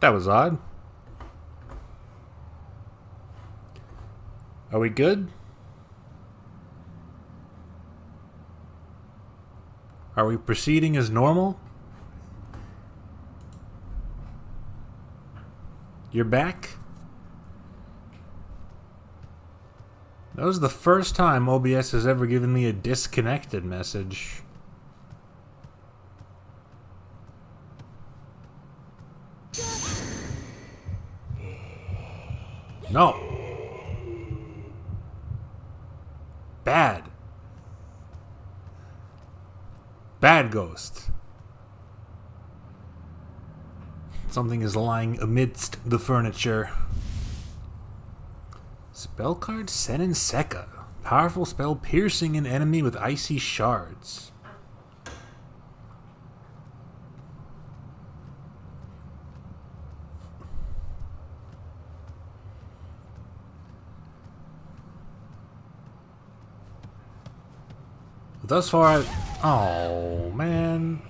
That was odd. Are we good? Are we proceeding as normal? You're back? That was the first time OBS has ever given me a disconnected message. No. Bad. Bad ghost. Something is lying amidst the furniture. Spell card Senin Seka. Powerful spell piercing an enemy with icy shards. Thus far, oh man.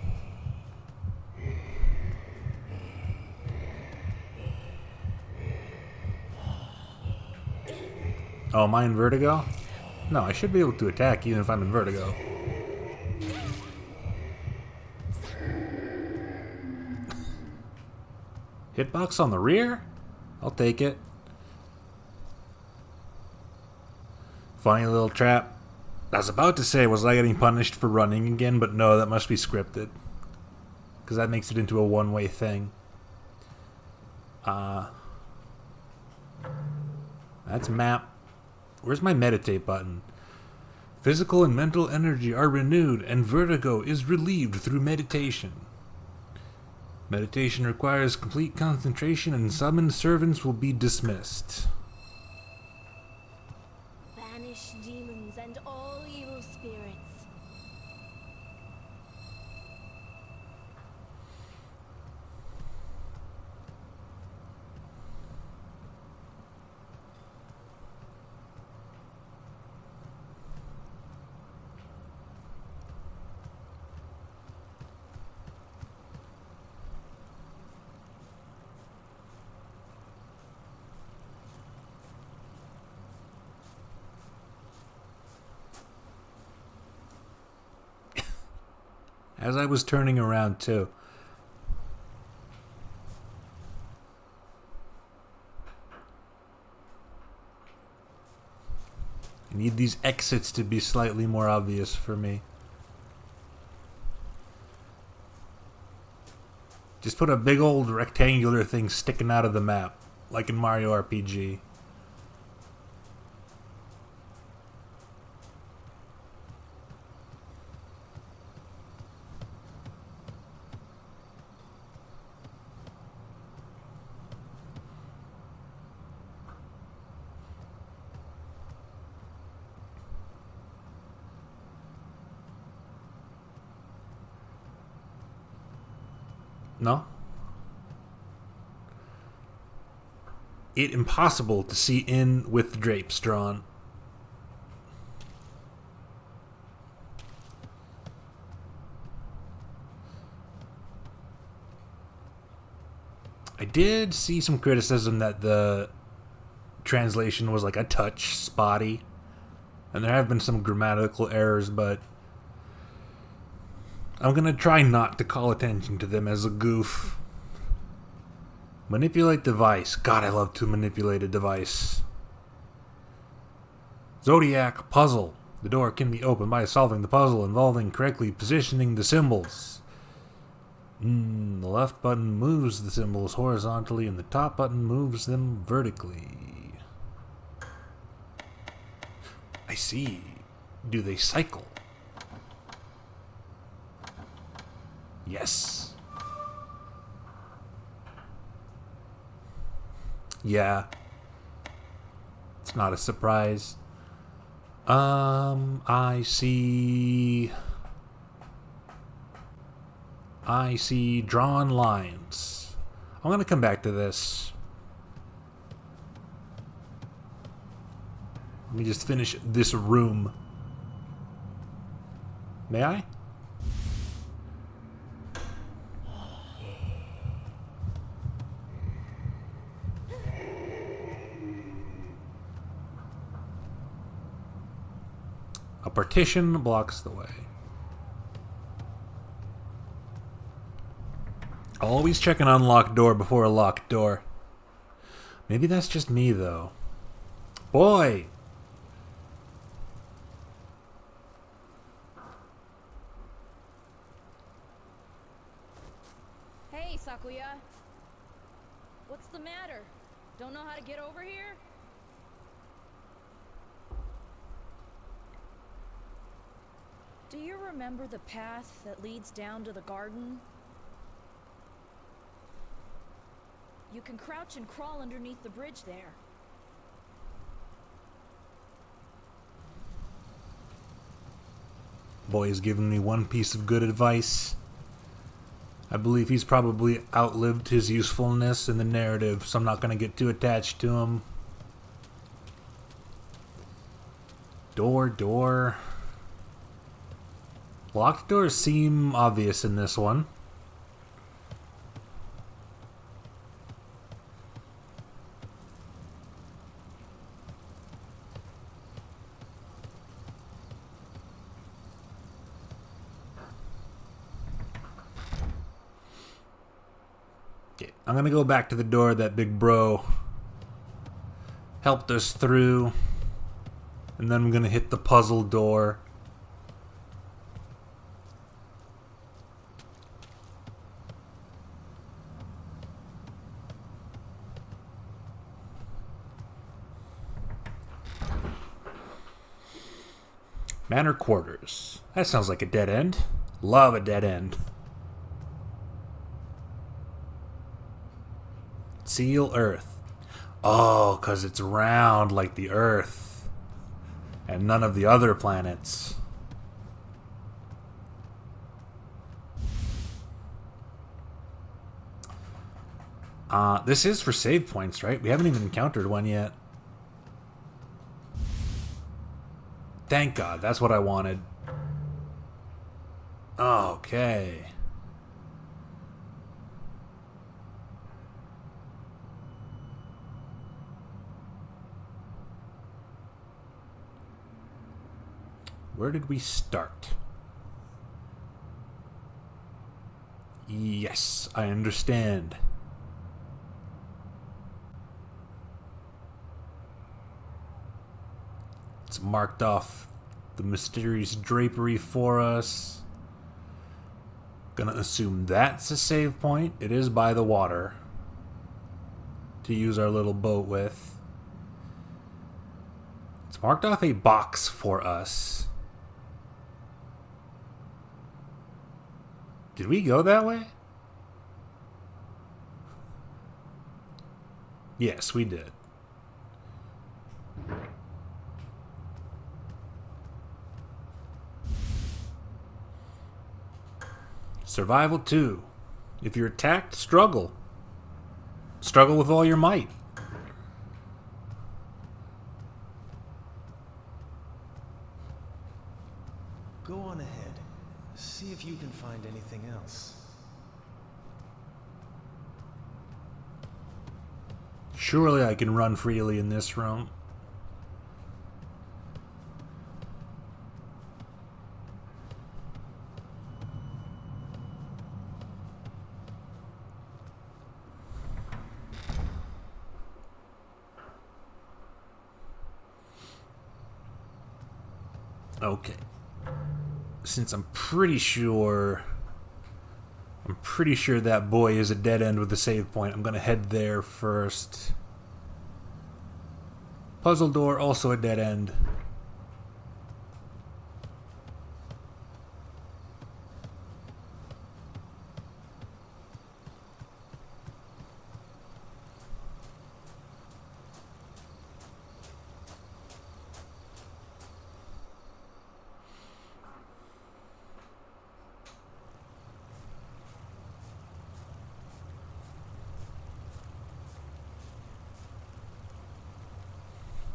Oh, am I in vertigo? No, I should be able to attack even if I'm in vertigo. Hitbox on the rear? I'll take it. Funny little trap. I was about to say, was I getting punished for running again? But no, that must be scripted. Because that makes it into a one-way thing. That's map. Where's my meditate button? Physical and mental energy are renewed and vertigo is relieved through meditation. Meditation requires complete concentration and summoned servants will be dismissed. Banish demons and all evil spirits. As I was turning around too. I need these exits to be slightly more obvious for me. Just put a big old rectangular thing sticking out of the map, like in Mario RPG. No? It impossible to see in with drapes drawn. I did see some criticism that the translation was like a touch spotty. And there have been some grammatical errors, but I'm gonna try not to call attention to them as a goof. Manipulate device. God, I love to manipulate a device. Zodiac puzzle. The door can be opened by solving the puzzle involving correctly positioning the symbols. The left button moves the symbols horizontally and the top button moves them vertically. I see. Do they cycle? Yes. Yeah. It's not a surprise. I see drawn lines. I'm gonna come back to this. Let me just finish this room. May I? partition blocks the way. Always check an unlocked door before a locked door. Maybe that's just me, though. Boy! Hey, Sakuya. What's the matter? Don't know how to get over here? Do you remember the path that leads down to the garden? You can crouch and crawl underneath the bridge there. Boy is giving me one piece of good advice. I believe he's probably outlived his usefulness in the narrative, so I'm not going to get too attached to him. Door. Locked doors seem obvious in this one. Okay, I'm gonna go back to the door that big bro helped us through, and then I'm gonna hit the puzzle door. Manor quarters. That sounds like a dead end. Love a dead end. Seal Earth. Oh, because it's round like the Earth. And none of the other planets. This is for save points, right? We haven't even encountered one yet. Thank God, that's what I wanted. Okay. Where did we start? Yes, I understand. It's marked off the mysterious drapery for us. Gonna assume that's a save point. It is by the water to use our little boat with. It's marked off a box for us. Did we go that way? Yes, we did. Survival 2. If you're attacked, struggle. Struggle with all your might. Go on ahead. See if you can find anything else. Surely I can run freely in this room. Okay. Since I'm pretty sure that boy is a dead end with a save point, I'm gonna head there first. Puzzle door, also a dead end.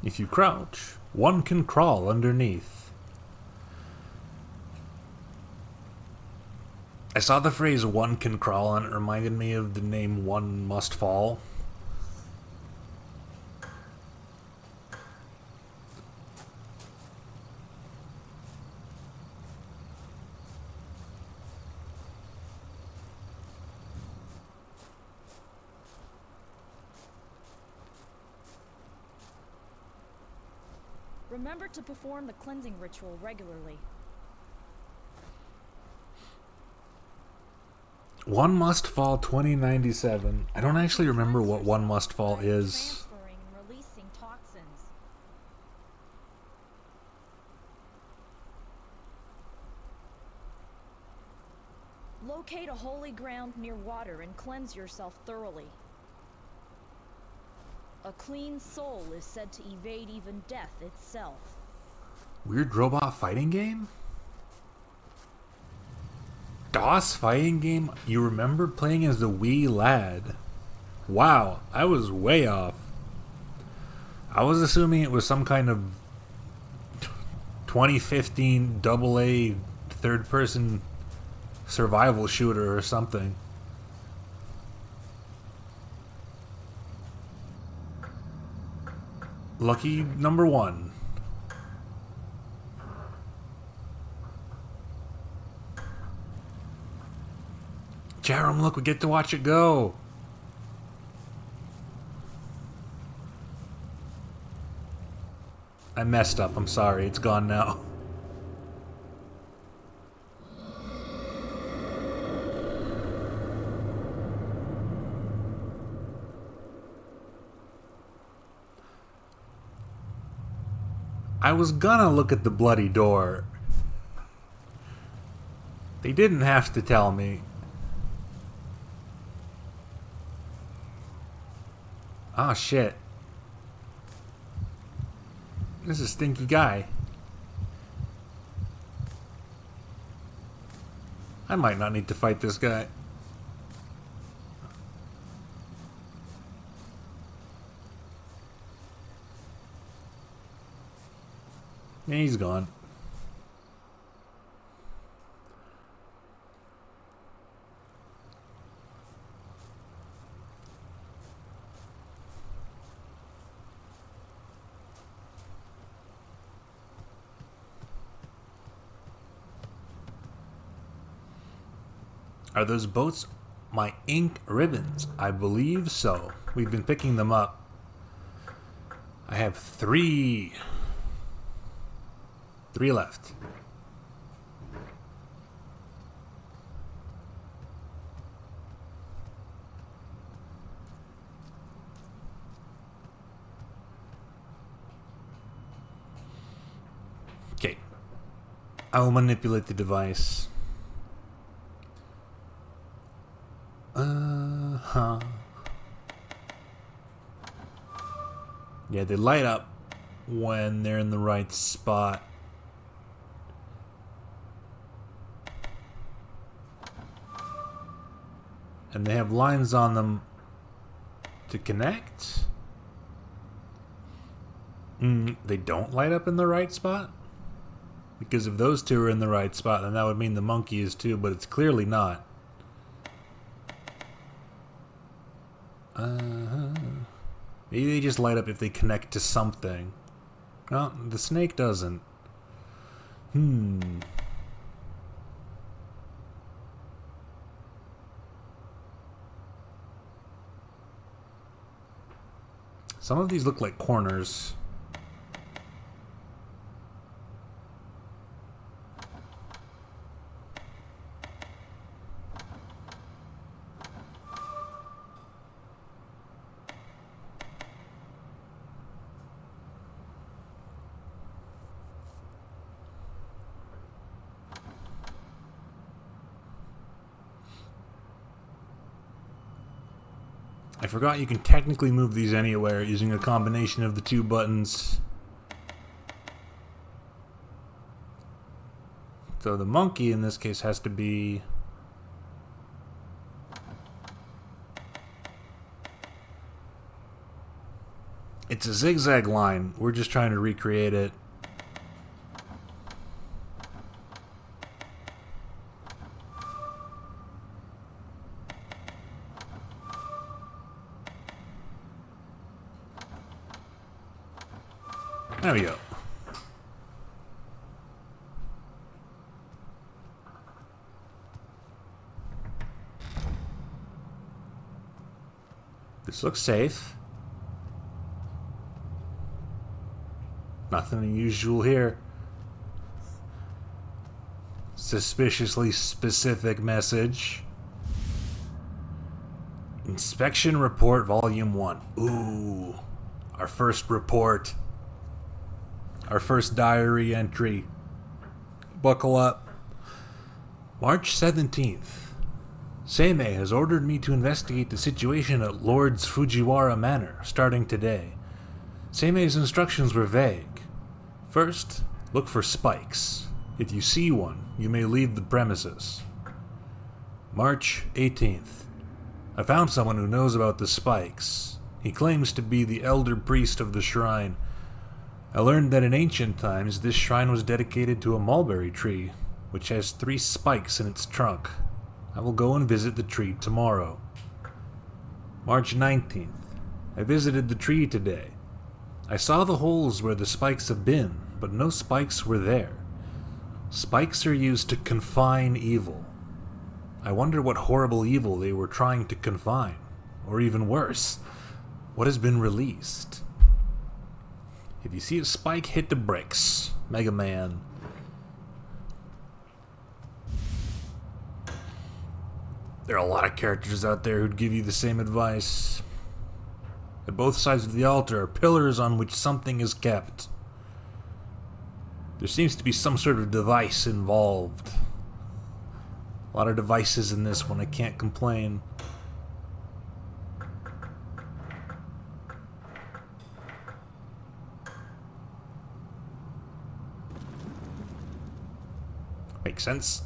If you crouch, one can crawl underneath. I saw the phrase "one can crawl" and it reminded me of the name One Must Fall. Remember to perform the cleansing ritual regularly. One Must Fall 2097. I don't actually remember what One Must Fall is. Transferring and releasing toxins. Locate a holy ground near water and cleanse yourself thoroughly. A clean soul is said to evade even death itself. Weird robot fighting game? DOS fighting game? You remember playing as the wee lad? Wow, I was way off. I was assuming it was some kind of 2015 AA third-person survival shooter or something. Lucky number 1. Jerem, look, we get to watch it go. I messed up. I'm sorry. It's gone now. I was gonna look at the bloody door. They didn't have to tell me. Ah, shit. This is a stinky guy. I might not need to fight this guy. Yeah, he's gone. Are those boats my ink ribbons? I believe so. We've been picking them up. I have 3. 3 left. Okay. I will manipulate the device. Yeah, they light up when they're in the right spot. And they have lines on them to connect. They don't light up in the right spot? Because if those two are in the right spot, then that would mean the monkey is too, but it's clearly not. Maybe they just light up if they connect to something. No, the snake doesn't. Some of these look like corners. I forgot you can technically move these anywhere using a combination of the 2 buttons. So the monkey in this case has to be... It's a zigzag line. We're just trying to recreate it. There we go. This looks safe. Nothing unusual here. Suspiciously specific message. Inspection Report Volume 1. Ooh. Our first report. Our first diary entry. Buckle up. March 17th. Seimei has ordered me to investigate the situation at Lord's Fujiwara Manor, starting today. Seimei's instructions were vague. First, look for spikes. If you see one, you may leave the premises. March 18th. I found someone who knows about the spikes. He claims to be the elder priest of the shrine. I learned that in ancient times this shrine was dedicated to a mulberry tree, which has 3 spikes in its trunk. I will go and visit the tree tomorrow. March 19th. I visited the tree today. I saw the holes where the spikes have been, but no spikes were there. Spikes are used to confine evil. I wonder what horrible evil they were trying to confine. Or even worse, what has been released? If you see a spike, hit the bricks. Mega Man. There are a lot of characters out there who'd give you the same advice. At both sides of the altar are pillars on which something is kept. There seems to be some sort of device involved. A lot of devices in this one, I can't complain. Makes sense.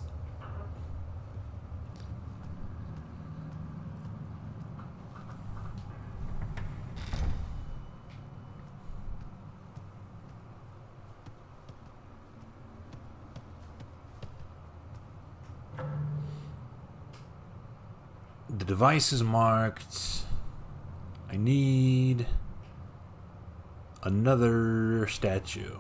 The device is marked. I need another statue.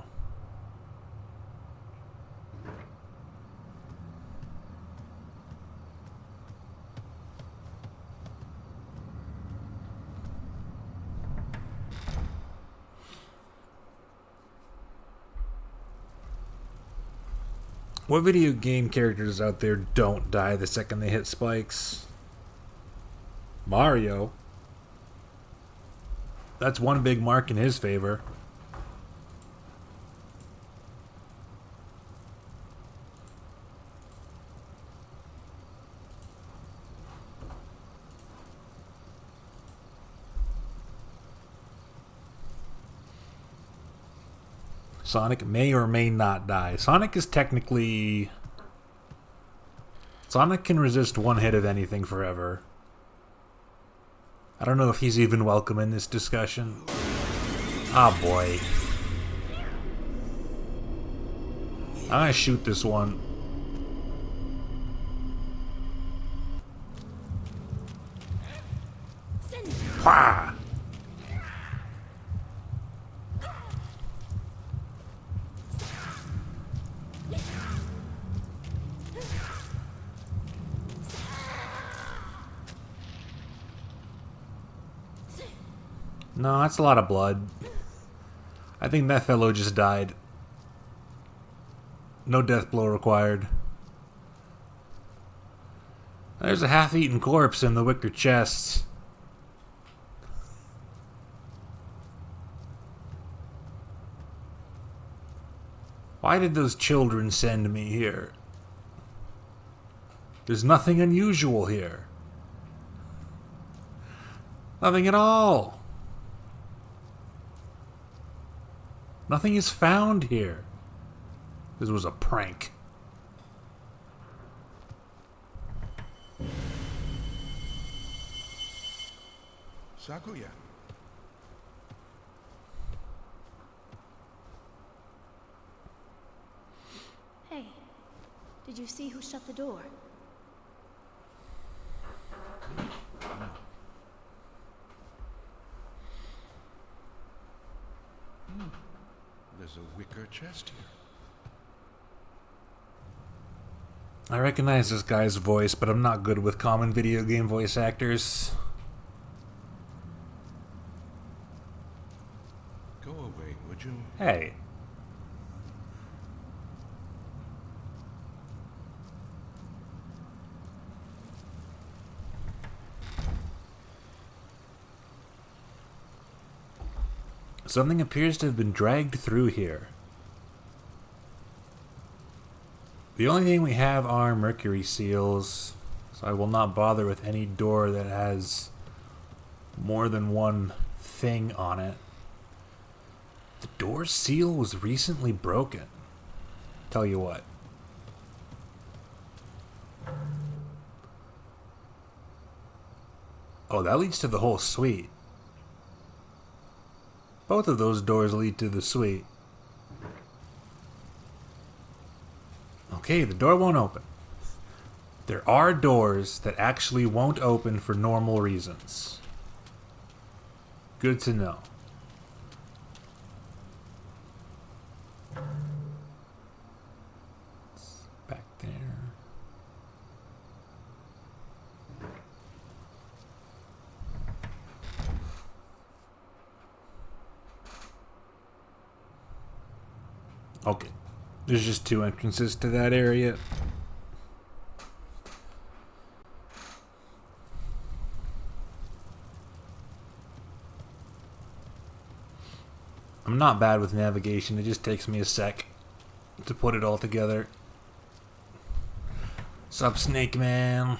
What video game characters out there don't die the second they hit spikes? Mario. That's one big mark in his favor. Sonic may or may not die. Sonic is technically... Sonic can resist one hit of anything forever. I don't know if he's even welcome in this discussion. Ah, boy. I'm gonna shoot this one. Pah! No, that's a lot of blood. I think that fellow just died. No death blow required. There's a half-eaten corpse in the wicker chest. Why did those children send me here? There's nothing unusual here. Nothing at all. Nothing is found here. This was a prank. Sakuya. Hey, did you see who shut the door? There's a wicker chest here. I recognize this guy's voice, but I'm not good with common video game voice actors. Go away, would you? Hey, Something appears to have been dragged through here. The only thing we have are mercury seals, so I will not bother with any door that has more than one thing on it. The door seal was recently broken. Tell you what. Oh, that leads to the whole suite. Both of those doors lead to the suite. Okay, the door won't open. There are doors that actually won't open for normal reasons. Good to know. Back there. Okay. There's just two entrances to that area. I'm not bad with navigation, it just takes me a sec to put it all together. Sup, Snake Man?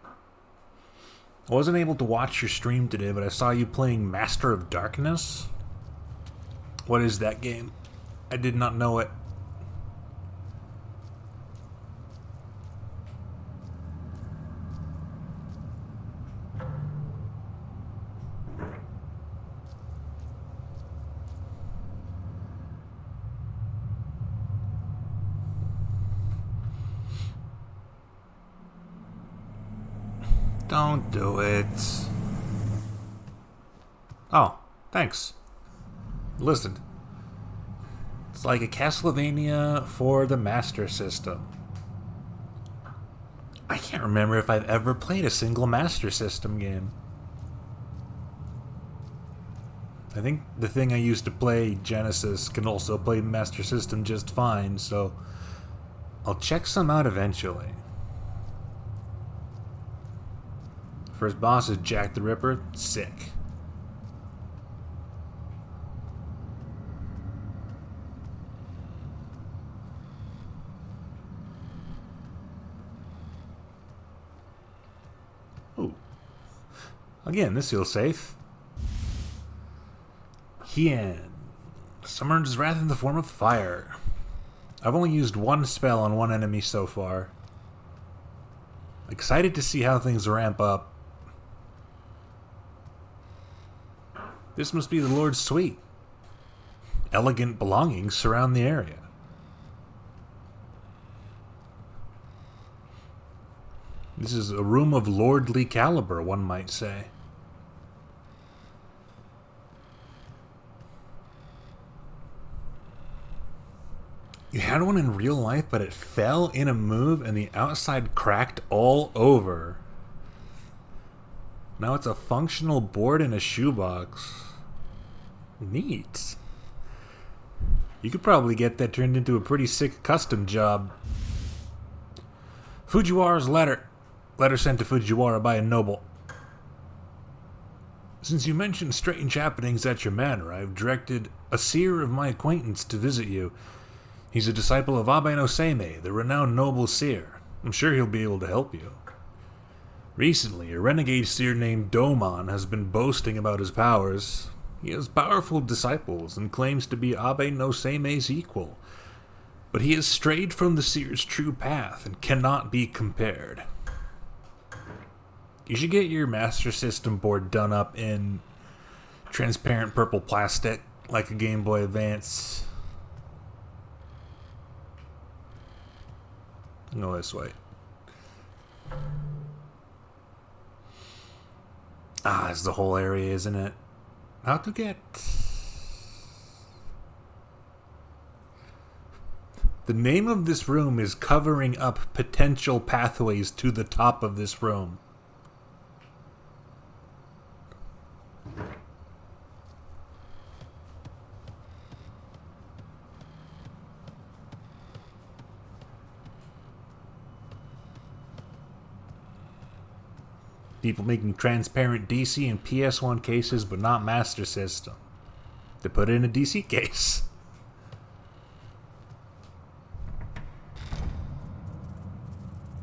I wasn't able to watch your stream today, but I saw you playing Master of Darkness. What is that game? I did not know it. Don't do it. Oh, thanks. Listened. It's like a Castlevania for the Master System. I can't remember if I've ever played a single Master System game. I think the thing I used to play, Genesis, can also play Master System just fine, so I'll check some out eventually. First boss is Jack the Ripper. Sick. Ooh. Again, this feels safe. Kuon. Summoned his wrath in the form of fire. I've only used one spell on one enemy so far. Excited to see how things ramp up. This must be the Lord's suite. Elegant belongings surround the area. This is a room of lordly caliber, one might say. You had one in real life, but it fell in a move and the outside cracked all over. Now it's a functional board in a shoebox. Neat. You could probably get that turned into a pretty sick custom job. Fujiwara's letter. Letter sent to Fujiwara by a noble. Since you mentioned strange happenings at your manor, I've directed a seer of my acquaintance to visit you. He's a disciple of Abe no Seimei, the renowned noble seer. I'm sure he'll be able to help you. Recently, a renegade seer named Domon has been boasting about his powers. He has powerful disciples and claims to be Abe no Seimei's equal. But he has strayed from the seer's true path and cannot be compared. You should get your Master System board done up in transparent purple plastic, like a Game Boy Advance. Go this way. Ah, it's the whole area, isn't it? How to get... The name of this room is covering up potential pathways to the top of this room. People making transparent DC and PS1 cases, but not Master System. to put it in a DC case.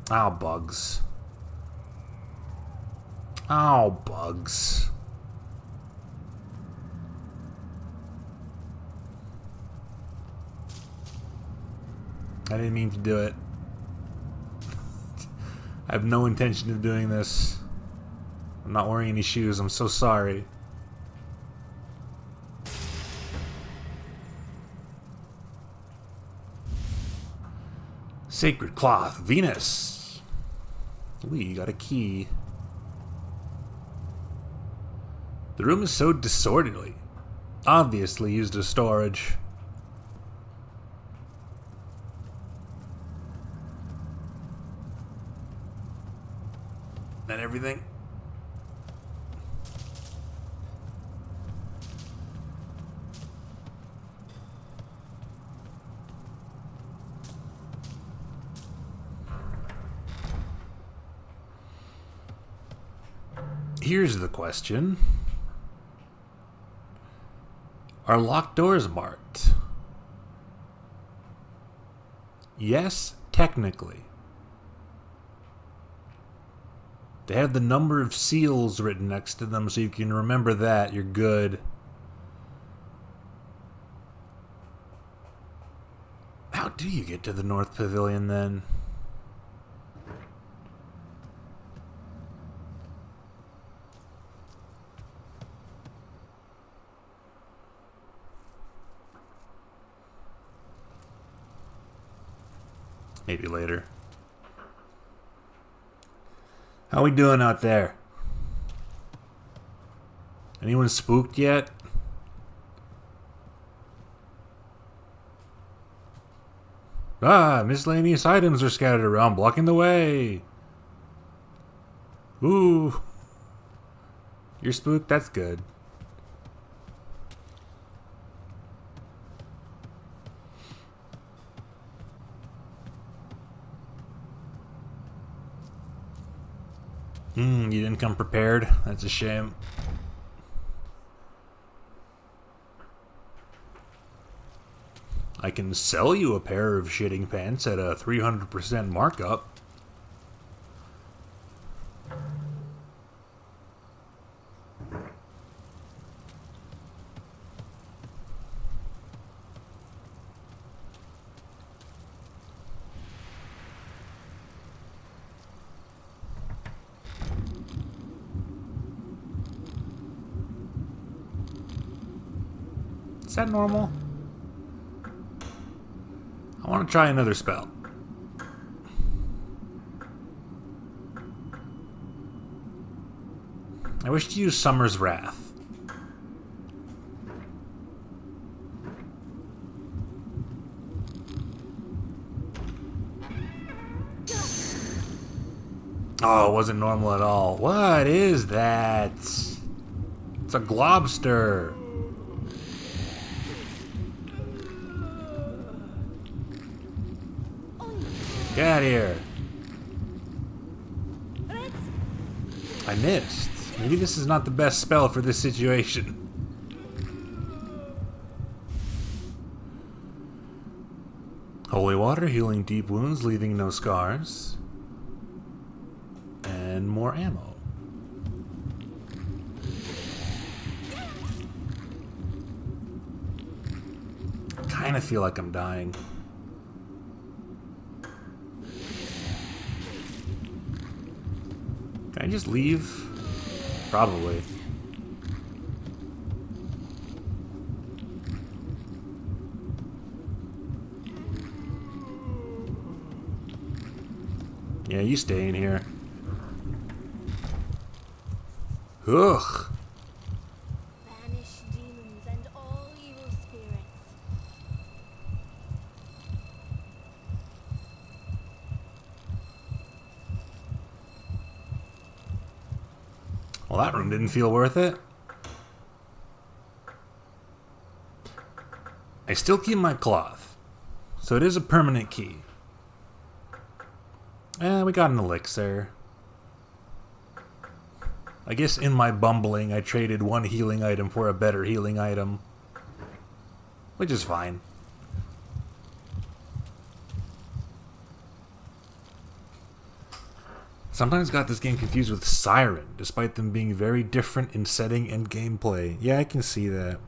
Ow, bugs. Ow, bugs. I didn't mean to do it. I have no intention of doing this. I'm not wearing any shoes. I'm so sorry. Sacred cloth, Venus. Ooh, you got a key. The room is so disorderly. Obviously used as storage. That everything? Here's the question. Are locked doors marked? Yes, technically. They have the number of seals written next to them, so you can remember that. You're good. How do you get to the North Pavilion, then? Maybe later. How we doing out there? Anyone spooked yet? Ah, miscellaneous items are scattered around, blocking the way. Ooh. You're spooked? That's good. You didn't come prepared? That's a shame. I can sell you a pair of shitting pants at a 300% markup. Is that normal? I want to try another spell. I wish to use Summer's Wrath. Oh, it wasn't normal at all. What is that? It's a globster. Get out of here. I missed. Maybe this is not the best spell for this situation. Holy water, healing deep wounds, leaving no scars. And more ammo. I kind of feel like I'm dying. Can I just leave? Probably. Yeah, you stay in here. Ugh. Banish demons and all evil spirits. Well, that room didn't feel worth it. I still keep my cloth, so it is a permanent key. We got an elixir. I guess in my bumbling, I traded one healing item for a better healing item. which is fine. Sometimes got this game confused with Siren, despite them being very different in setting and gameplay. Yeah, I can see that.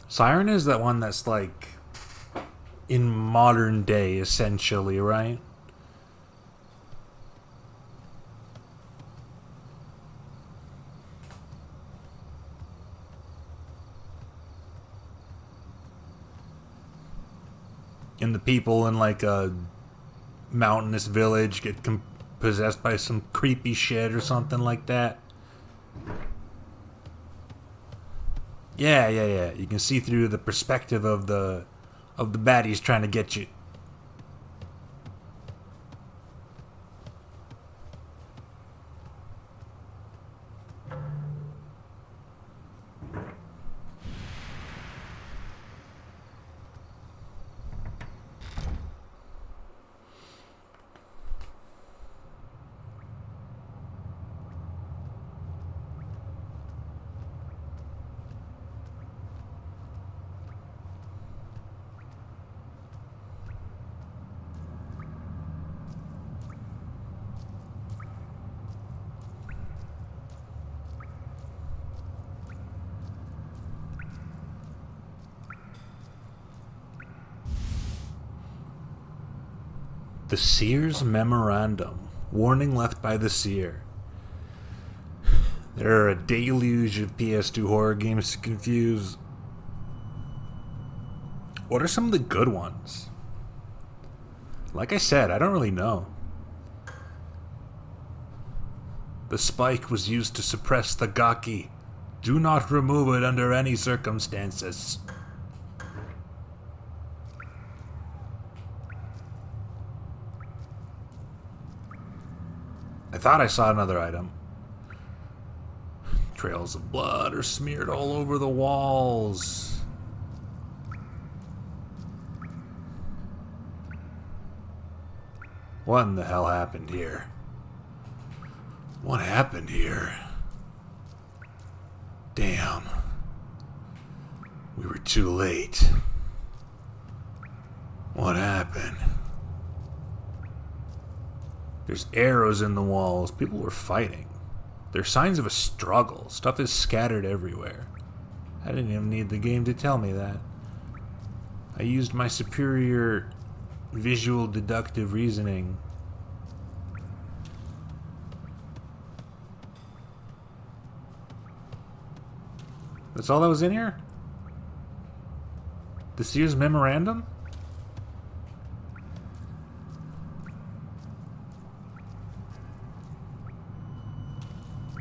Siren is that one that's like in modern day, essentially, right? And the people in like a mountainous village get possessed by some creepy shit or something like that. Yeah. You can see through the perspective of the baddies trying to get you. The Seer's Memorandum. Warning left by the Seer. There are a deluge of PS2 horror games to confuse. What are some of the good ones? Like I said, I don't really know. The spike was used to suppress the Gaki. Do not remove it under any circumstances. I thought I saw another item. Trails of blood are smeared all over the walls. What in the hell happened here? What happened here? Damn. We were too late. What happened? There's arrows in the walls. People were fighting. There's signs of a struggle. Stuff is scattered everywhere. I didn't even need the game to tell me that. I used my superior visual deductive reasoning. That's all that was in here? The Seer's Memorandum?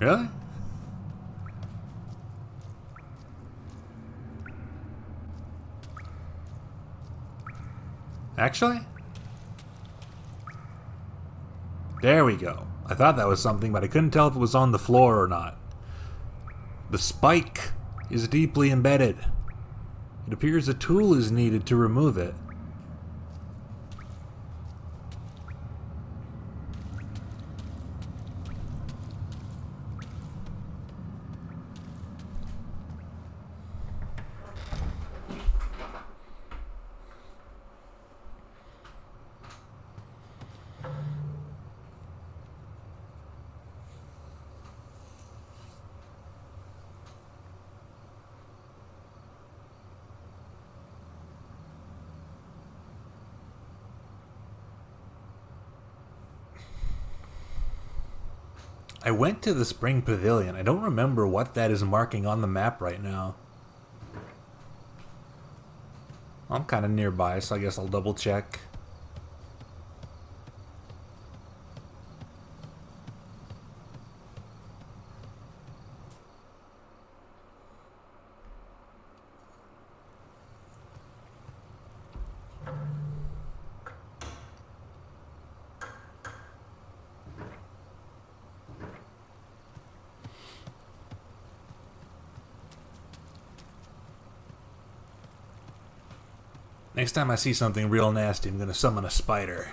Really? Actually? There we go. I thought that was something, but I couldn't tell if it was on the floor or not. The spike is deeply embedded. It appears a tool is needed to remove it. I went to the Spring Pavilion. I don't remember what that is marking on the map right now. I'm kind of nearby, so I guess I'll double check. Next time I see something real nasty, I'm gonna summon a spider.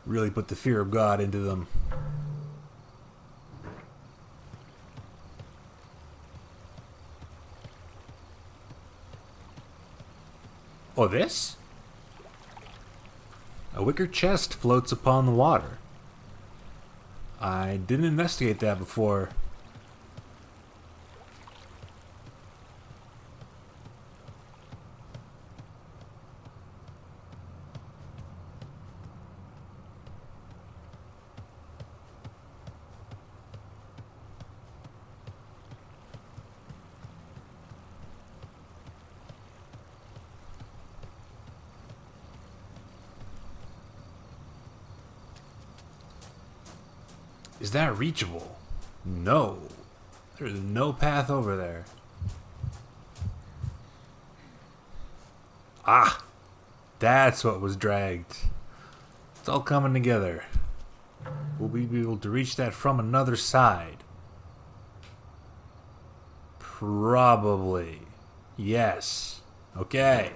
Really put the fear of God into them. Oh, this? A wicker chest floats upon the water. I didn't investigate that before. Is that reachable? No. There's no path over there. Ah! That's what was dragged. It's all coming together. Will we be able to reach that from another side? Probably. Yes. Okay.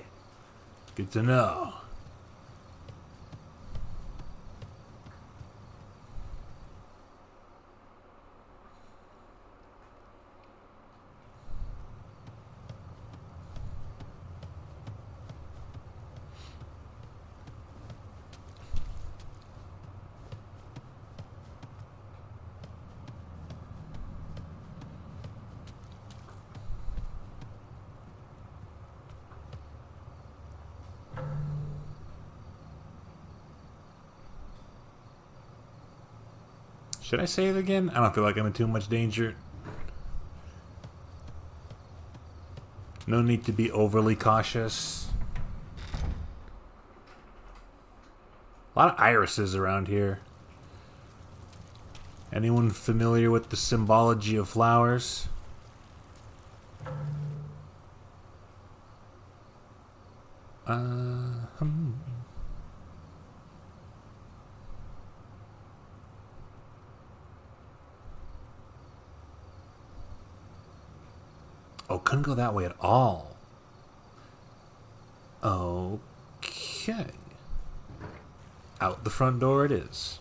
Good to know. Should I save again? I don't feel like I'm in too much danger. No need to be overly cautious. A lot of irises around here. Anyone familiar with the symbology of flowers? Oh, couldn't go that way at all. Okay. Out the front door it is.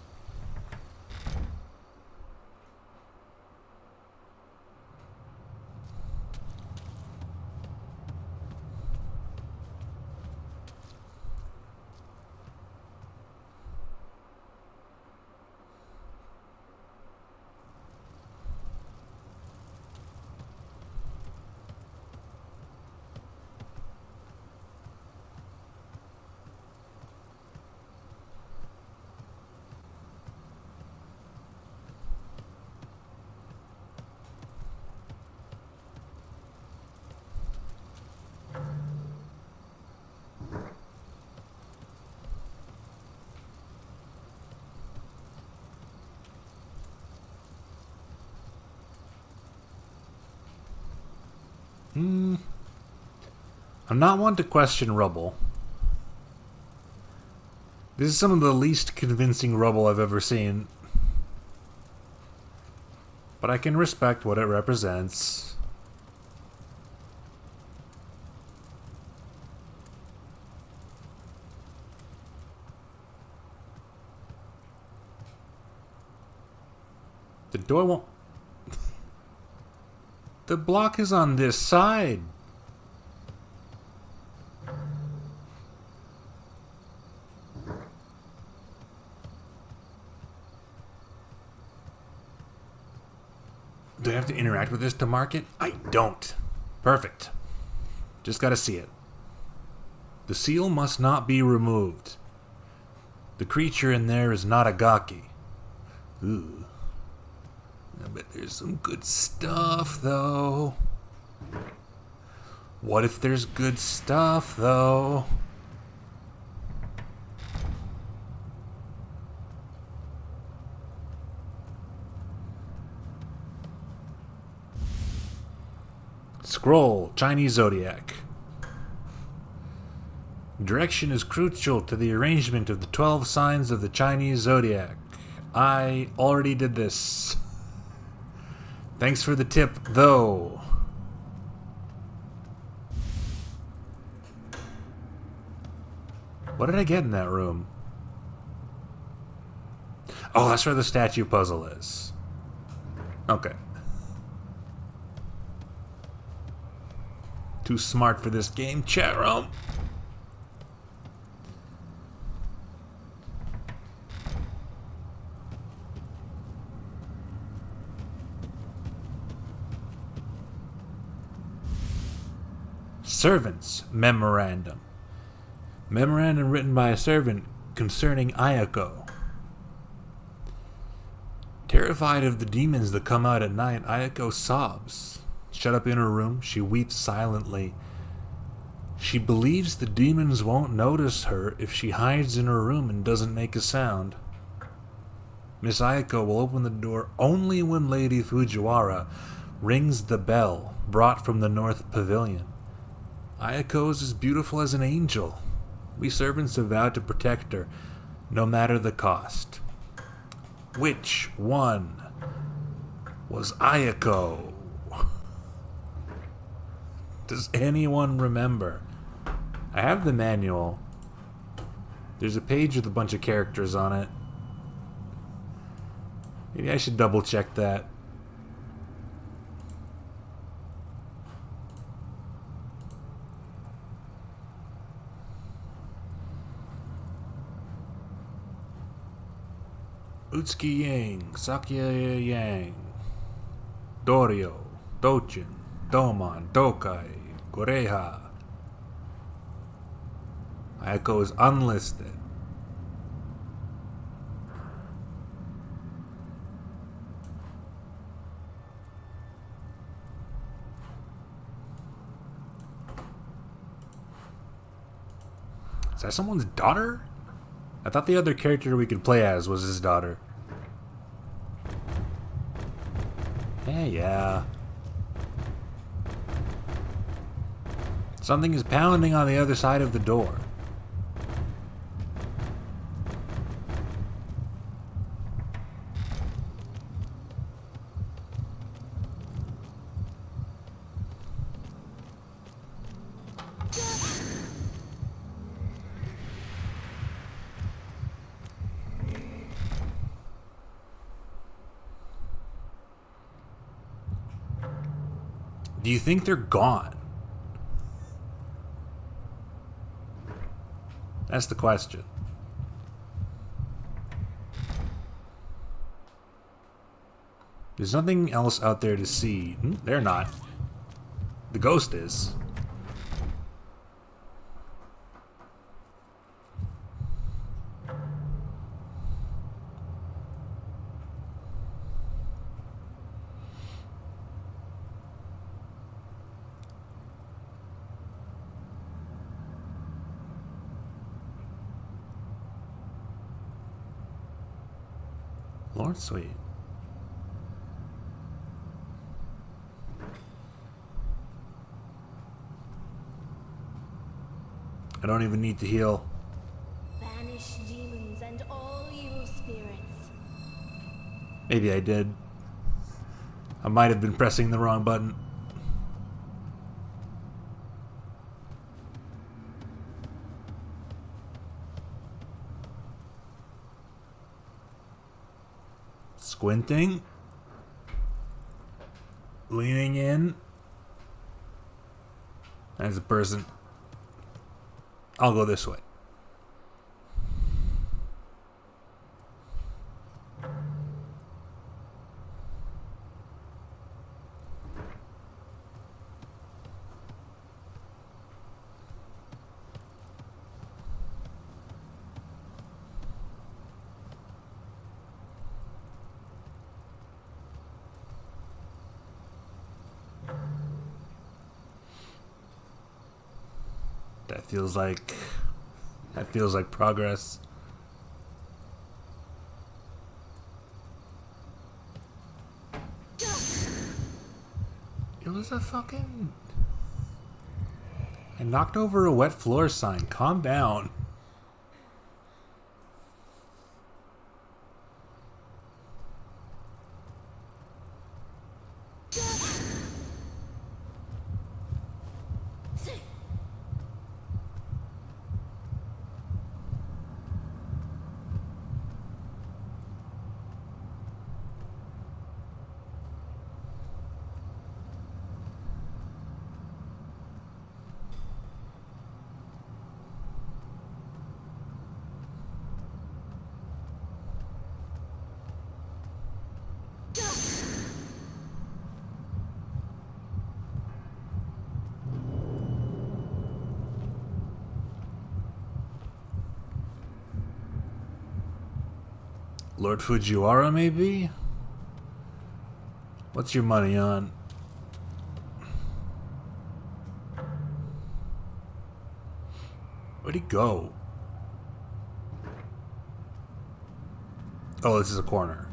I'm not one to question rubble. This is some of the least convincing rubble I've ever seen. But I can respect what it represents. The door won't... The block is on this side. Do I have to interact with this to mark it? I don't. Perfect. Just gotta see it. The seal must not be removed. The creature in there is not a gaki. Ooh. I bet there's some good stuff, though. What if there's good stuff, though? Scroll, Chinese Zodiac. Direction is crucial to the arrangement of the 12 signs of the Chinese Zodiac. I already did this. Thanks for the tip, though. What did I get in that room? Oh, that's where the statue puzzle is. Okay. Too smart for this game, chat room. Servant's Memorandum. Memorandum written by a servant concerning Ayako. Terrified of the demons that come out at night, Ayako sobs. Shut up in her room, she weeps silently. She believes the demons won't notice her if she hides in her room and doesn't make a sound. Miss Ayako will open the door only when Lady Fujiwara rings the bell brought from the North Pavilion. Ayako is as beautiful as an angel. We servants have vowed to protect her, no matter the cost. Which one was Ayako? Does anyone remember? I have the manual. There's a page with a bunch of characters on it. Maybe I should double check that. Utsuki Yang, Sakya Yang, Dorio, Dochin, Doman, Dokai, Goreha. Ayako is unlisted. Is that someone's daughter? I thought the other character we could play as was his daughter. Yeah. Something is pounding on the other side of the door. Do you think they're gone? That's the question. There's nothing else out there to see. They're not. The ghost is. Lord sweet. I don't even need to heal. Banish demons and all evil spirits. Maybe I did. I might have been pressing the wrong button. Squinting. Leaning in. As a person. I'll go this way. That feels like progress. It was a fucking... I knocked over a wet floor sign. Calm down. Lord Fujiwara, maybe? What's your money on? Where'd he go? Oh, this is a corner.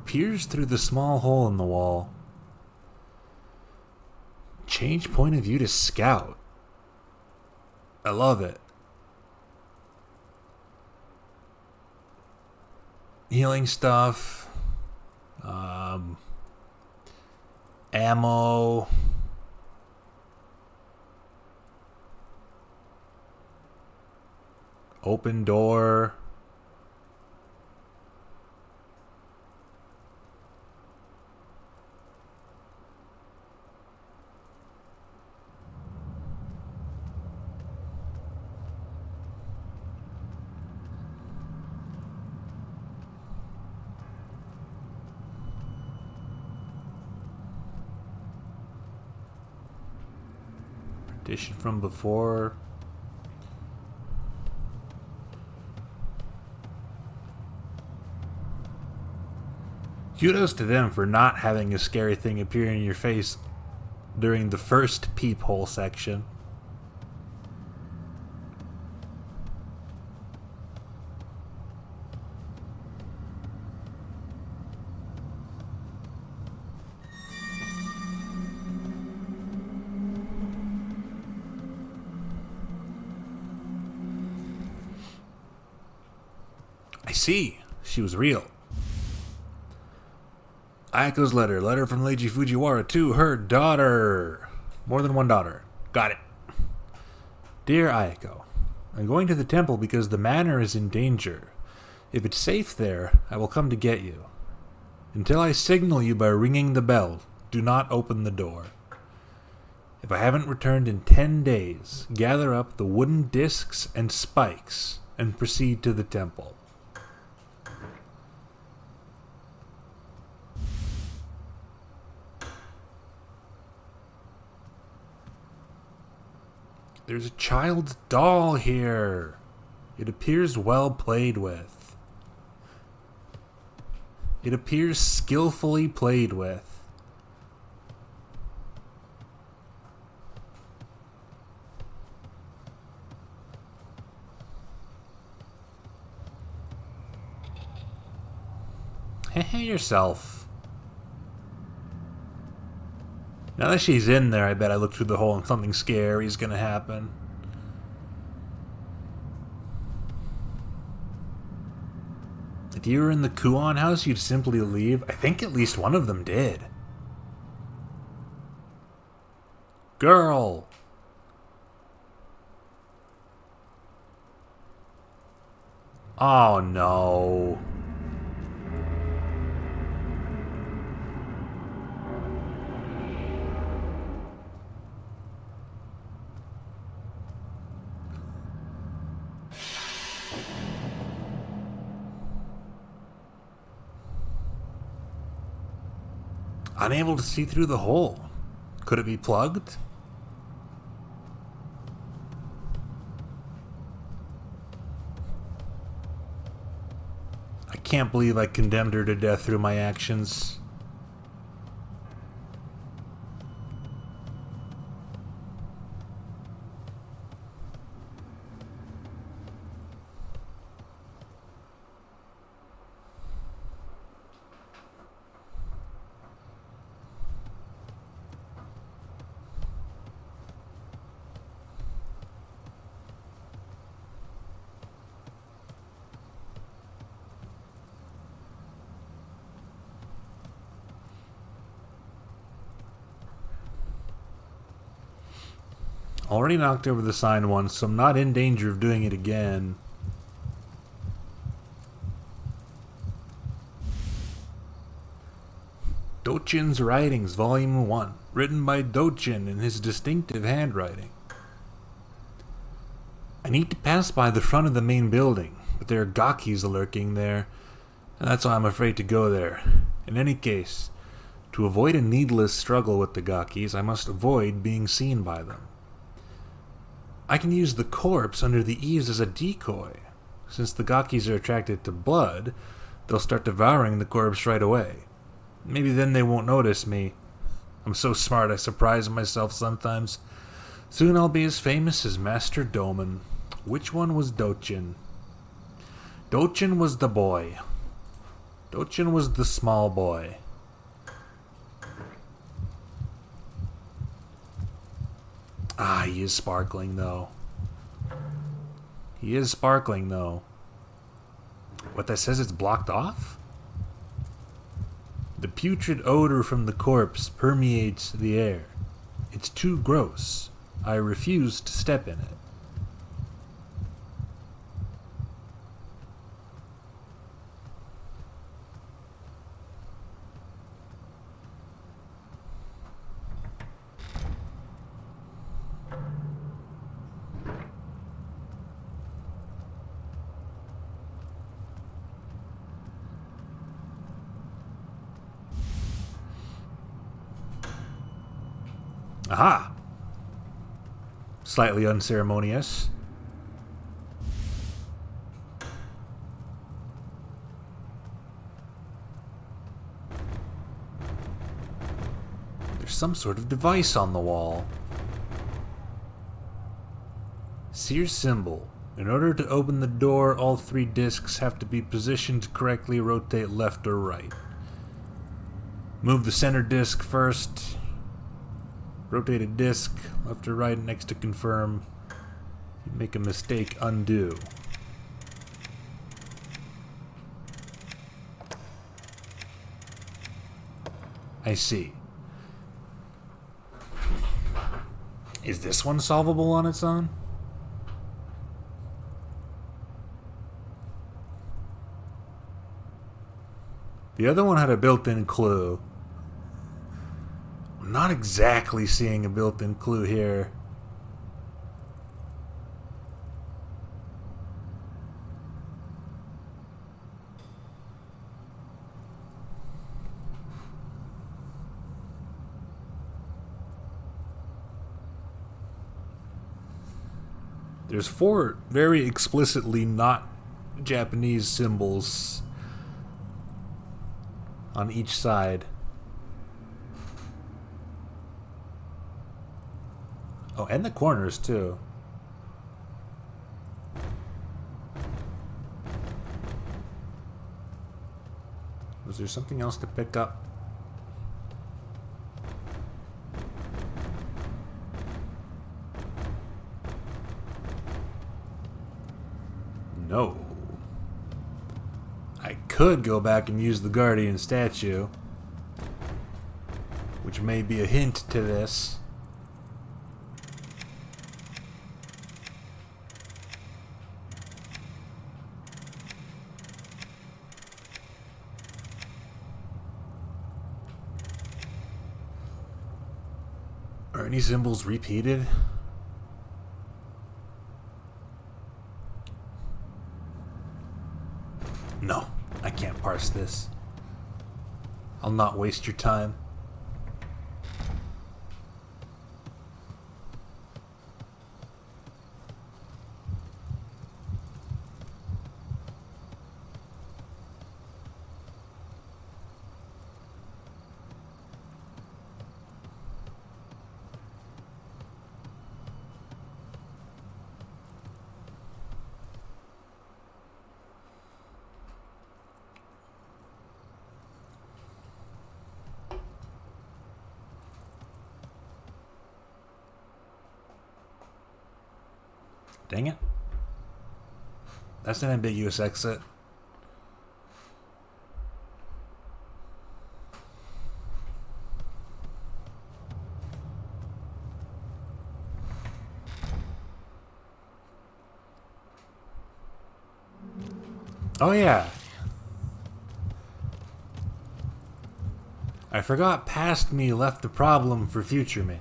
Peers through the small hole in the wall. Change point of view to scout. I love it. Healing stuff. Ammo. Open door. Edition from before. Kudos to them for not having a scary thing appear in your face during the first peephole section. I see. She was real. Aiko's letter. Letter from Lady Fujiwara to her daughter. More than one daughter. Got it. Dear Aiko, I'm going to the temple because the manor is in danger. If it's safe there, I will come to get you. Until I signal you by ringing the bell, do not open the door. If I haven't returned in 10 days, gather up the wooden discs and spikes and proceed to the temple. There's a child's doll here. It appears well played with. It appears skillfully played with. Hey yourself. Now that she's in there, I bet I look through the hole and something scary is gonna happen. If you were in the Kuon house, you'd simply leave. I think at least one of them did. Girl! Oh no. Unable to see through the hole. Could it be plugged? I can't believe I condemned her to death through my actions. Already knocked over the sign once, so I'm not in danger of doing it again. Dochin's Writings, Volume 1. Written by Dochin in his distinctive handwriting. I need to pass by the front of the main building, but there are gakis lurking there. And that's why I'm afraid to go there. In any case, to avoid a needless struggle with the Gakis, I must avoid being seen by them. I can use the corpse under the eaves as a decoy. Since the Gakis are attracted to blood, they'll start devouring the corpse right away. Maybe then they won't notice me. I'm so smart I surprise myself sometimes. Soon I'll be as famous as Master Doman. Which one was Dochin? Dochin was the boy. Dochin was the small boy. Ah, he is sparkling though. He is sparkling though. What, that says it's blocked off? The putrid odor from the corpse permeates the air. It's too gross. I refuse to step in it. Aha! Slightly unceremonious. There's some sort of device on the wall. Seer symbol. In order to open the door, all 3 discs have to be positioned to correctly rotate left or right. Move the center disc first. Rotate a disc left or right next to confirm. You make a mistake, undo. I see. Is this one solvable on its own? The other one had a built-in clue. I'm not exactly seeing a built-in clue here. There's 4 very explicitly not Japanese symbols on each side. Oh, and the corners too. Was there something else to pick up? No. I could go back and use the Guardian statue, which may be a hint to this. Are any symbols repeated? No, I can't parse this. I'll not waste your time. Dang it. That's an ambiguous exit. Oh yeah. I forgot past me left a problem for future me.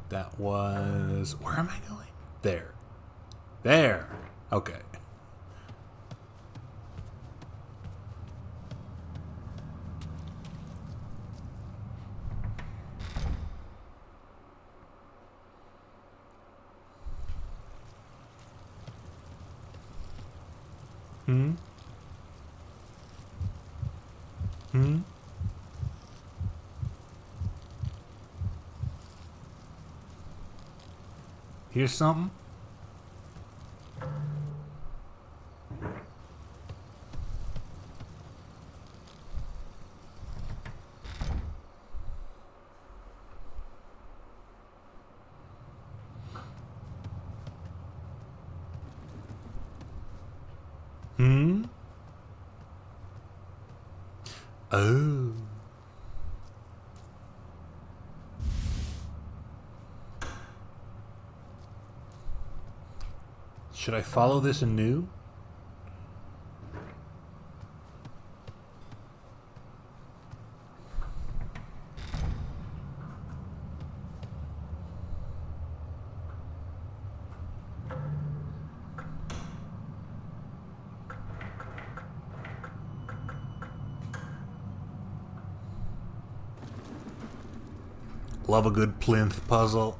That was... Where am I going? There. There! Okay. Hmm? Hmm? Here's something? Hmm? Oh. Should I follow this anew? Love a good plinth puzzle.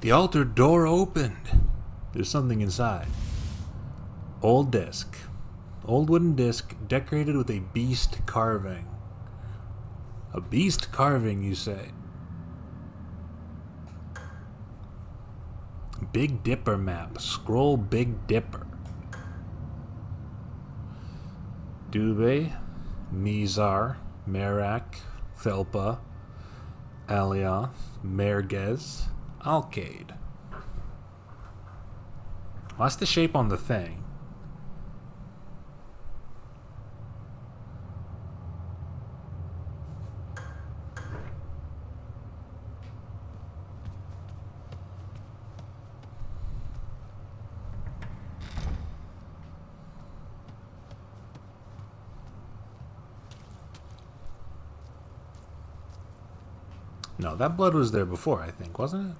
The altar door opened. There's something inside. Old disc. Old wooden disc decorated with a beast carving. A beast carving, you say? Big Dipper map. Scroll Big Dipper. Dube, Mizar, Merak, Felpa, Alioth, Mergez, Alcade. What's the shape on the thing? No, that blood was there before, I think, wasn't it?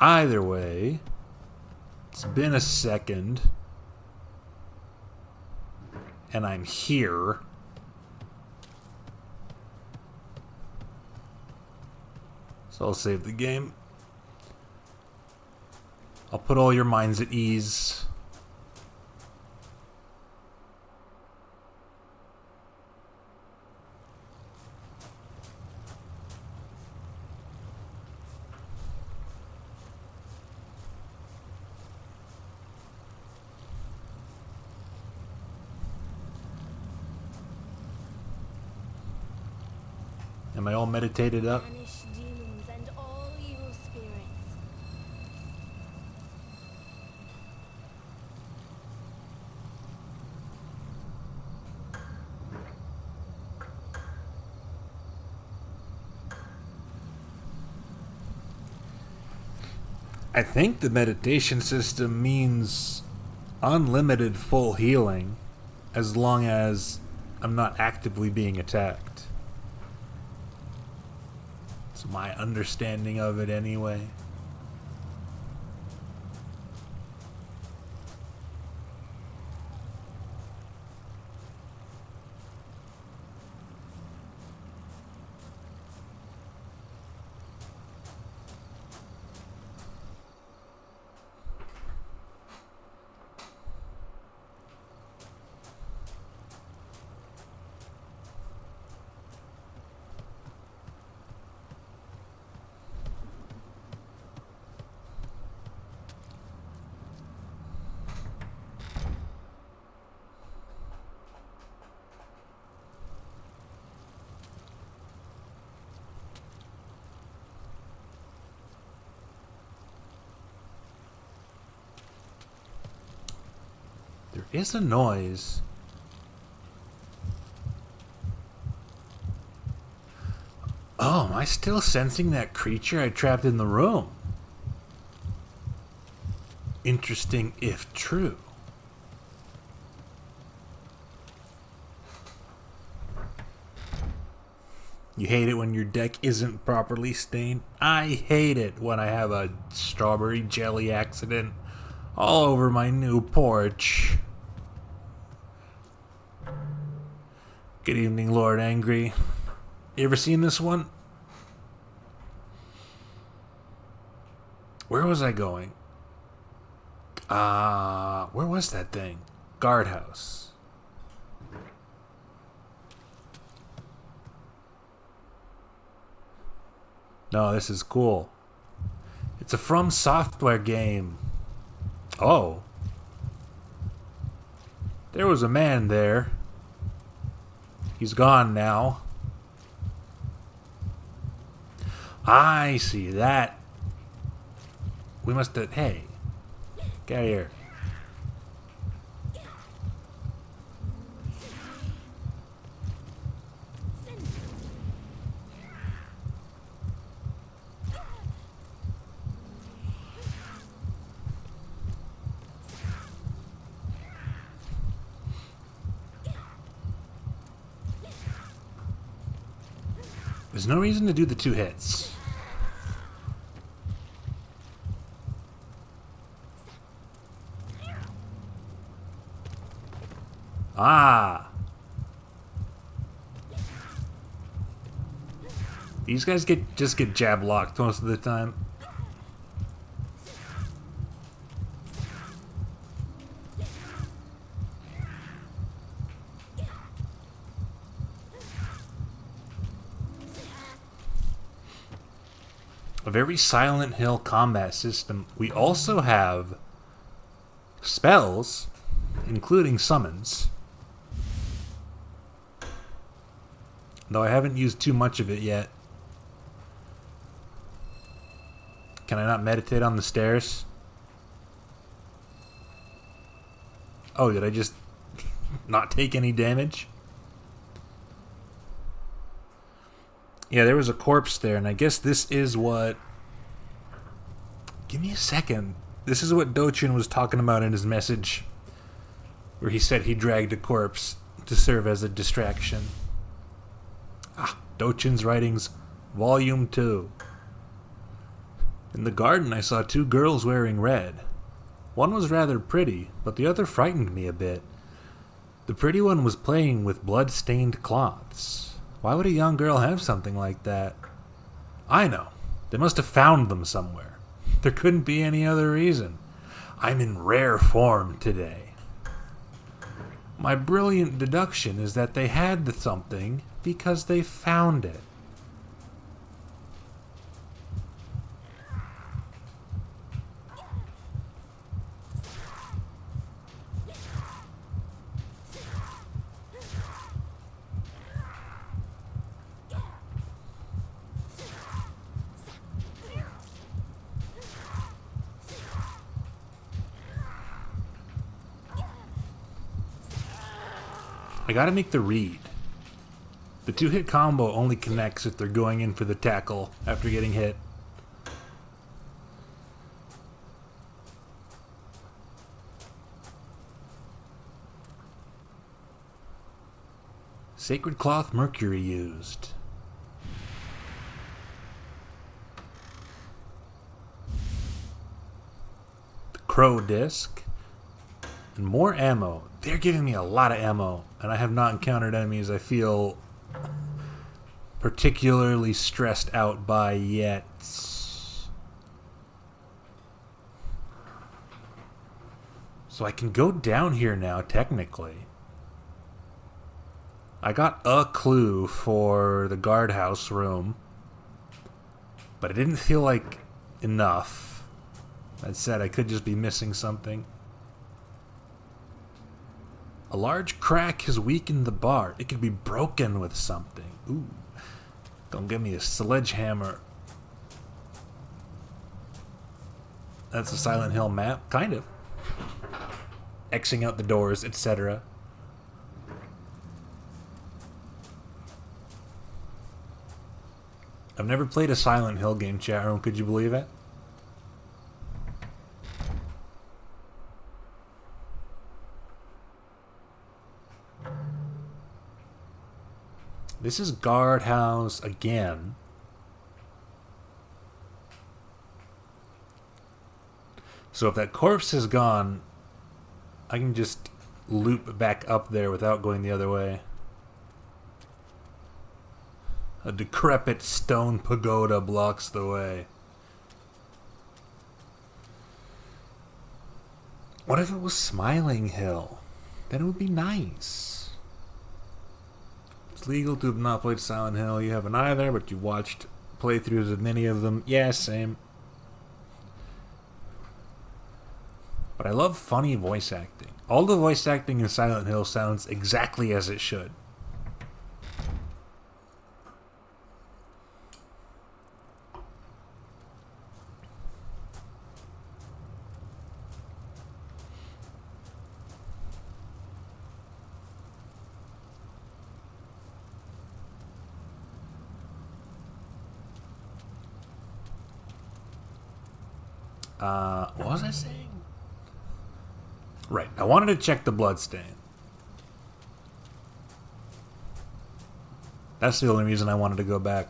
Either way, it's been a second, and I'm here. So I'll save the game. I'll put all your minds at ease. Am I all meditated up? Banish demons and all evil spirits. I think the meditation system means unlimited full healing as long as I'm not actively being attacked. It's my understanding of it anyway. There is a noise. Oh, am I still sensing that creature I trapped in the room? Interesting if true. You hate it when your deck isn't properly stained. I hate it when I have a strawberry jelly accident all over my new porch. Good evening, Lord Angry. You ever seen this one? Where was I going? Where was that thing? Guardhouse. No, this is cool. It's a From Software game. Oh. There was a man there. He's gone now. I see that. We must have... Hey. Get out of here. There's no reason to do the 2 hits. Ah! These guys just get jab locked most of the time. A very Silent Hill combat system. We also have spells, including summons. Though I haven't used too much of it yet. Can I not meditate on the stairs? Oh, did I just not take any damage? Yeah, there was a corpse there, and I guess this is what... Give me a second. This is what Dochin was talking about in his message, where he said he dragged a corpse to serve as a distraction. Ah, Dochin's Writings, Volume 2. In the garden, I saw 2 girls wearing red. One was rather pretty, but the other frightened me a bit. The pretty one was playing with blood-stained cloths. Why would a young girl have something like that? I know. They must have found them somewhere. There couldn't be any other reason. I'm in rare form today. My brilliant deduction is that they had the something because they found it. I gotta make the read. The 2-hit combo only connects if they're going in for the tackle after getting hit. Sacred Cloth Mercury used. The Crow Disc. And more ammo. They're giving me a lot of ammo, and I have not encountered enemies I feel particularly stressed out by yet. So I can go down here now, technically. I got a clue for the guardhouse room, but it didn't feel like enough. That said, I could just be missing something. A large crack has weakened the bar. It could be broken with something. Ooh. Don't give me a sledgehammer. That's a Silent Hill map? Kind of. Xing out the doors, etc. I've never played a Silent Hill game, chat room. Could you believe it? This is guardhouse again. So if that corpse is gone, I can just loop back up there without going the other way. A decrepit stone pagoda blocks the way. What if it was Smiling Hill? Then it would be nice. It's legal to have not played Silent Hill. You haven't either, but you watched playthroughs of many of them. Yeah, same. But I love funny voice acting. All the voice acting in Silent Hill sounds exactly as it should. What was I saying? Right, I wanted to check the bloodstain. That's the only reason I wanted to go back.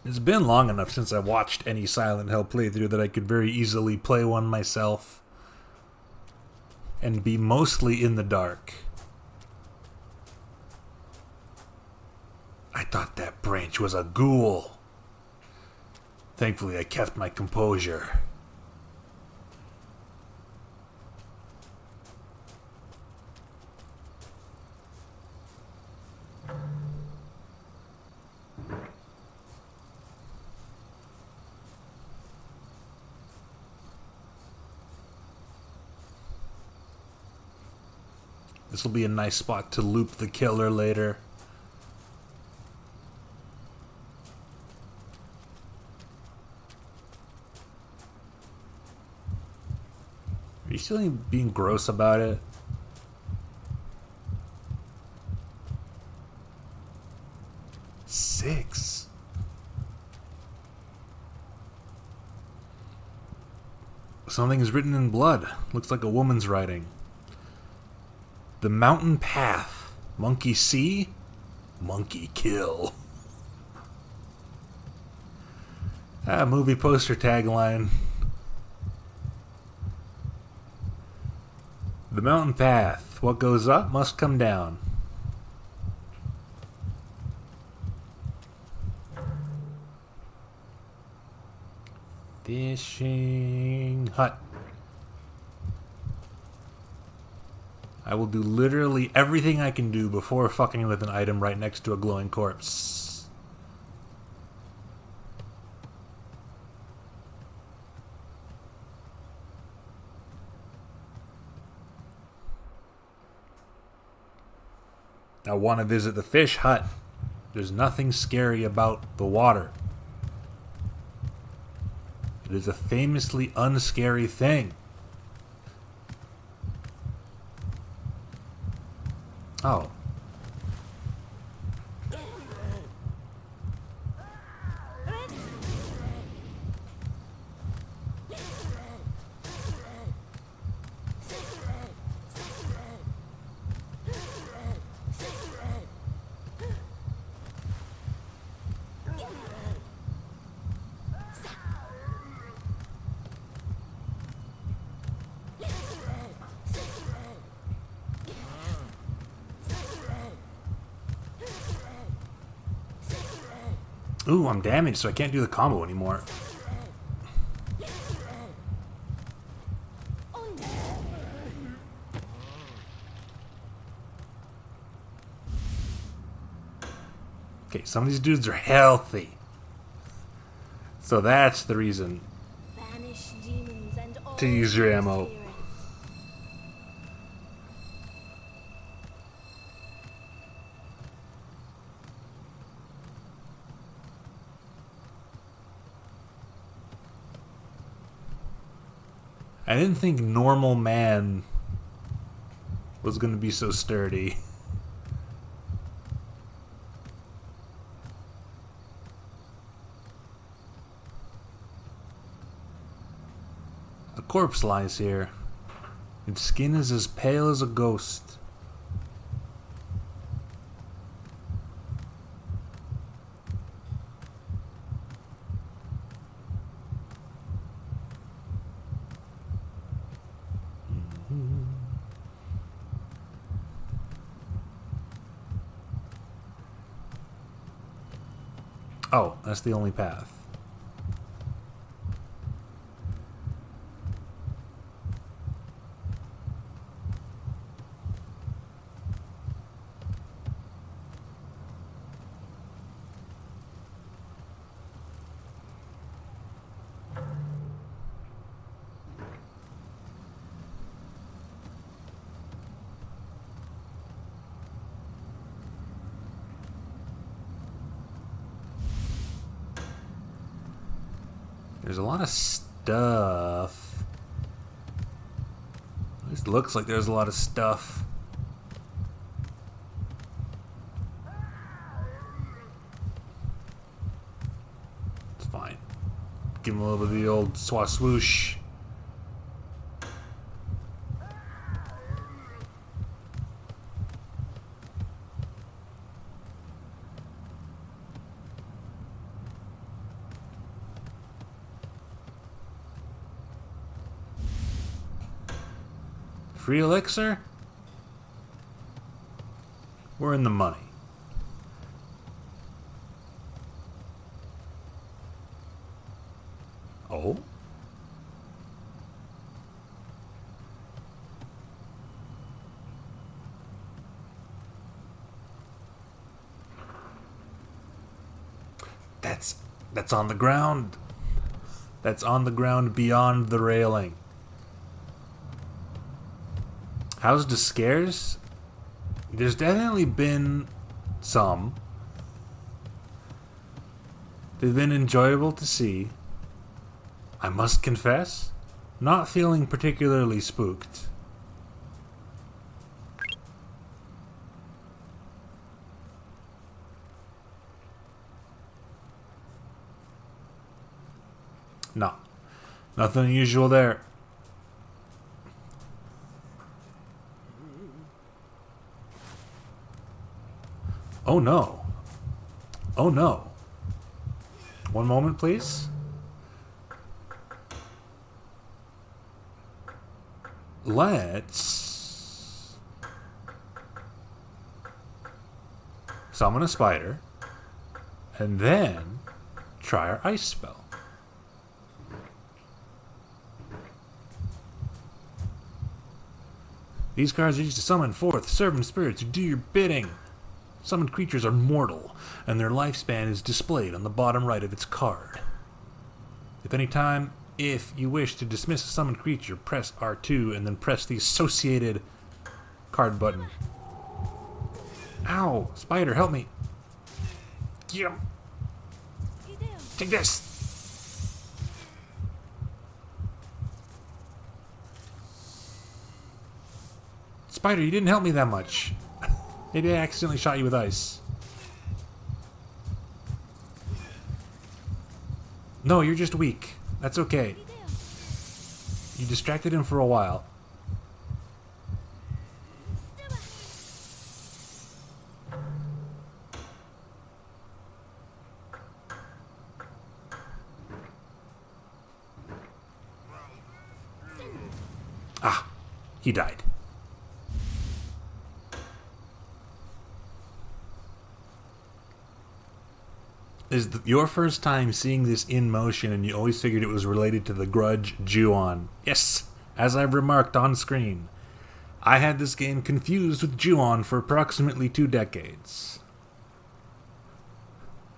It's been long enough since I watched any Silent Hill playthrough that I could very easily play one myself and be mostly in the dark. I thought that branch was a ghoul. Thankfully, I kept my composure. This will be a nice spot to loop the killer later. Are you still being gross about it? Six. Something is written in blood. Looks like a woman's writing. The mountain path. Monkey see, monkey kill. Movie poster tagline. The mountain path. What goes up must come down. Fishing hut. I will do literally everything I can do before fucking with an item right next to a glowing corpse. I want to visit the fish hut. There's nothing scary about the water. It is a famously unscary thing. Oh. Ooh, I'm damaged, so I can't do the combo anymore. Okay, some of these dudes are healthy. So that's the reason to use your ammo. I didn't think normal man was going to be so sturdy. A corpse lies here. Its skin is as pale as a ghost. Oh, that's the only path. There's a lot of stuff. At least it looks like there's a lot of stuff. It's fine. Give him a little bit of the old swoosh. Free elixir? We're in the money. Oh? That's on the ground. That's on the ground beyond the railing. How's the scares? There's definitely been some. They've been enjoyable to see. I must confess, not feeling particularly spooked. No. Nothing unusual there. Oh no. Oh no. One moment, please. Let's summon a spider and then try our ice spell. These cards are used to summon forth servant spirits who do your bidding. Summoned creatures are mortal, and their lifespan is displayed on the bottom right of its card. If you wish to dismiss a summoned creature, press R2 and then press the associated card button. Ow! Spider, help me! Get him! Take this! Spider, you didn't help me that much. Maybe I accidentally shot you with ice. No, you're just weak. That's okay. You distracted him for a while. Ah, he died. Is your first time seeing this in motion and you always figured it was related to the Grudge Kuon? Yes, as I've remarked on screen. I had this game confused with Kuon for approximately 2 decades.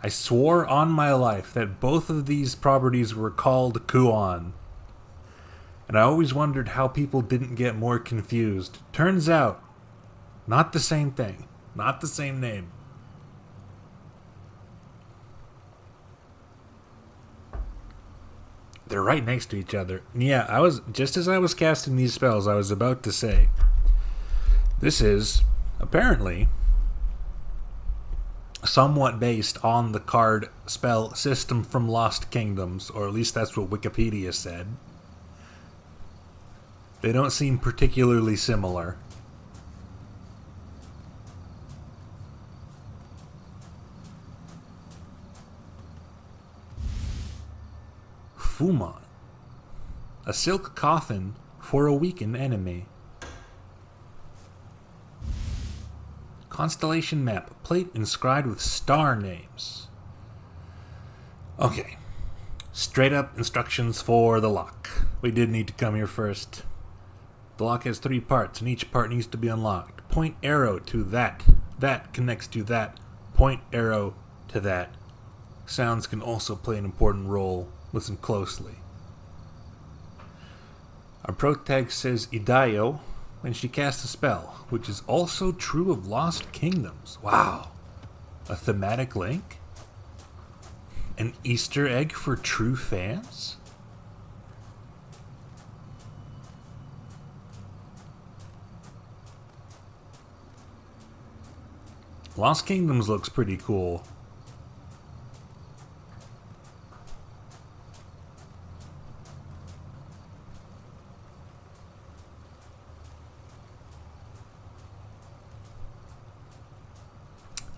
I swore on my life that both of these properties were called Kuon. And I always wondered how people didn't get more confused. Turns out, not the same thing. Not the same name. They're right next to each other. Yeah, just as I was casting these spells, I was about to say, this is apparently somewhat based on the card spell system from Lost Kingdoms, or at least that's what Wikipedia said. They don't seem particularly similar. Fumon. A silk coffin for a weakened enemy. Constellation map. Plate inscribed with star names. Okay. Straight up instructions for the lock. We did need to come here first. The lock has 3 parts, and each part needs to be unlocked. Point arrow to that. That connects to that. Point arrow to that. Sounds can also play an important role. Listen closely. Our protag says Idayo when she casts a spell, which is also true of Lost Kingdoms. Wow. A thematic link? An Easter egg for true fans? Lost Kingdoms looks pretty cool.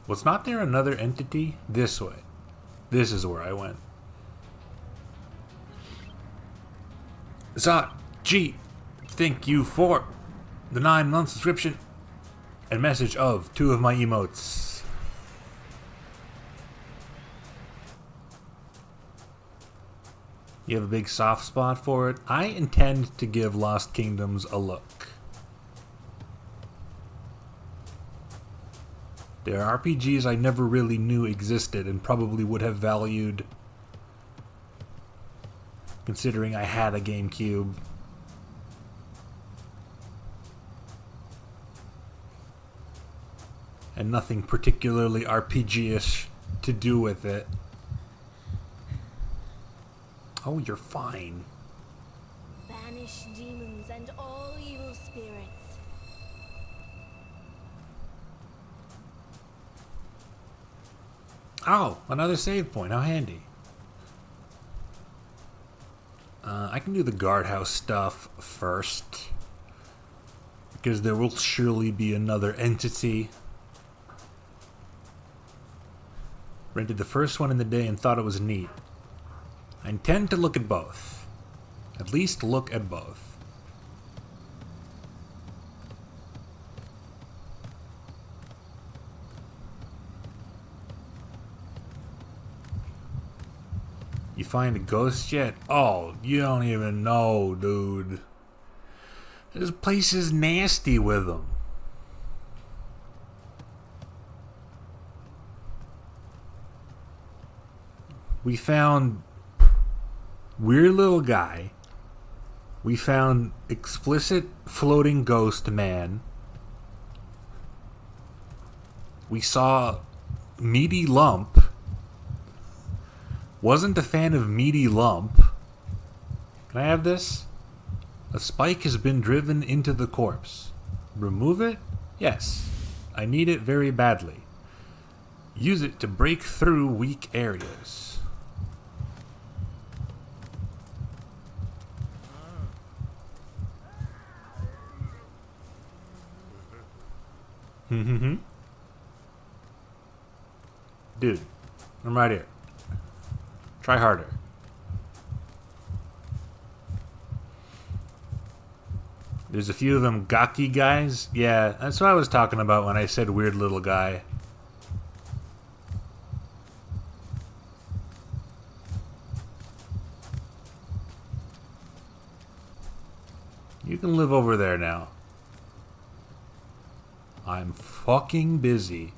Was not there another entity? This way. This is where I went. Zot, G, thank you for the 9-month subscription and message of 2 of my emotes. You have a big soft spot for it? I intend to give Lost Kingdoms a look. There are RPGs I never really knew existed and probably would have valued, considering I had a GameCube. And nothing particularly RPG-ish to do with it. Oh, you're fine. Banish demons and all evil spirits. Oh, another save point. How handy. I can do the guardhouse stuff first, because there will surely be another entity. Rented the first one in the day and thought it was neat. I intend to look at both. At least look at both. You find a ghost yet? Oh, you don't even know, dude. This place is nasty with them. We found weird little guy. We found explicit floating ghost man. We saw meaty lump. Wasn't a fan of meaty lump. Can I have this? A spike has been driven into the corpse. Remove it? Yes. I need it very badly. Use it to break through weak areas. Dude, I'm right here. Try harder. There's a few of them gaki guys. Yeah, that's what I was talking about when I said weird little guy. You can live over there now. I'm fucking busy.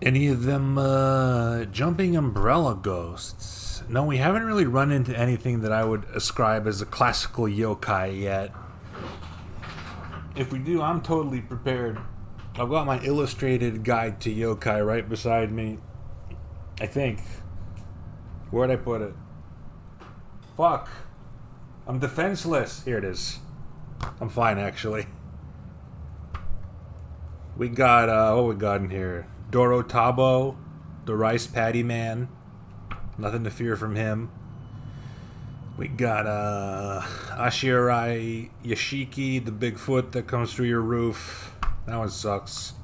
Any of them jumping umbrella ghosts? No, we haven't really run into anything that I would ascribe as a classical yokai yet. If we do, I'm totally prepared. I've got my illustrated guide to yokai right beside me. I think. Where'd I put it? Fuck. I'm defenseless. Here it is. I'm fine, actually. We got, what we got in here? Doro Tabo, the rice patty man. Nothing to fear from him. We got, Ashirai Yashiki, the Bigfoot that comes through your roof. That one sucks.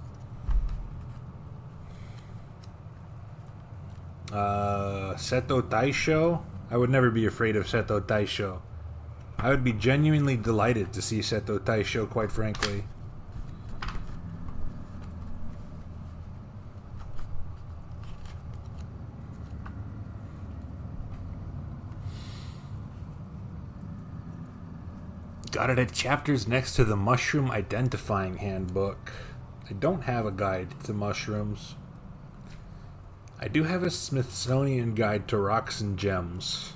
Seto Taisho. I would never be afraid of Seto Taisho. I would be genuinely delighted to see Seto Taisho, quite frankly. Got it at chapters next to the Mushroom Identifying Handbook. I don't have a guide to mushrooms. I do have a Smithsonian guide to rocks and gems.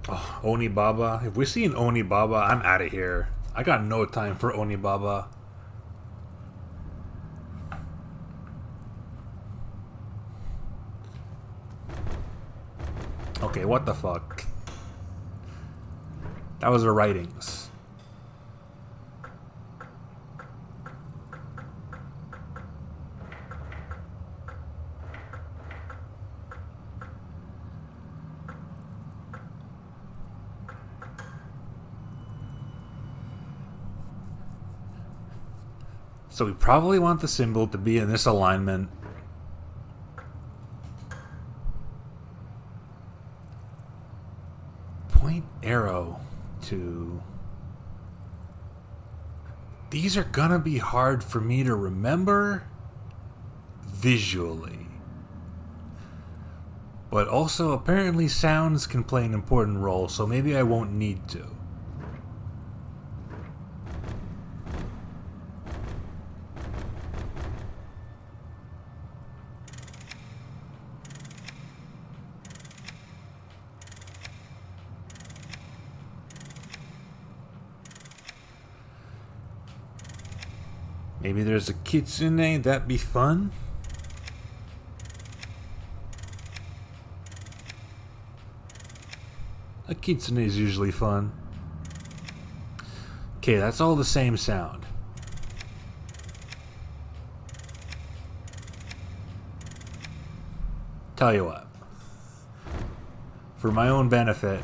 Oh, Oni Baba. If we see an Oni Baba, I'm out of here. I got no time for Oni Baba. Okay, what the fuck? That was her writings. So we probably want the symbol to be in this alignment. Point arrow to... These are gonna be hard for me to remember visually. But also apparently sounds can play an important role, so maybe I won't need to. Maybe there's a kitsune, that'd be fun. A kitsune is usually fun. Okay, that's all the same sound. Tell you what. For my own benefit,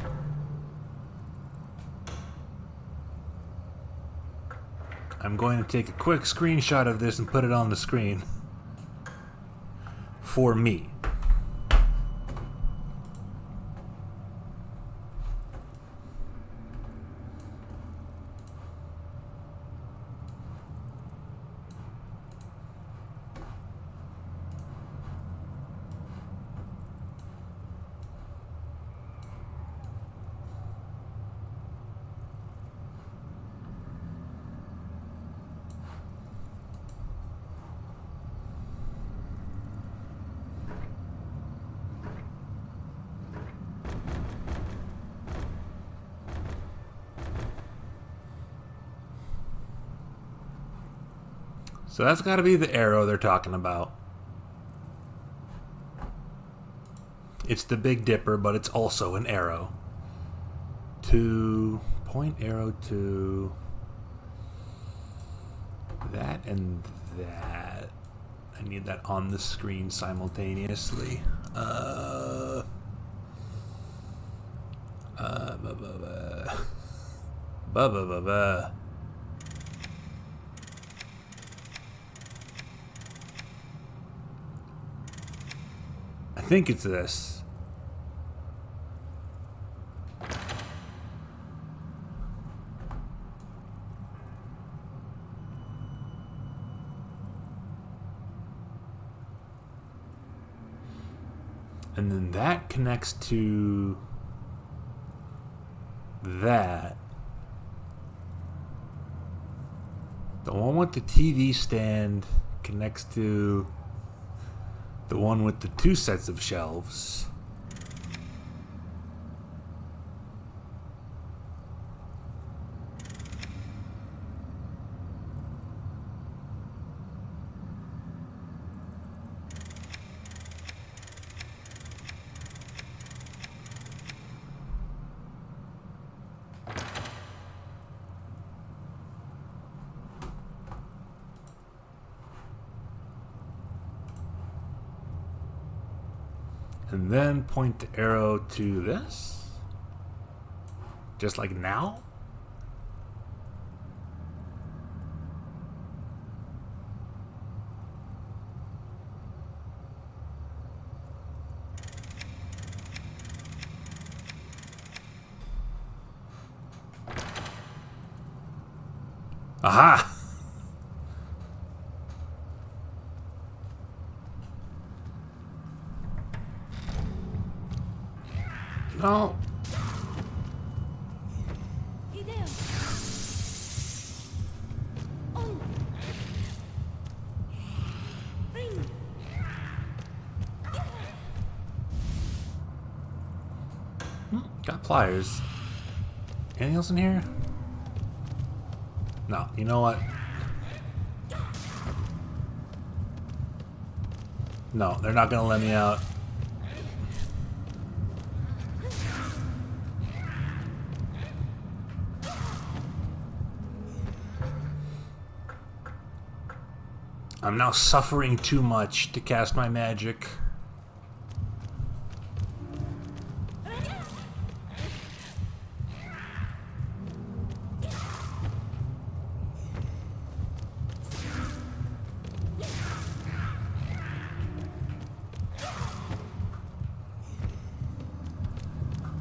I'm going to take a quick screenshot of this and put it on the screen. For me. So that's got to be the arrow they're talking about. It's the Big Dipper, but it's also an arrow. To point arrow to that and that. I need that on the screen simultaneously. I think it's this. And then that connects to that. The one with the TV stand connects to the one with the two sets of shelves. And then point the arrow to this. Just like now. Aha! No. Ideo. On. Ring. Got pliers. Anything else in here? No. You know what? No, they're not gonna let me out. I'm now suffering too much to cast my magic.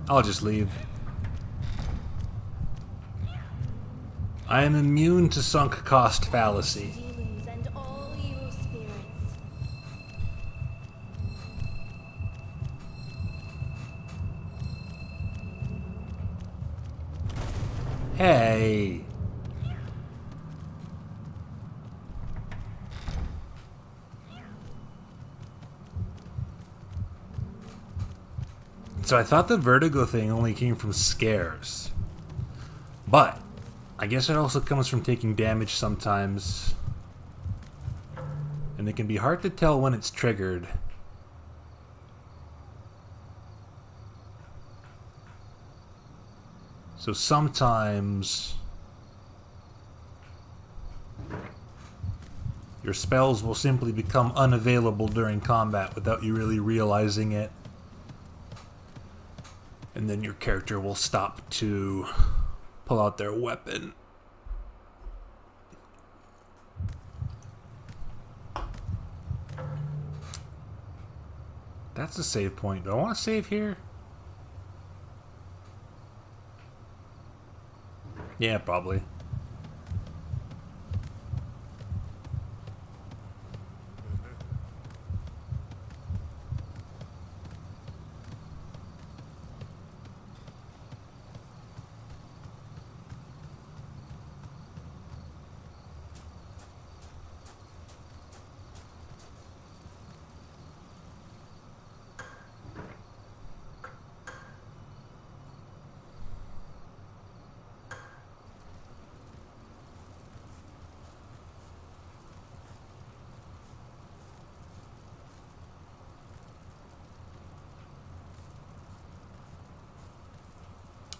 I'll just leave. I am immune to sunk cost fallacy. Demons and all evil spirits. Hey. So I thought the vertigo thing only came from scares. But I guess it also comes from taking damage sometimes. And it can be hard to tell when it's triggered. So sometimes your spells will simply become unavailable during combat without you really realizing it. And then your character will stop to pull out their weapon. That's a save point. Do I want to save here? Yeah, probably.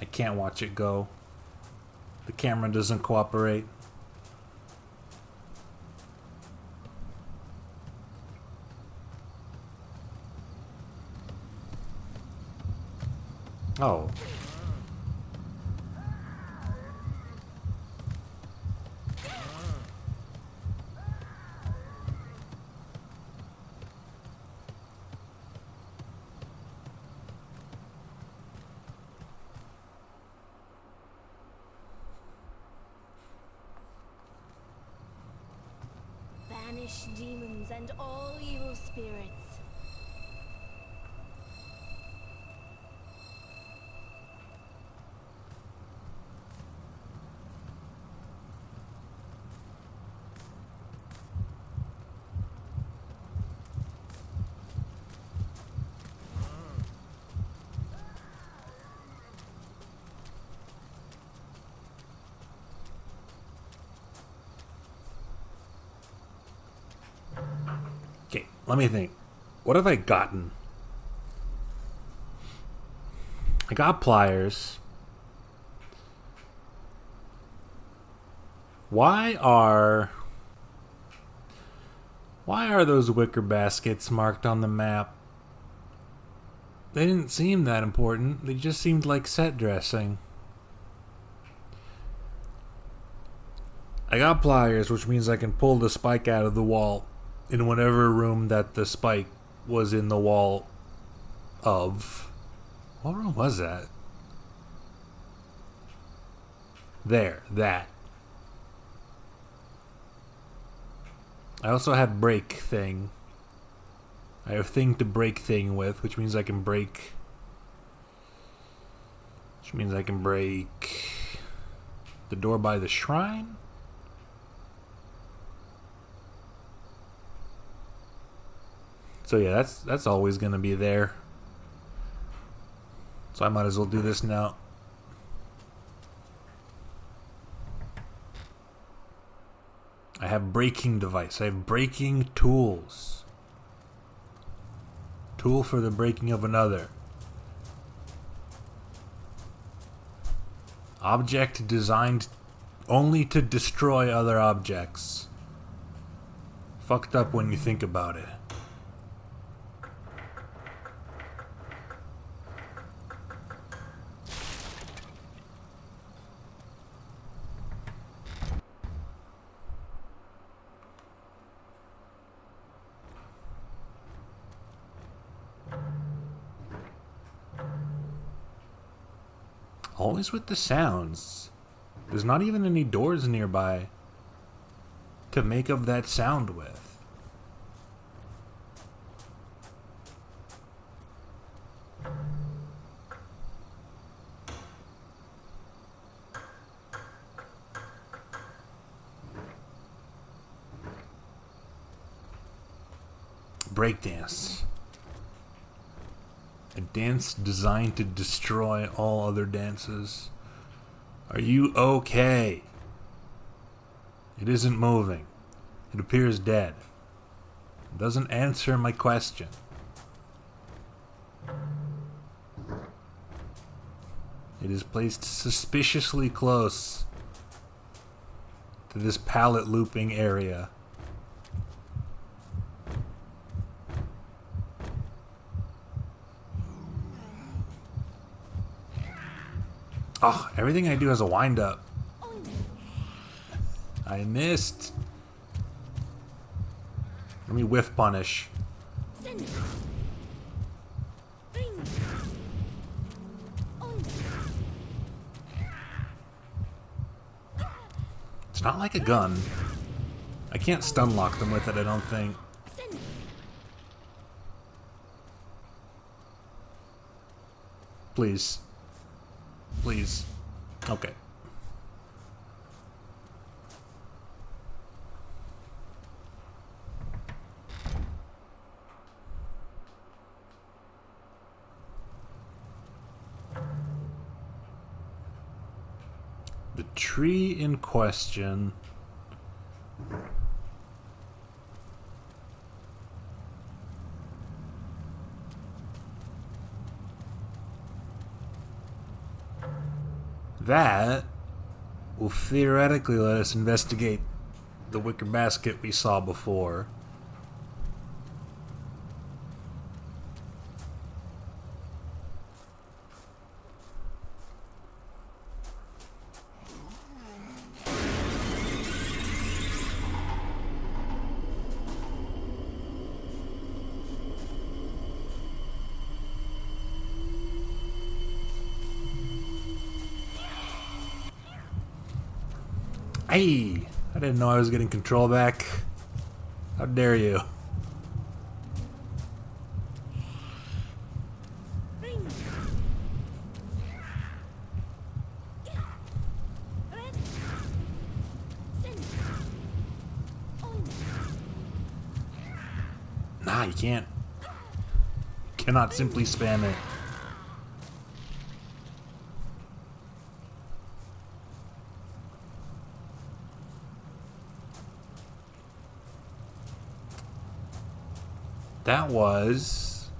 I can't watch it go. The camera doesn't cooperate. Oh. Banish demons and all evil spirits. Okay, let me think. What have I gotten? I got pliers. Why are those wicker baskets marked on the map? They didn't seem that important. They just seemed like set dressing. I got pliers, which means I can pull the spike out of the wall in whatever room that the spike was in the wall of. What room was that? There, that. I also have break thing. I have thing to break thing with, which means I can break... Which means I can break... the door by the shrine? So yeah, that's always gonna be there. So I might as well do this now. I have breaking device. I have breaking tools. Tool for the breaking of another. Object designed only to destroy other objects. Fucked up when you think about it. Always with the sounds. There's not even any doors nearby to make of that sound with. Breakdance. A dance designed to destroy all other dances. Are you okay? It isn't moving. It appears dead. It doesn't answer my question. It is placed suspiciously close to this pallet looping area. Oh, everything I do has a wind up. I missed. Let me whiff punish. It's not like a gun. I can't stun lock them with it, I don't think. Please. Please. Okay. The tree in question. That will theoretically let us investigate the wicker basket we saw before. Hey! I didn't know I was getting control back. How dare you? Nah, you can't. You cannot simply spam it. That was,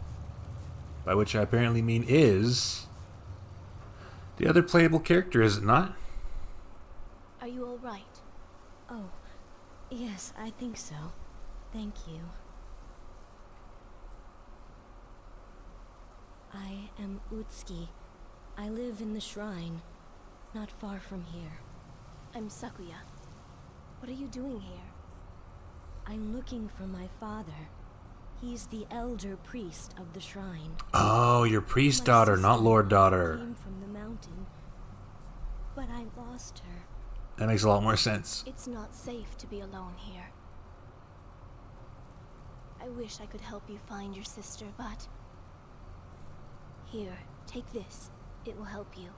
by which I apparently mean is, the other playable character, is it not? Are you all right? Oh, yes, I think so. Thank you. I am Utsuki. I live in the shrine, not far from here. I'm Sakuya. What are you doing here? I'm looking for my father. He's the elder priest of the shrine. Oh, you're priest My daughter, sister not lord daughter. came from the mountain, but I lost her. That makes a lot more sense. It's not safe to be alone here. I wish I could help you find your sister, but... Here, take this. It will help you.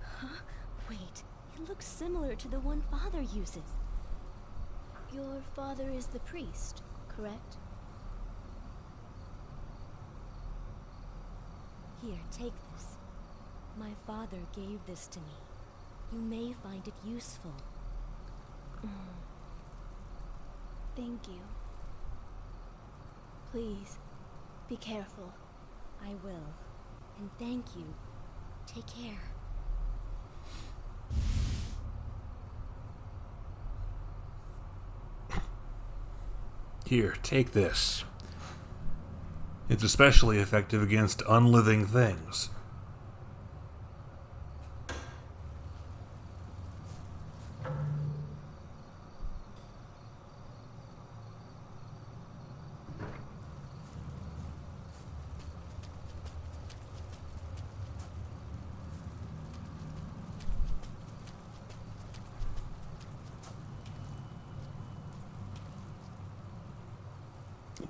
Huh? Wait, it looks similar to the one Father uses. Your father is the priest, correct? Here, take this. My father gave this to me. You may find it useful. Thank you. Please, be careful. I will. And thank you. Take care. Here, take this. It's especially effective against unliving things.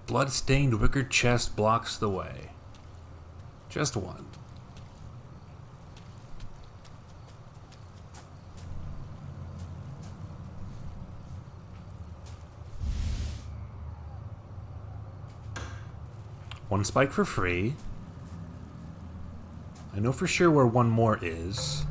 Blood-stained wicker chest blocks the way. Just one. One spike for free. I know for sure where one more is.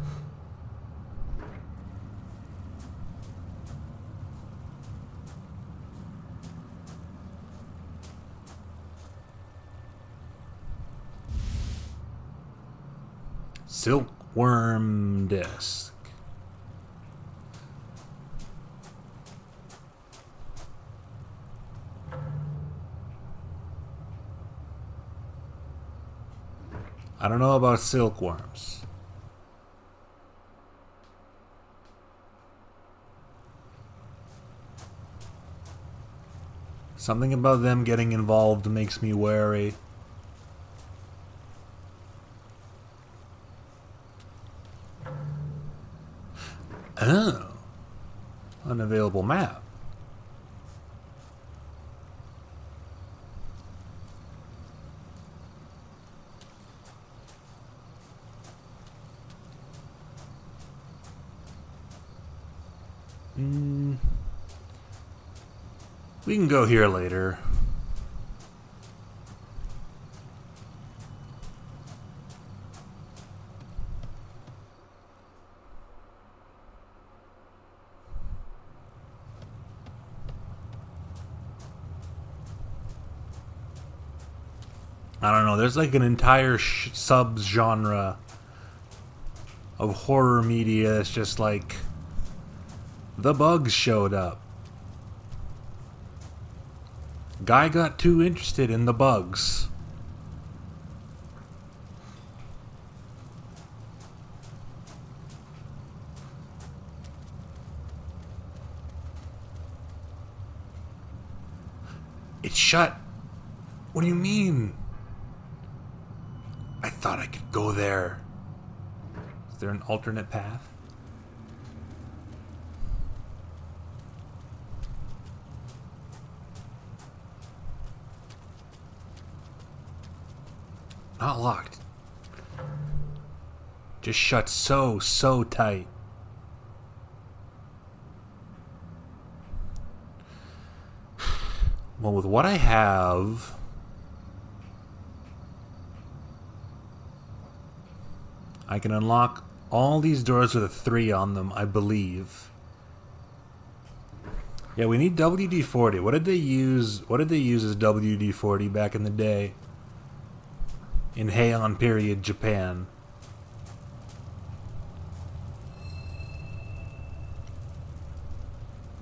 Silkworm disc. I don't know about silkworms. Something about them getting involved makes me wary. Oh. Unavailable map. We can go here later. I don't know, there's like an entire sub-genre of horror media. It's just like the bugs showed up. Guy got too interested in the bugs. It's shut. What do you mean? I thought I could go there. Is there an alternate path? Not locked. Just shut so tight. Well, with what I have, I can unlock all these doors with a 3 on them, I believe. Yeah, we need WD-40. What did they use? What did they use as WD-40 back in the day? In Heian period Japan.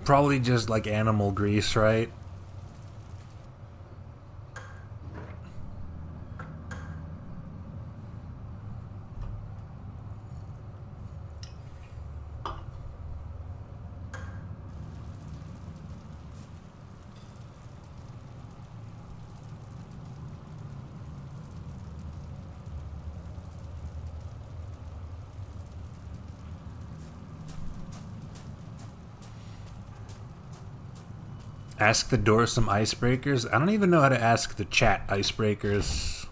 Probably just like animal grease, right? Ask the door some icebreakers? I don't even know how to ask the chat icebreakers.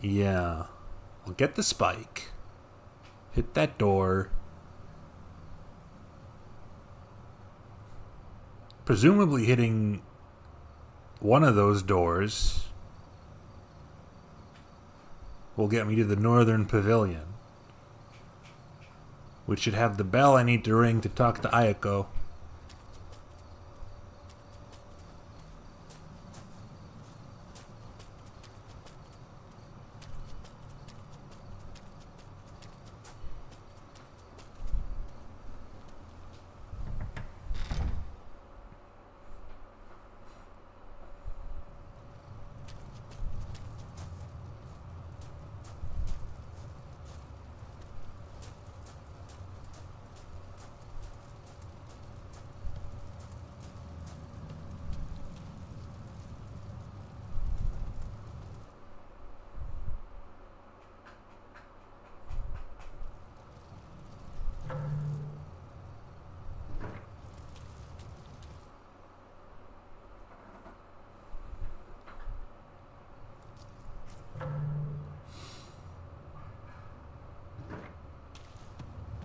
Yeah. We'll get the spike. Hit that door. Presumably hitting one of those doors will get me to the northern pavilion, which should have the bell I need to ring to talk to Ayako.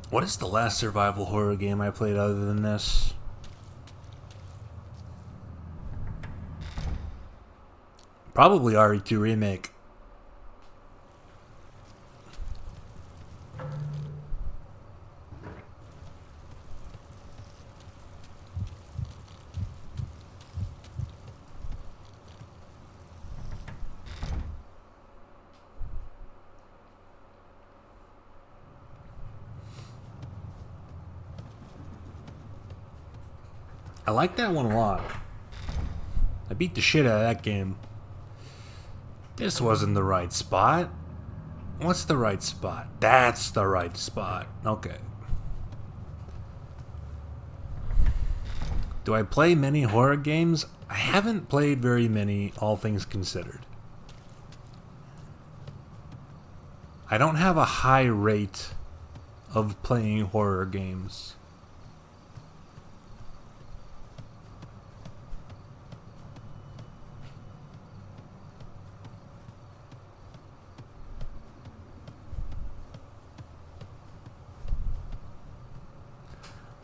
What is the last survival horror game I played other than this? Probably RE2 Remake. I like that one a lot. I beat the shit out of that game. This wasn't the right spot. What's the right spot? That's the right spot. Okay. Do I play many horror games? I haven't played very many, all things considered. I don't have a high rate of playing horror games.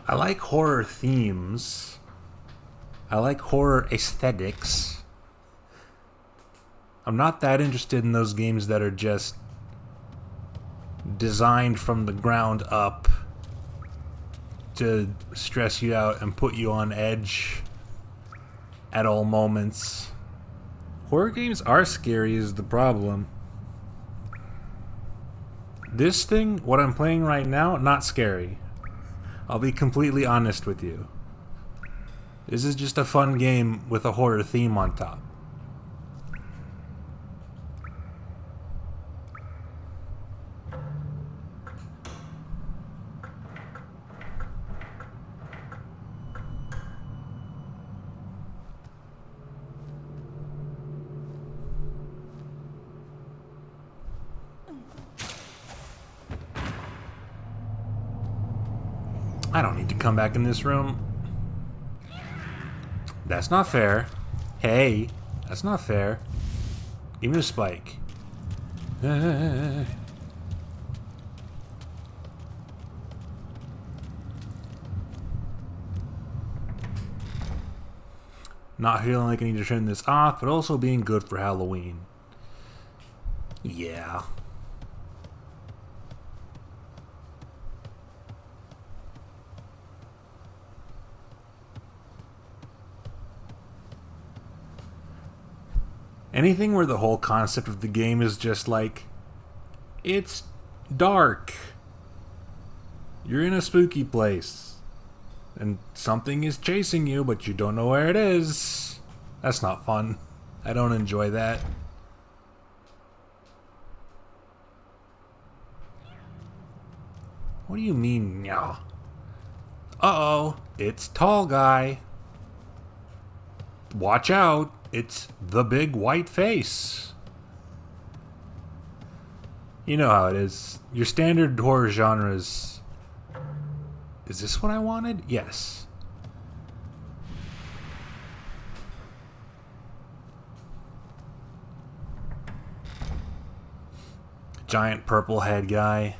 I like horror themes. I like horror aesthetics. I'm not that interested in those games that are just designed from the ground up to stress you out and put you on edge at all moments. Horror games are scary is the problem. This thing, what I'm playing right now, not scary. I'll be completely honest with you. This is just a fun game with a horror theme on top. I don't need to come back in this room. That's not fair. Hey, that's not fair. Give me the spike. Not feeling like I need to turn this off, but also being good for Halloween. Yeah. Anything where the whole concept of the game is just like, it's dark. You're in a spooky place. And something is chasing you, but you don't know where it is. That's not fun. I don't enjoy that. What do you mean, yeah? Uh-oh, it's tall guy. Watch out. It's the big white face. You know how it is. Your standard horror genres. Is this what I wanted? Yes. Giant purple head guy.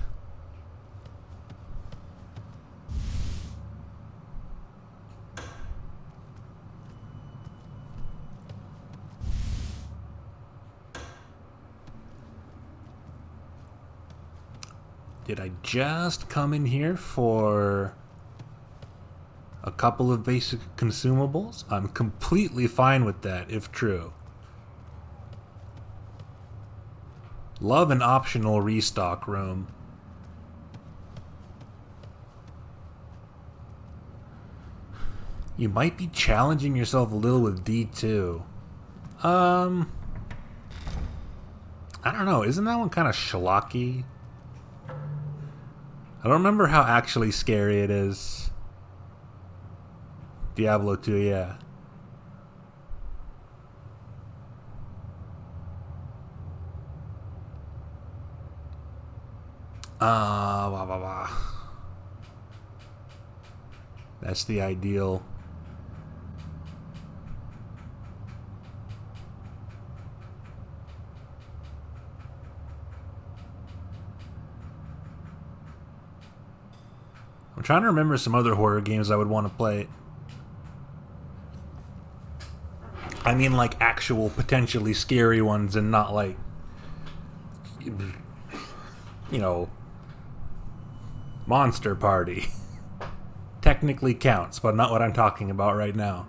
Did I just come in here for a couple of basic consumables? I'm completely fine with that, if true. Love an optional restock room. You might be challenging yourself a little with D2. I don't know. Isn't that one kind of schlocky? I don't remember how actually scary it is. Diablo 2, yeah. Blah, blah, blah. That's the ideal. I'm trying to remember some other horror games I would want to play. I mean, like actual potentially scary ones and not like, you know, Monster Party. Technically counts, but not what I'm talking about right now.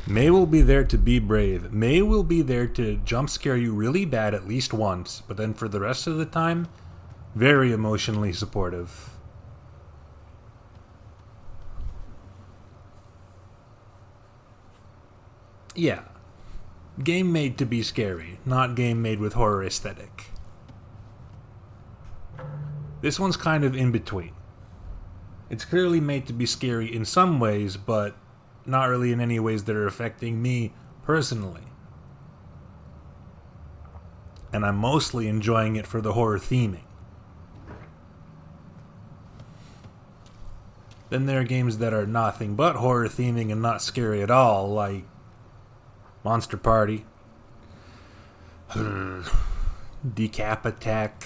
May will be there to be brave. May will be there to jump scare you really bad at least once, but then for the rest of the time, very emotionally supportive. Yeah. Game made to be scary, not game made with horror aesthetic. This one's kind of in between. It's clearly made to be scary in some ways, but not really in any ways that are affecting me personally. And I'm mostly enjoying it for the horror theming. Then there are games that are nothing but horror theming and not scary at all, like Monster Party, Decap Attack,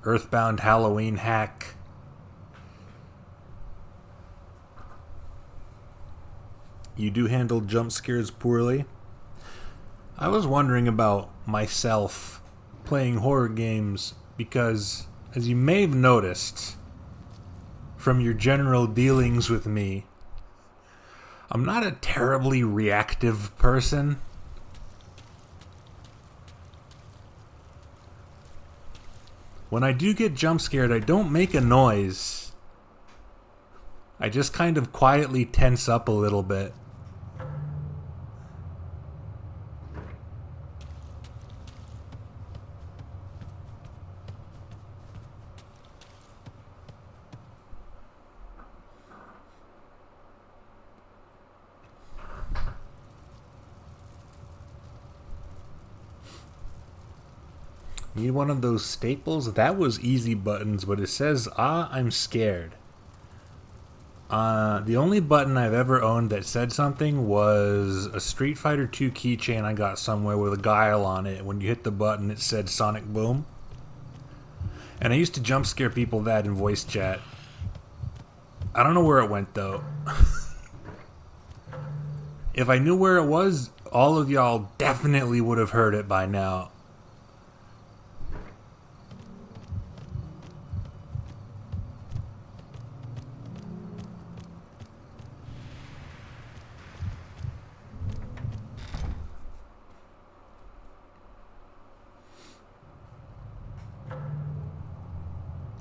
Earthbound Halloween Hack. You do handle jump scares poorly. I was wondering about myself playing horror games because, as you may have noticed from your general dealings with me, I'm not a terribly reactive person. When I do get jump scared, I don't make a noise. I just kind of quietly tense up a little bit. Need one of those staples? That was easy buttons, but it says, I'm scared. The only button I've ever owned that said something was a Street Fighter 2 keychain I got somewhere with a guile on it. When you hit the button, it said Sonic Boom. And I used to jump scare people that in voice chat. I don't know where it went, though. If I knew where it was, all of y'all definitely would have heard it by now.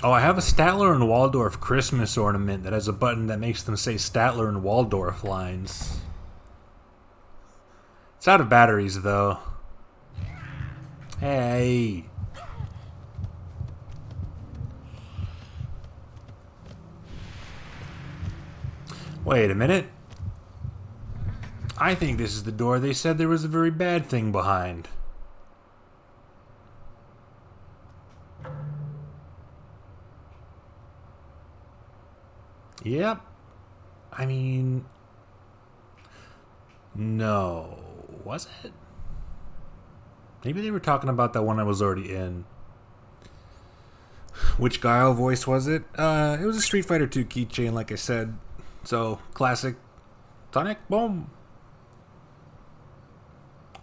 Oh, I have a Statler and Waldorf Christmas ornament that has a button that makes them say Statler and Waldorf lines. It's out of batteries, though. Hey. Wait a minute. I think this is the door they said there was a very bad thing behind. Yep. I mean... No. Was it? Maybe they were talking about that one I was already in. Which Guile voice was it? It was a Street Fighter 2 keychain, like I said. So, classic. Sonic Boom!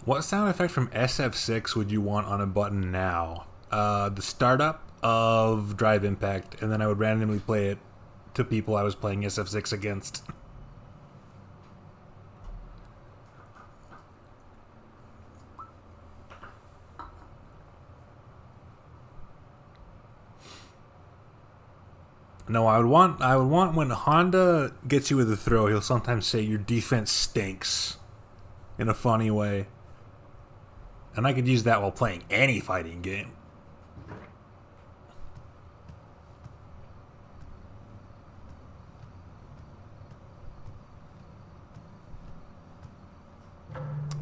What sound effect from SF6 would you want on a button now? The startup of Drive Impact, and then I would randomly play it to people I was playing SF6 against. No, I would want when Honda gets you with a throw, he'll sometimes say your defense stinks in a funny way. And I could use that while playing any fighting game.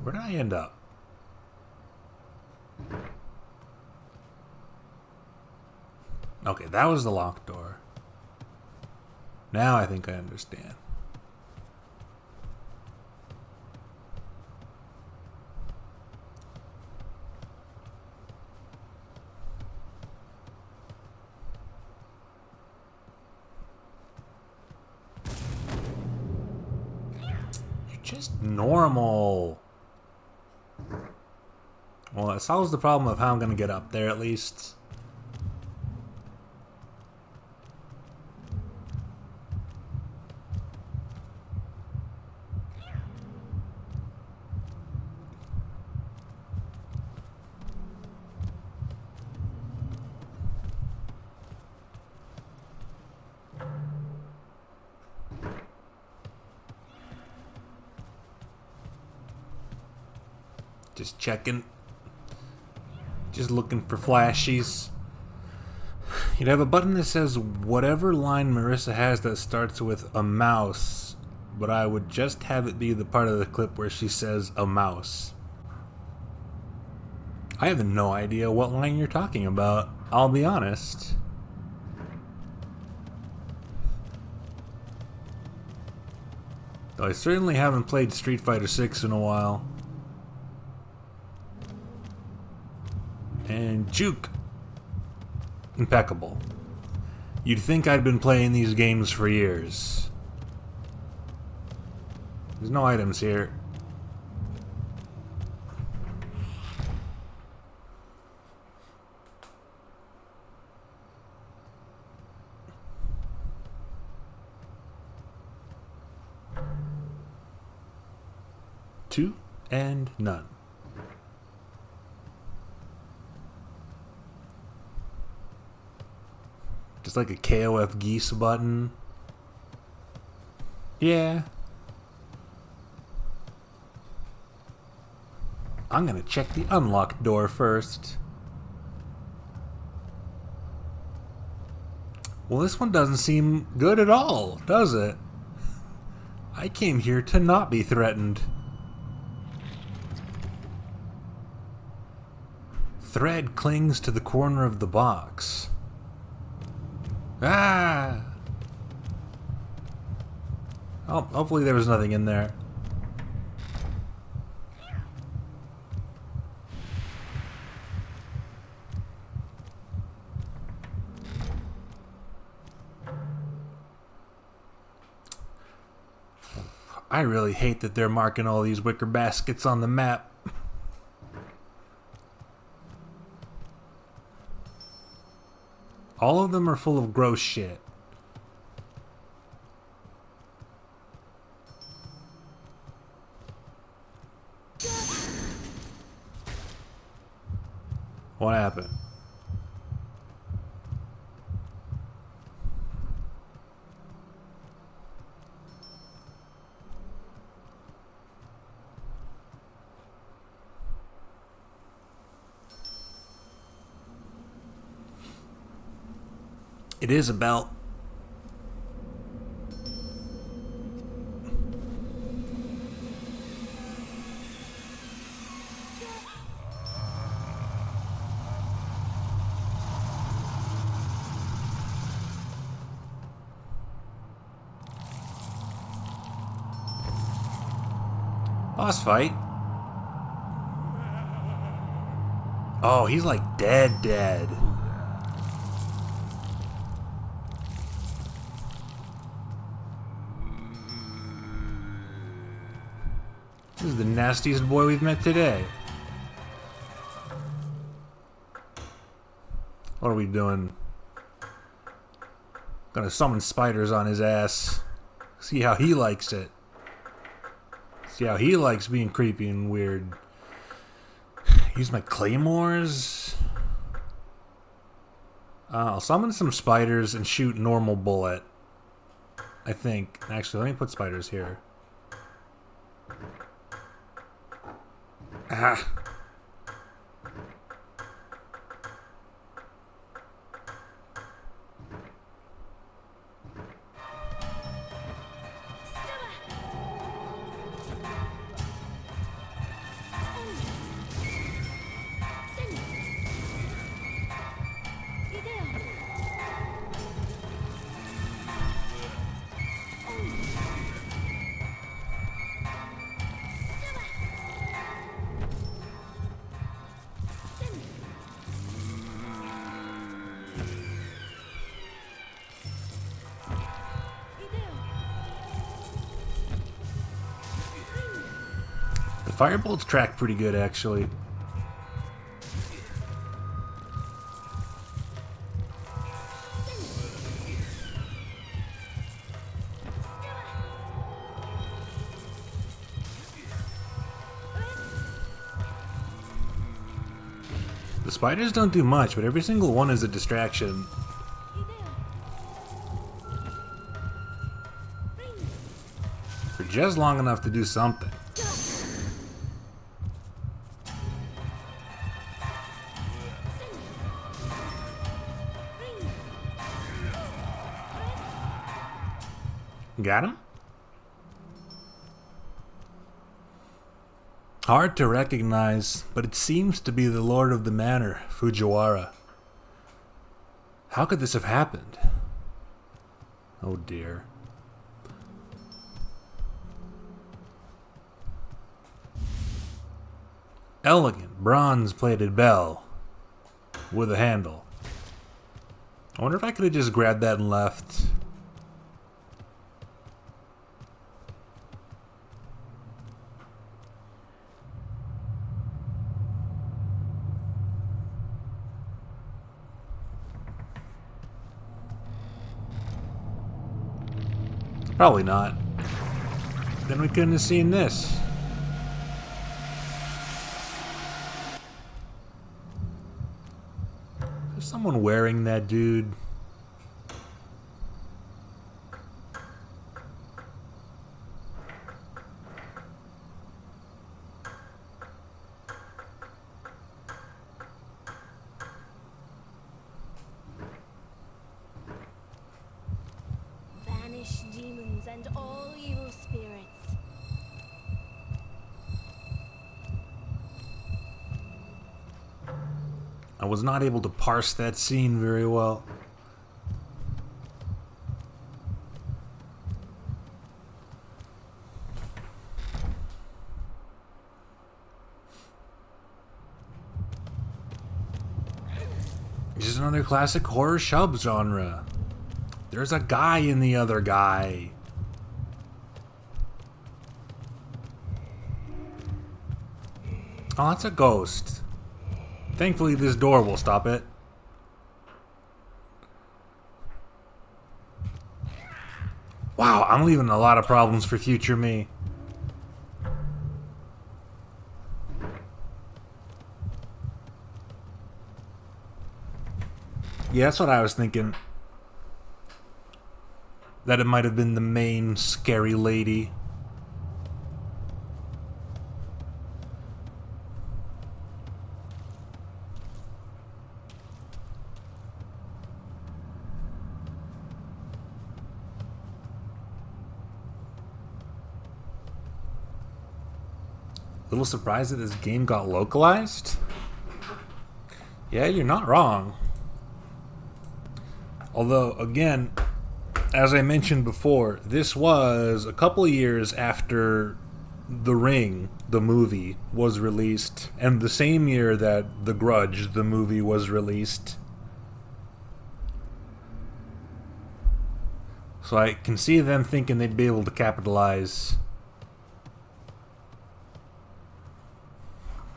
Where did I end up? Okay, that was the locked door. Now I think I understand. You're just normal. Well, that solves the problem of how I'm gonna get up there at least. Just checking. Just looking for flashies. You'd have a button that says whatever line Marissa has that starts with a mouse, but I would just have it be the part of the clip where she says a mouse. I have no idea what line you're talking about, I'll be honest. Though I certainly haven't played Street Fighter 6 in a while. And juke. Impeccable. You'd think I'd been playing these games for years. There's no items here. Two and none. Just like a KOF geese button. Yeah. I'm gonna check the unlocked door first. Well, this one doesn't seem good at all, does it? I came here to not be threatened. Thread clings to the corner of the box. Ah! Oh, hopefully there was nothing in there. I really hate that they're marking all these wicker baskets on the map. All of them are full of gross shit. What happened? It is a belt. Boss fight? Oh, he's like dead. This is the nastiest boy we've met today. What are we doing? Gonna summon spiders on his ass. See how he likes it. See how he likes being creepy and weird. Use my claymores. I'll summon some spiders and shoot normal bullet. I think. Actually, let me put spiders here. Ah. Firebolts track pretty good, actually. The spiders don't do much, but every single one is a distraction. For just long enough to do something. Got him? Hard to recognize, but it seems to be the Lord of the Manor, Fujiwara. How could this have happened? Oh dear. Elegant bronze-plated bell with a handle. I wonder if I could have just grabbed that and left. Probably not. Then we couldn't have seen this. There's someone wearing that, dude. Demons and all evil spirits. I was not able to parse that scene very well. This is another classic horror subgenre. There's a guy in the other guy. Oh, that's a ghost. Thankfully, this door will stop it. Wow, I'm leaving a lot of problems for future me. Yeah, that's what I was thinking. That it might have been the main scary lady. Little surprised that this game got localized? Yeah, you're not wrong. Although, again, as I mentioned before, this was a couple of years after The Ring, the movie, was released, and the same year that The Grudge, the movie, was released. So I can see them thinking they'd be able to capitalize.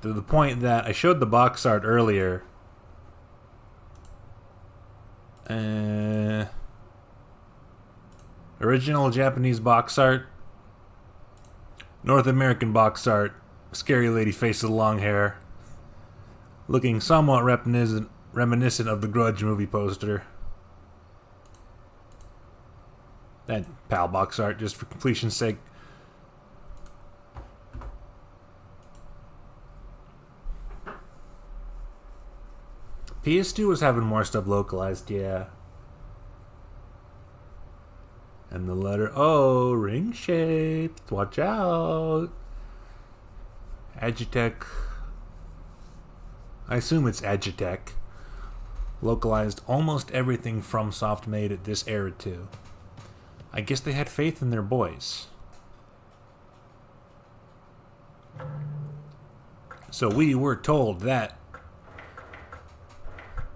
To the point that I showed the box art earlier. Original Japanese box art. North American box art. Scary lady face with long hair. Looking somewhat reminiscent of the Grudge movie poster. And PAL box art, just for completion's sake. PS2 was having more stuff localized, yeah. And the letter O, ring shaped. Watch out. Agitech. I assume it's Agitech. Localized almost everything from Soft made at this era too. I guess they had faith in their boys. So we were told that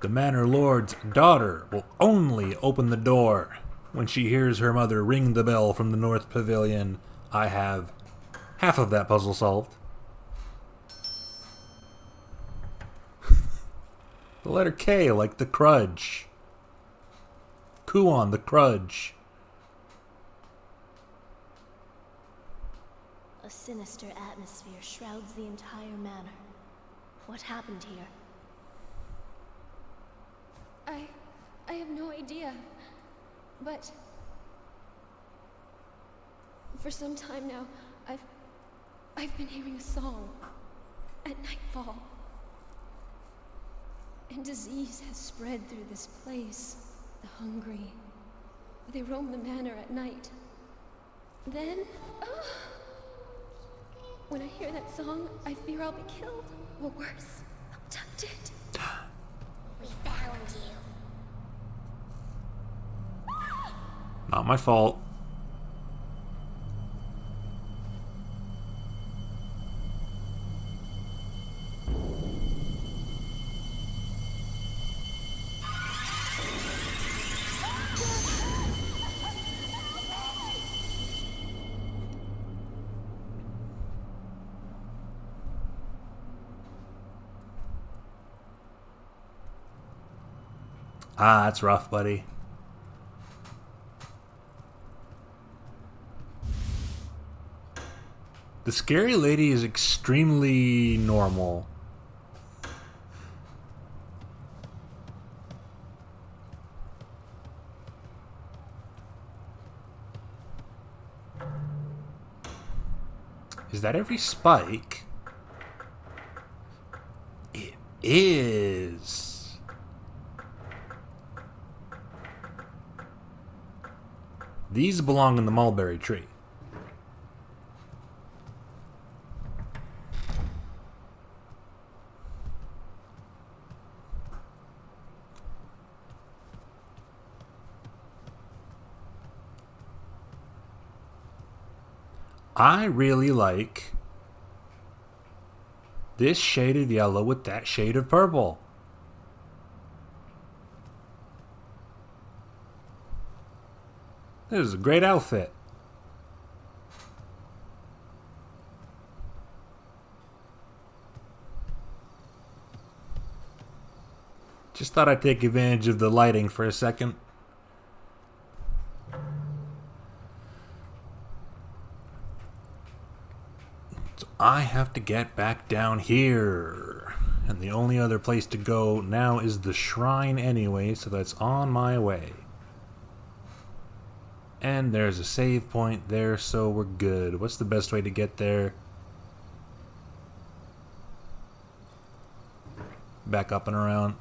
the Manor Lord's daughter will only open the door when she hears her mother ring the bell from the North Pavilion. I have half of that puzzle solved. The letter K, like the Crudge. Kuon, the Crudge. A sinister atmosphere shrouds the entire manor. What happened here? I have no idea. But for some time now, I've been hearing a song at nightfall. And disease has spread through this place. The hungry, they roam the manor at night. Then, when I hear that song, I fear I'll be killed. Or worse, abducted. We found you. Not my fault. Ah, that's rough, buddy. The scary lady is extremely normal. Is that every spike? It is. These belong in the mulberry tree. I really like this shade of yellow with that shade of purple. This is a great outfit. Just thought I'd take advantage of the lighting for a second. So I have to get back down here. And the only other place to go now is the shrine anyway, so that's on my way. And there's a save point there, so we're good. What's the best way to get there? Back up and around.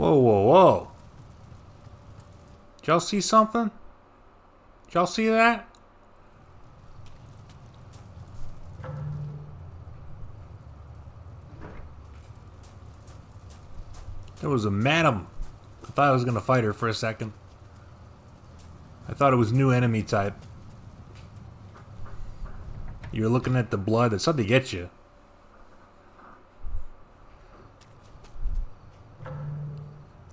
Whoa, whoa, whoa. Did y'all see something? Did y'all see that? There was a madam. I thought I was gonna fight her for a second. I thought it was new enemy type. You're looking at the blood. It's something to get you.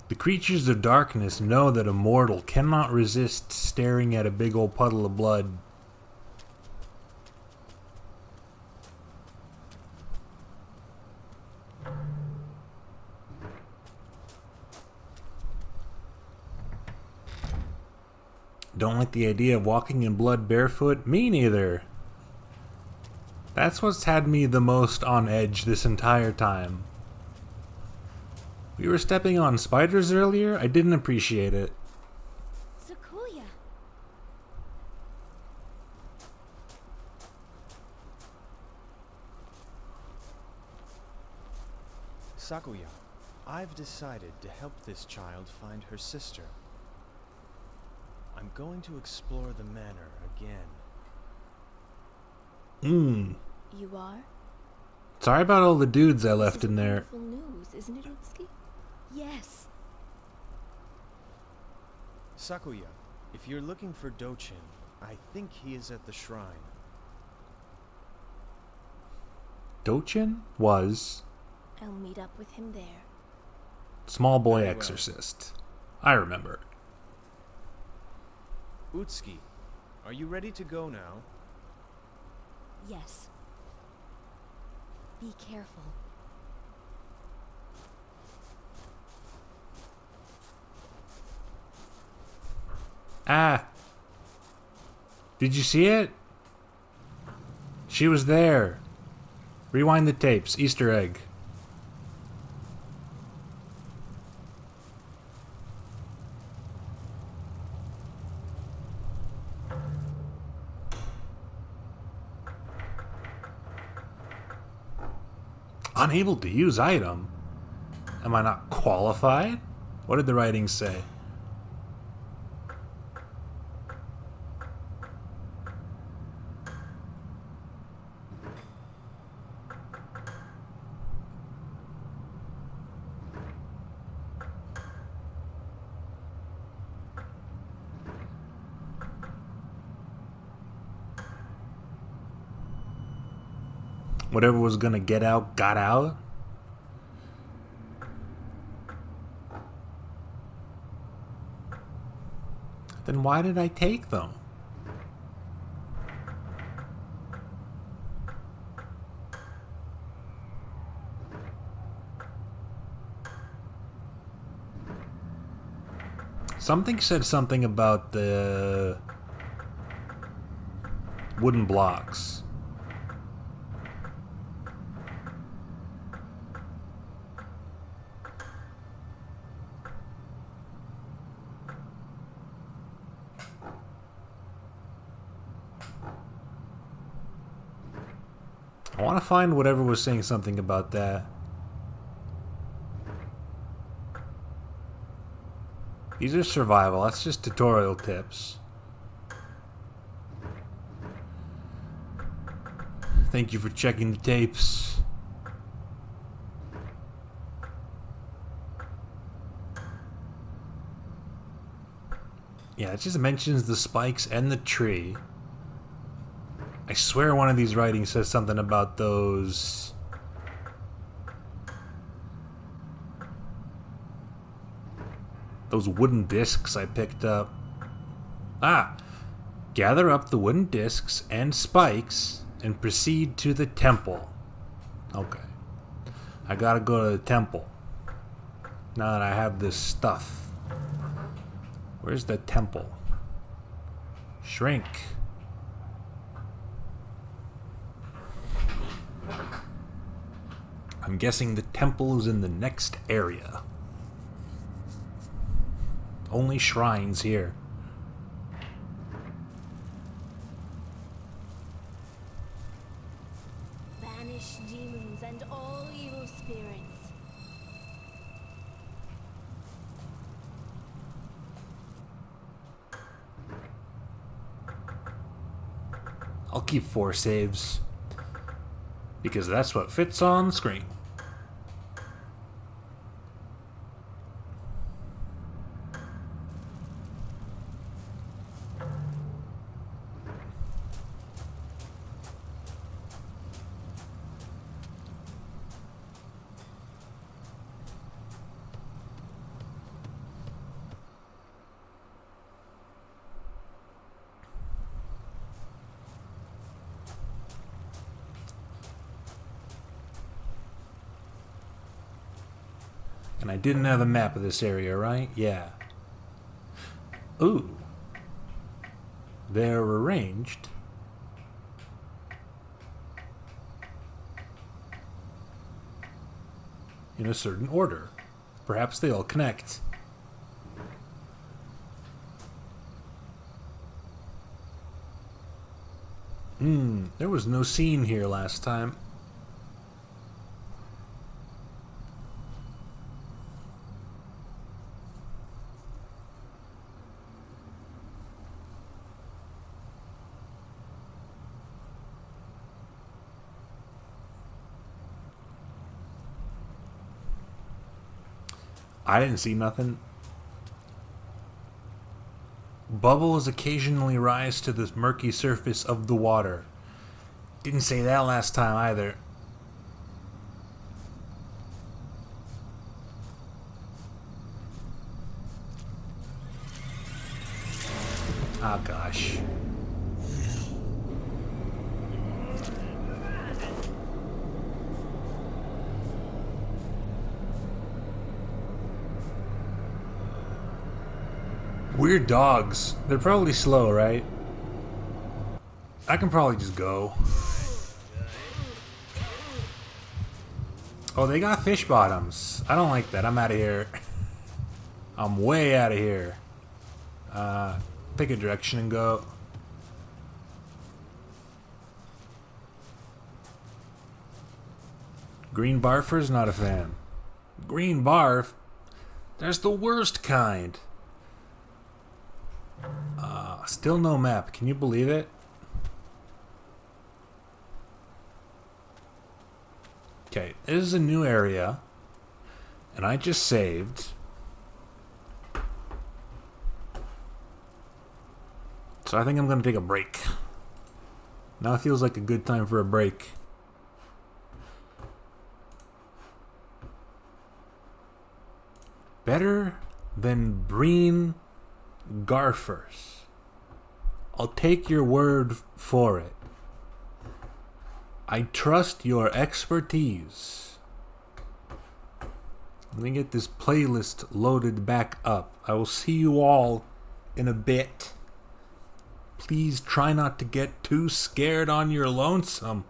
The creatures of darkness know that a mortal cannot resist staring at a big old puddle of blood. Don't like the idea of walking in blood barefoot? Me neither. That's what's had me the most on edge this entire time. We were stepping on spiders earlier? I didn't appreciate it. Sakuya. Sakuya, I've decided to help this child find her sister. I'm going to explore the manor again. You are? Sorry about all the dudes I left This is in there. wonderful news, isn't it, Utsuki? Yes. Sakuya, if you're looking for Dochin, I think he is at the shrine. Dochin was I'll meet up with him there. small boy Very well. exorcist. I remember. Utsuki, are you ready to go now? Yes. Be careful. Ah. Did you see it? She was there. Rewind the tapes. Easter egg. Unable to use item? Am I not qualified? What did the writing say? Whatever was gonna get out, got out? Then why did I take them? Something said something about the wooden blocks. I want to find whatever was saying something about that. These are survival. That's just tutorial tips. Thank you for checking the tapes. Yeah, it just mentions the spikes and the tree. I swear one of these writings says something about those wooden discs I picked up. Ah! Gather up the wooden discs and spikes and proceed to the temple. Okay. I gotta go to the temple. Now that I have this stuff. Where's the temple? Shrink. I'm guessing the temple is in the next area. Only shrines here. Banish demons and all evil spirits. keep 4 saves. Because that's what fits on screen. And I didn't have a map of this area, right? Yeah. Ooh. They're arranged in a certain order. Perhaps they all connect. There was no scene here last time. I didn't see nothing. Bubbles occasionally rise to the murky surface of the water. Didn't say that last time either. Oh gosh. Weird dogs. They're probably slow, right? I can probably just go. Oh, they got fish bottoms. I don't like that. I'm out of here. I'm way out of here. Pick a direction and go. Green barfers, not a fan. Green barf? That's the worst kind. Still no map. Can you believe it? Okay, this is a new area. And I just saved. So I think I'm going to take a break. Now it feels like a good time for a break. Better than green garfers. I'll take your word for it. I trust your expertise. Let me get this playlist loaded back up. I will see you all in a bit. Please try not to get too scared on your lonesome.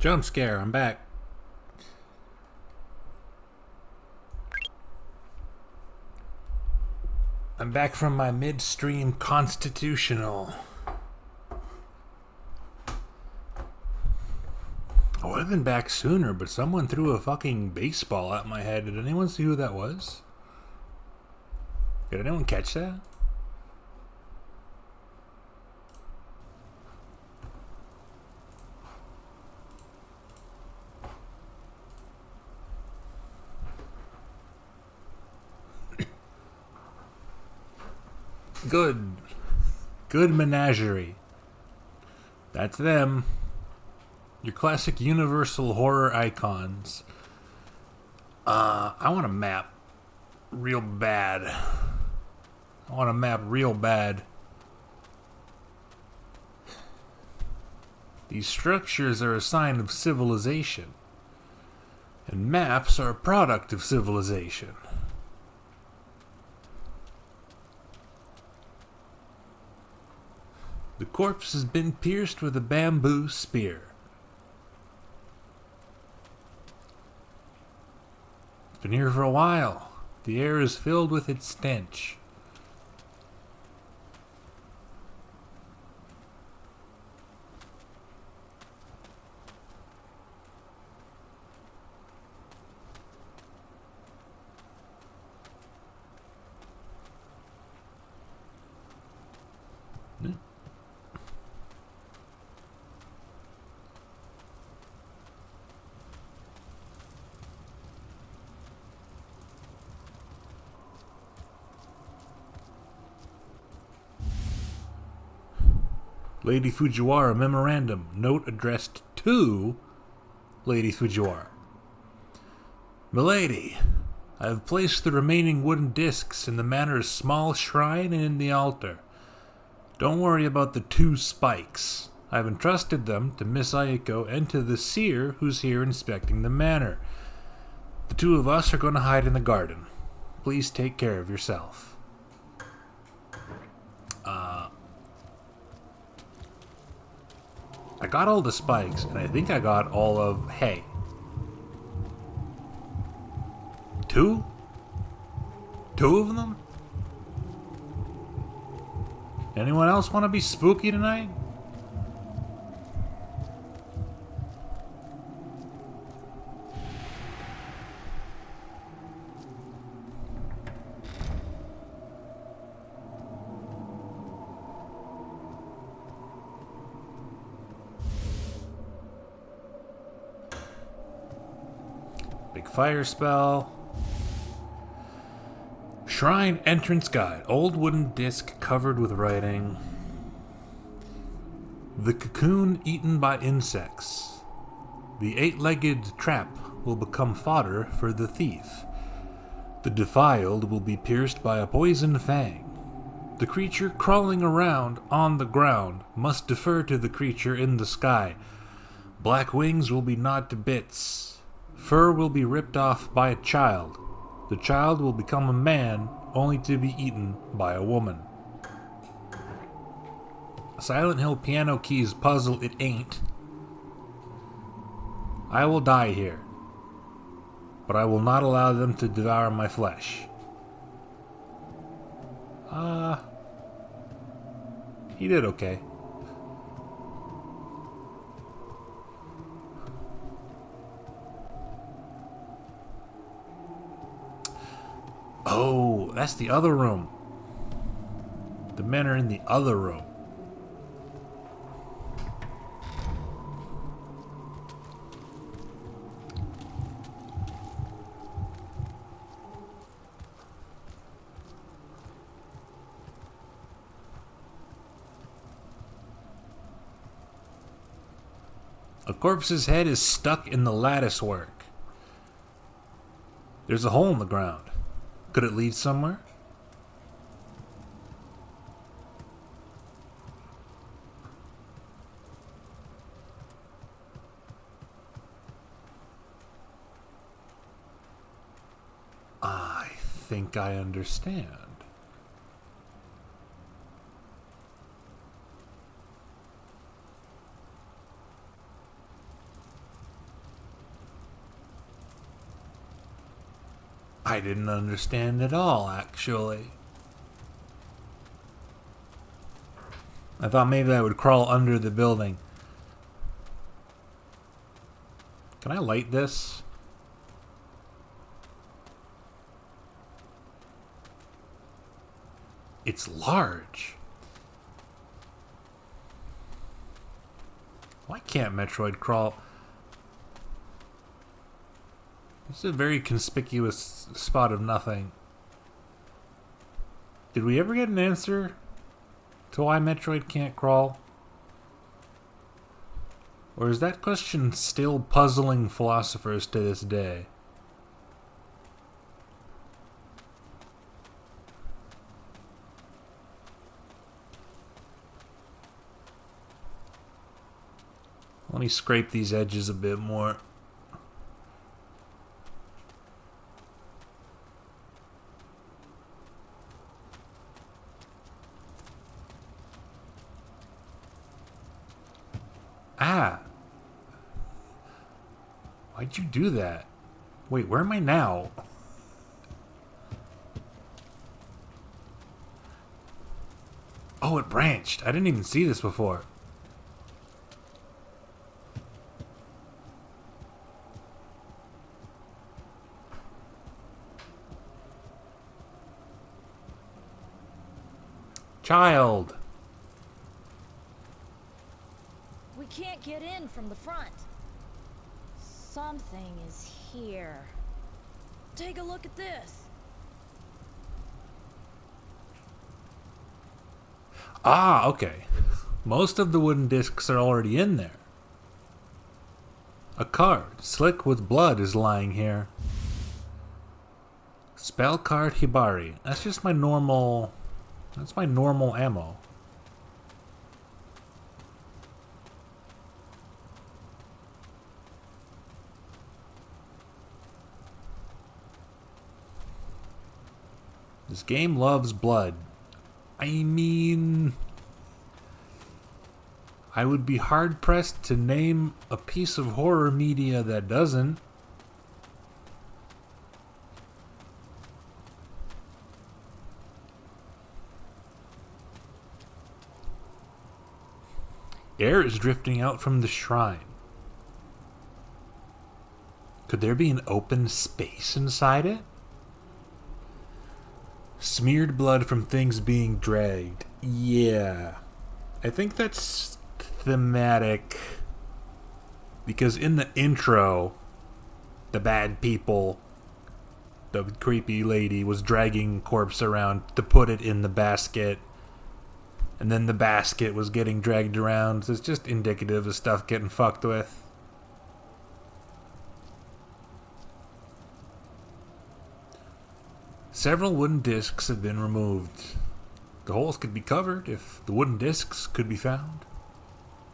Jump scare, I'm back. I'm back from my midstream constitutional. I would have been back sooner, but someone threw a fucking baseball at my head. Did anyone see who that was? Did anyone catch that? Good. Good menagerie. That's them. Your classic universal horror icons. I want a map real bad. I want a map real bad. These structures are a sign of civilization. And maps are a product of civilization. The corpse has been pierced with a bamboo spear. It's been here for a while. The air is filled with its stench. Lady Fujiwara memorandum. Note addressed to Lady Fujiwara. Milady, I have placed the remaining wooden discs in the manor's small shrine and in the altar. Don't worry about the 2 spikes. I have entrusted them to Miss Ayako and to the seer who's here inspecting the manor. The 2 of us are going to hide in the garden. Please take care of yourself. I got all the spikes, and I think I got all of hay. 2? 2 of them? Anyone else want to be spooky tonight? Big fire spell. Shrine entrance guide. Old wooden disc covered with writing. The cocoon eaten by insects. The 8-legged trap will become fodder for the thief. The defiled will be pierced by a poison fang. The creature crawling around on the ground must defer to the creature in the sky. Black wings will be gnawed to bits. Fur will be ripped off by a child. The child will become a man, only to be eaten by a woman. Silent Hill piano keys puzzle it ain't. I will die here, but I will not allow them to devour my flesh. He did okay. Oh, that's the other room. The men are in the other room. A corpse's head is stuck in the lattice work. There's a hole in the ground. Could it lead somewhere? I think I understand. I didn't understand at all, actually. I thought maybe I would crawl under the building. Can I light this? It's large. Why can't Metroid crawl? This is a very conspicuous spot of nothing. Did we ever get an answer to why Metroid can't crawl? Or is that question still puzzling philosophers to this day? Let me scrape these edges a bit more. Ah! Why'd you do that? Wait, where am I now? Oh, it branched. I didn't even see this before. Child! We can't get in from the front. Something is here. Take a look at this. Ah, okay. Most of the wooden discs are already in there. A card, slick with blood, is lying here. Spell card Hibari. That's just my normal... That's my normal ammo. This game loves blood. I mean... I would be hard-pressed to name a piece of horror media that doesn't. Air is drifting out from the shrine. Could there be an open space inside it? Smeared blood from things being dragged. Yeah. I think that's thematic. Because in the intro, the bad people, the creepy lady was dragging corpse around to put it in the basket. And then the basket was getting dragged around. So it's just indicative of stuff getting fucked with. Several wooden discs have been removed. The holes could be covered if the wooden discs could be found.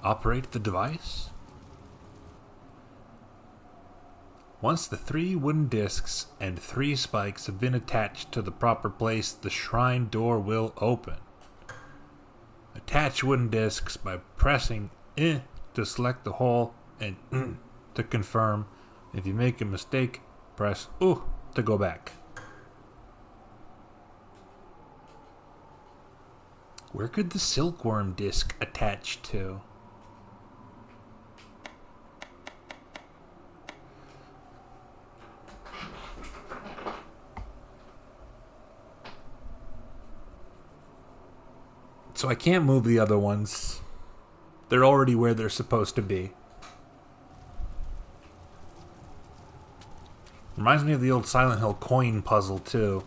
Operate the device. Once the 3 wooden discs and 3 spikes have been attached to the proper place, the shrine door will open. Attach wooden discs by pressing to select the hole and to confirm. If you make a mistake, press to go back. Where could the silkworm disc attach to? So I can't move the other ones. They're already where they're supposed to be. Reminds me of the old Silent Hill coin puzzle, too.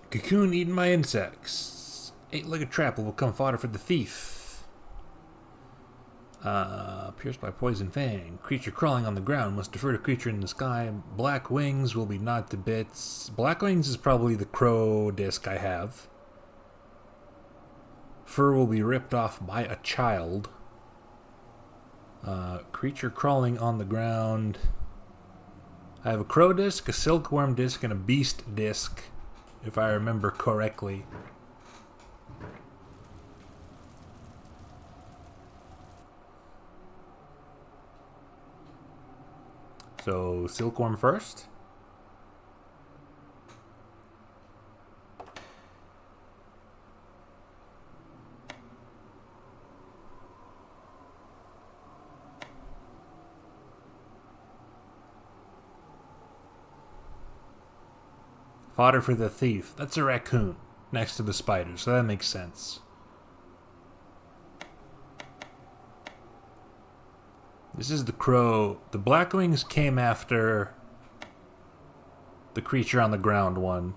Cocoon eating my insects. 8-legged trap will become fodder for the thief. Pierced by poison fang. Creature crawling on the ground must defer to creature in the sky. Black wings will be gnawed to bits. Black wings is probably the crow disc I have. Fur will be ripped off by a child. Creature crawling on the ground. I have a crow disc, a silkworm disc, and a beast disc, if I remember correctly. So, silkworm first. Fodder for the thief. That's a raccoon next to the spider, so that makes sense. This is the crow. The Blackwings came after the creature on the ground one.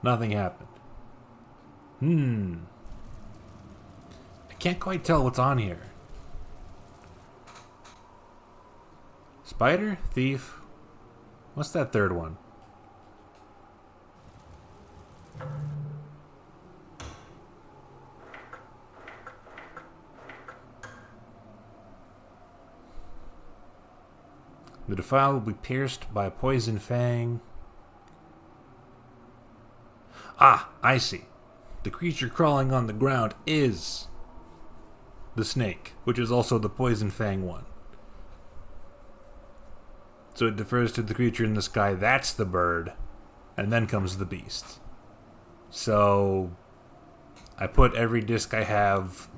Nothing happened. I can't quite tell what's on here. Spider? Thief? What's that third one? The defile will be pierced by a poison fang. Ah, I see. The creature crawling on the ground is the snake, which is also the poison fang one. So it defers to the creature in the sky, that's the bird, and then comes the beast. So I put every disc I have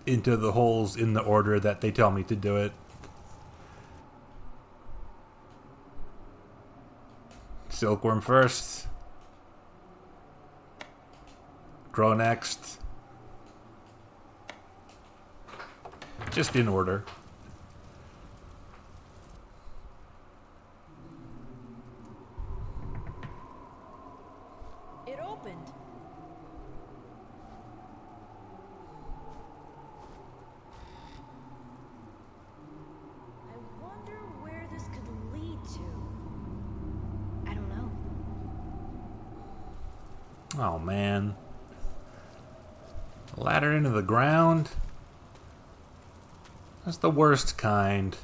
into the holes in the order that they tell me to do it. Silkworm first. Crow next. Just in order. It opened. I wonder where this could lead to. I don't know. Oh man. A ladder into the ground? That's the worst kind.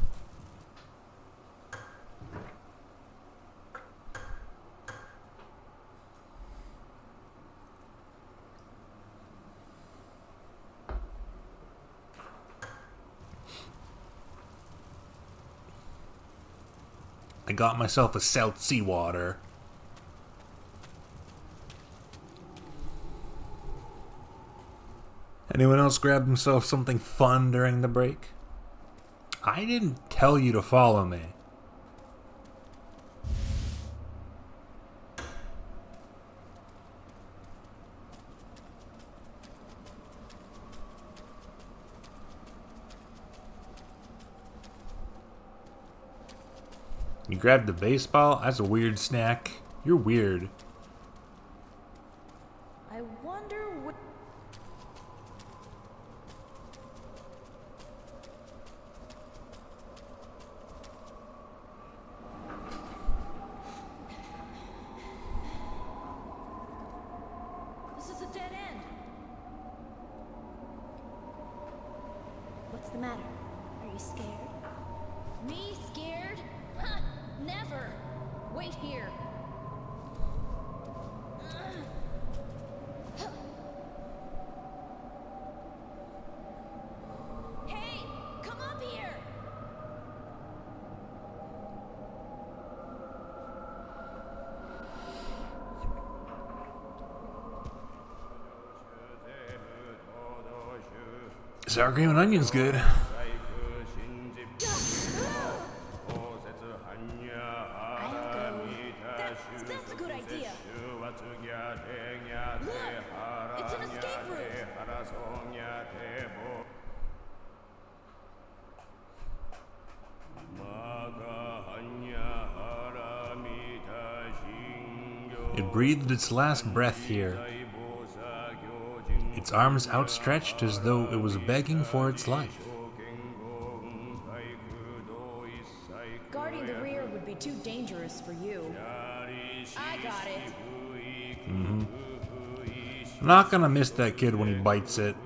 I got myself a South Sea water. Anyone else grab himself something fun during the break? I didn't tell you to follow me. You grabbed the baseball? That's a weird snack. You're weird. I wonder what. This is a dead end. What's the matter? Are you scared? Me scared? Huh, never. Wait here. Hey, come up here. Sour cream and onion's good. I am good. That's a good idea. Look, it's an escape route. It breathed its last breath here. Its arms outstretched as though it was begging for its life. Guarding the rear would be too dangerous for you. I got it. I'm not gonna miss that kid when he bites it.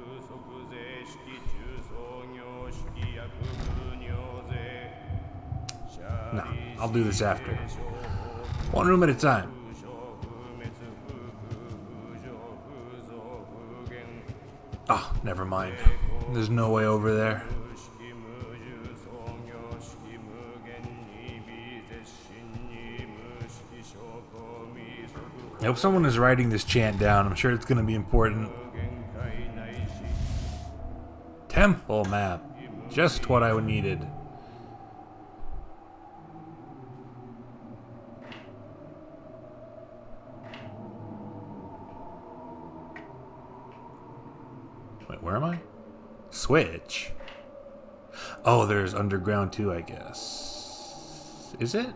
No, I'll do this after. One room at a time. Oh, never mind. There's no way over there. I hope someone is writing this chant down. I'm sure it's going to be important. Temple map. Just what I needed. Wait, where am I? Switch. Oh, there's underground too, I guess. Is it?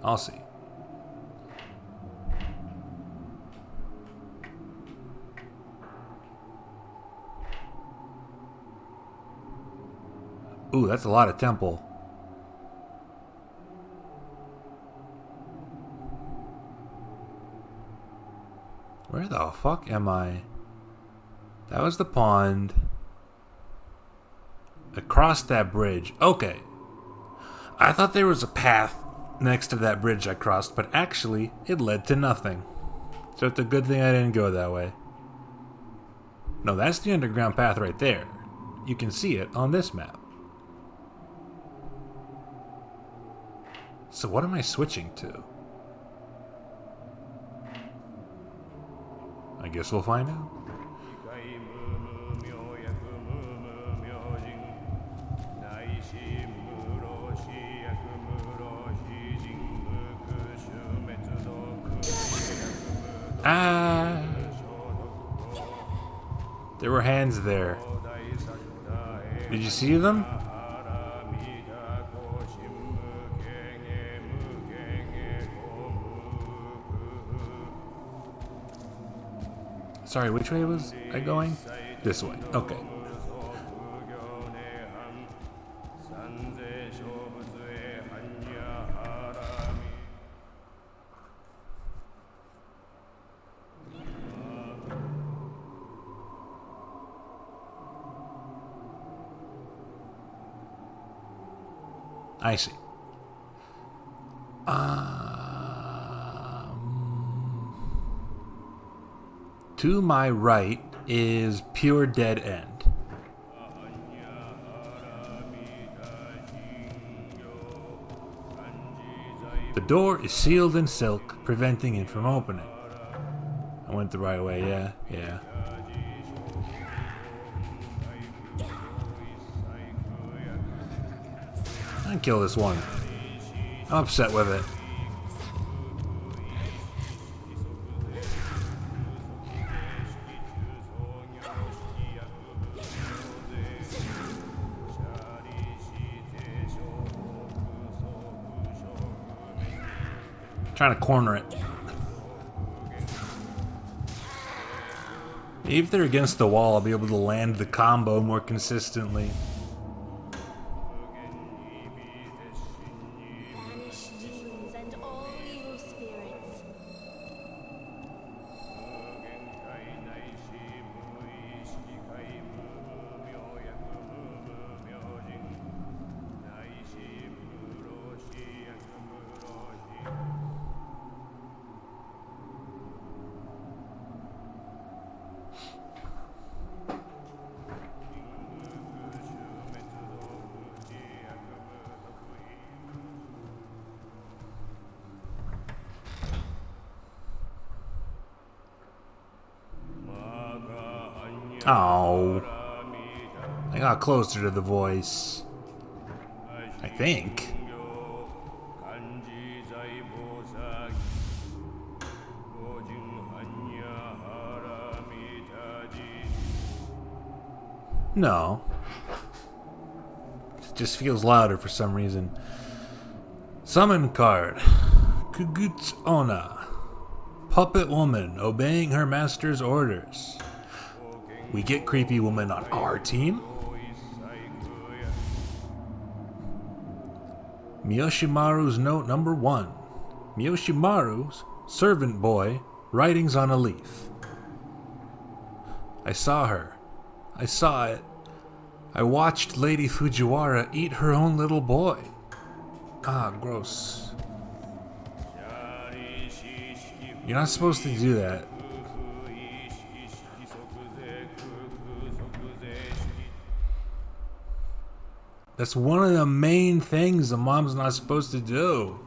I'll see. Ooh, that's a lot of temple. Where the fuck am I? That was the pond. Across that bridge. Okay. I thought there was a path next to that bridge I crossed, but actually, it led to nothing. So it's a good thing I didn't go that way. No, that's the underground path right there. You can see it on this map. So what am I switching to? I guess we'll find out. Ah! There were hands there. Did you see them? Sorry, which way was I going? This way. Okay. I see. To my right is pure dead end. The door is sealed in silk, preventing it from opening. I went the right way, yeah. I can kill this one. I'm upset with it. Trying to corner it. Maybe if they're against the wall, I'll be able to land the combo more consistently. Banish demons and all evil spirits. Oh, I got closer to the voice. I think. No. It just feels louder for some reason. Summon card. Kuguts Ona. Puppet woman obeying her master's orders. We get creepy woman on our team? Miyoshimaru's note number 1. Miyoshimaru's servant boy Writings on a leaf. I saw her. I saw it. I watched Lady Fujiwara eat her own little boy. Ah, gross. You're not supposed to do that. That's one of the main things a mom's not supposed to do.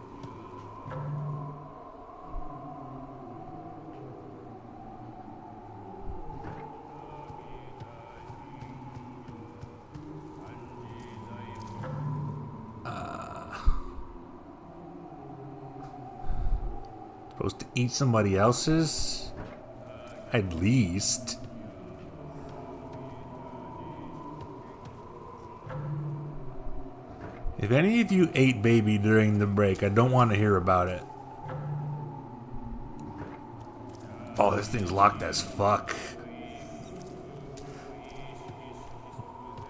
Supposed to eat somebody else's? At least. If any of you ate baby during the break, I don't want to hear about it. Oh, this thing's locked as fuck.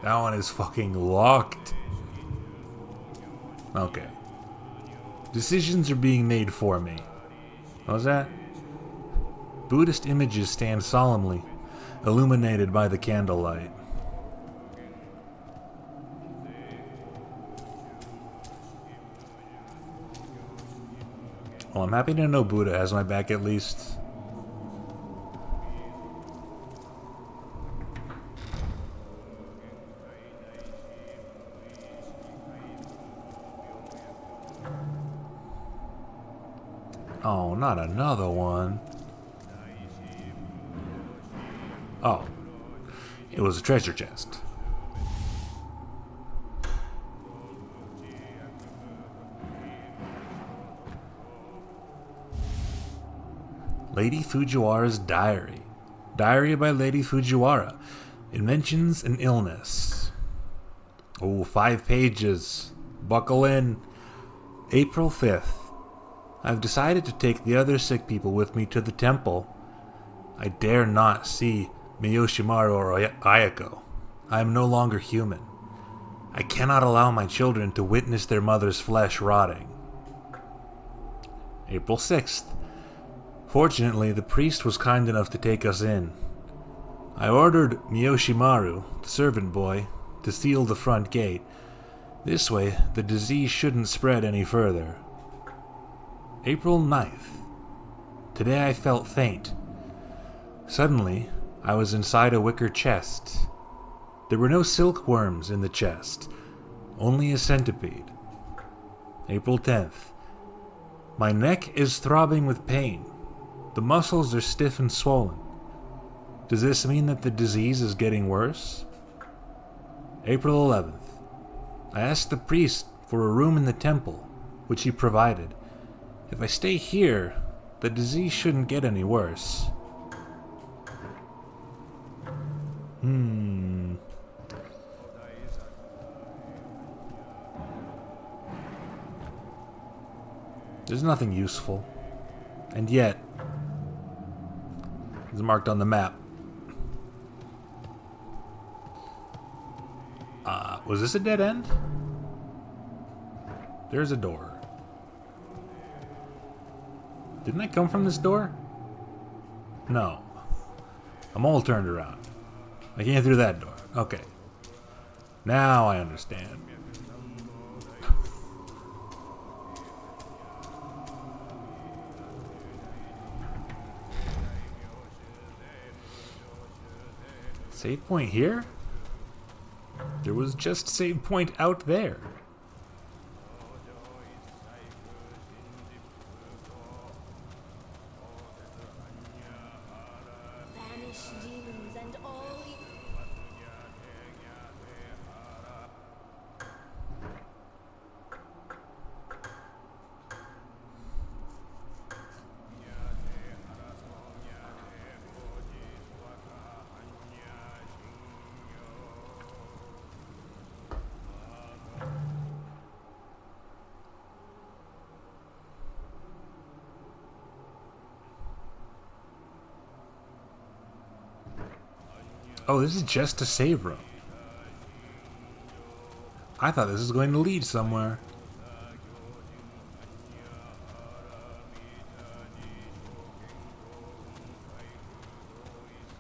That one is fucking locked. Okay. Decisions are being made for me. What was that? Buddhist images stand solemnly, illuminated by the candlelight. Well, I'm happy to know Buddha has my back at least. Oh, not another one. Oh. It was a treasure chest. Lady Fujiwara's Diary. Diary by Lady Fujiwara. Inventions and illness. Oh, 5 pages. Buckle in. April 5th. I've decided to take the other sick people with me to the temple. I dare not see Miyoshimaru or Ayako. I am no longer human. I cannot allow my children to witness their mother's flesh rotting. April 6th. Fortunately, the priest was kind enough to take us in. I ordered Miyoshimaru, the servant boy, to seal the front gate. This way, the disease shouldn't spread any further. April 9th. Today I felt faint. Suddenly, I was inside a wicker chest. There were no silkworms in the chest, only a centipede. April 10th. My neck is throbbing with pain. The muscles are stiff and swollen. Does this mean that the disease is getting worse? April 11th. I asked the priest for a room in the temple, which he provided. If I stay here, the disease shouldn't get any worse. There's nothing useful. And yet, it's marked on the map. Was this a dead end? There's a door. Didn't I come from this door? No. I'm all turned around. I came through that door. Okay. Now I understand. Save point here? There was just save point out there. Banish demons and all Oh, this is just a save room. I thought this was going to lead somewhere.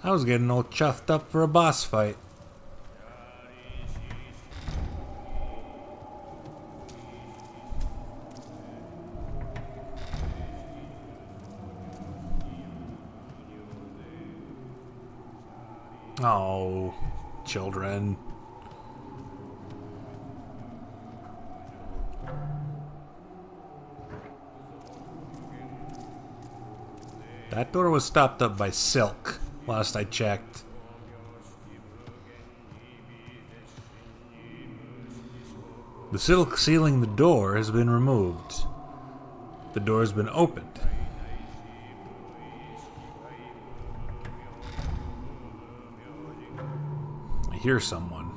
I was getting all chuffed up for a boss fight. Oh, children. That door was stopped up by silk, last I checked. The silk sealing the door has been removed. The door has been opened. I hear someone.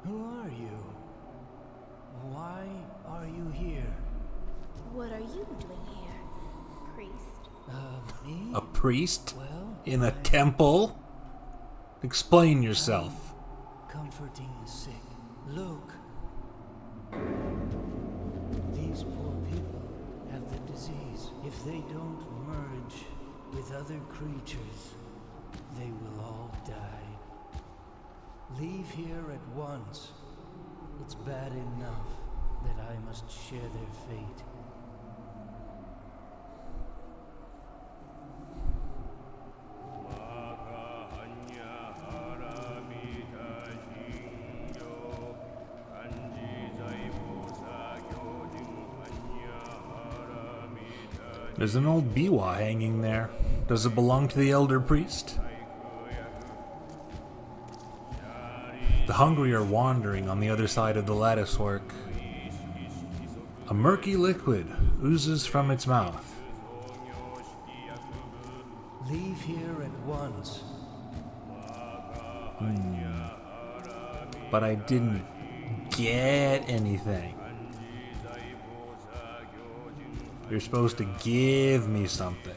Who are you? Why are you here? What are you doing here, priest? Me? A priest? Well, In a temple? Explain yourself. comforting the sick. Look. These poor people have the disease. If they don't merge with other creatures, they will all die. Leave here at once. It's bad enough that I must share their fate. There's an old biwa hanging there. Does it belong to the elder priest? The hungry are wandering on the other side of the latticework. A murky liquid oozes from its mouth. Leave here at once. But I didn't get anything. You're supposed to give me something.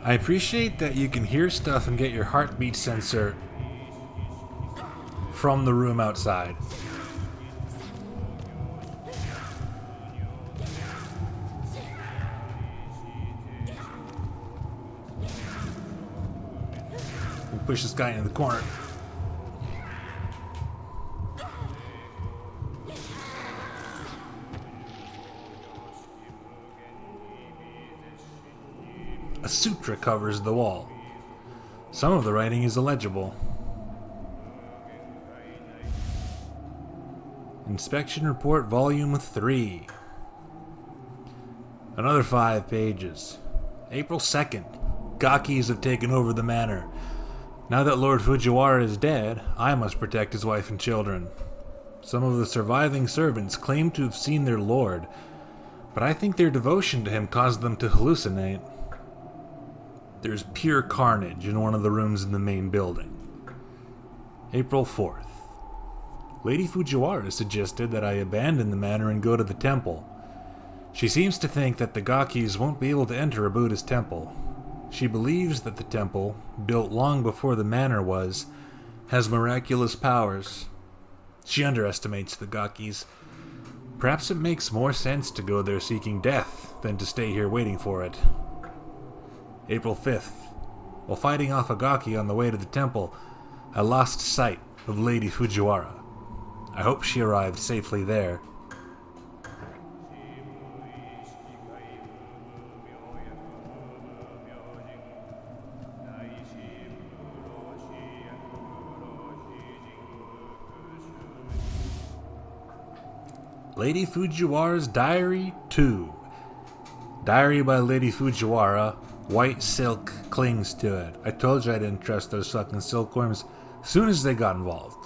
I appreciate that you can hear stuff and get your heartbeat sensor from the room outside. We push this guy into the corner. A sutra covers the wall. Some of the writing is illegible. Inspection Report Volume 3. Another 5 pages. April 2nd. Gakis have taken over the manor. Now that Lord Fujiwara is dead, I must protect his wife and children. Some of the surviving servants claim to have seen their lord, but I think their devotion to him caused them to hallucinate. There's pure carnage in one of the rooms in the main building. April 4th. Lady Fujiwara suggested that I abandon the manor and go to the temple. She seems to think that the Gakis won't be able to enter a Buddhist temple. She believes that the temple, built long before the manor was, has miraculous powers. She underestimates the Gakis. Perhaps it makes more sense to go there seeking death than to stay here waiting for it. April 5th. While fighting off a Gaki on the way to the temple, I lost sight of Lady Fujiwara. I hope she arrived safely there. Lady Fujiwara's Diary 2. Diary by Lady Fujiwara. White silk clings to it. I told you I didn't trust those fucking silkworms. Soon as they got involved.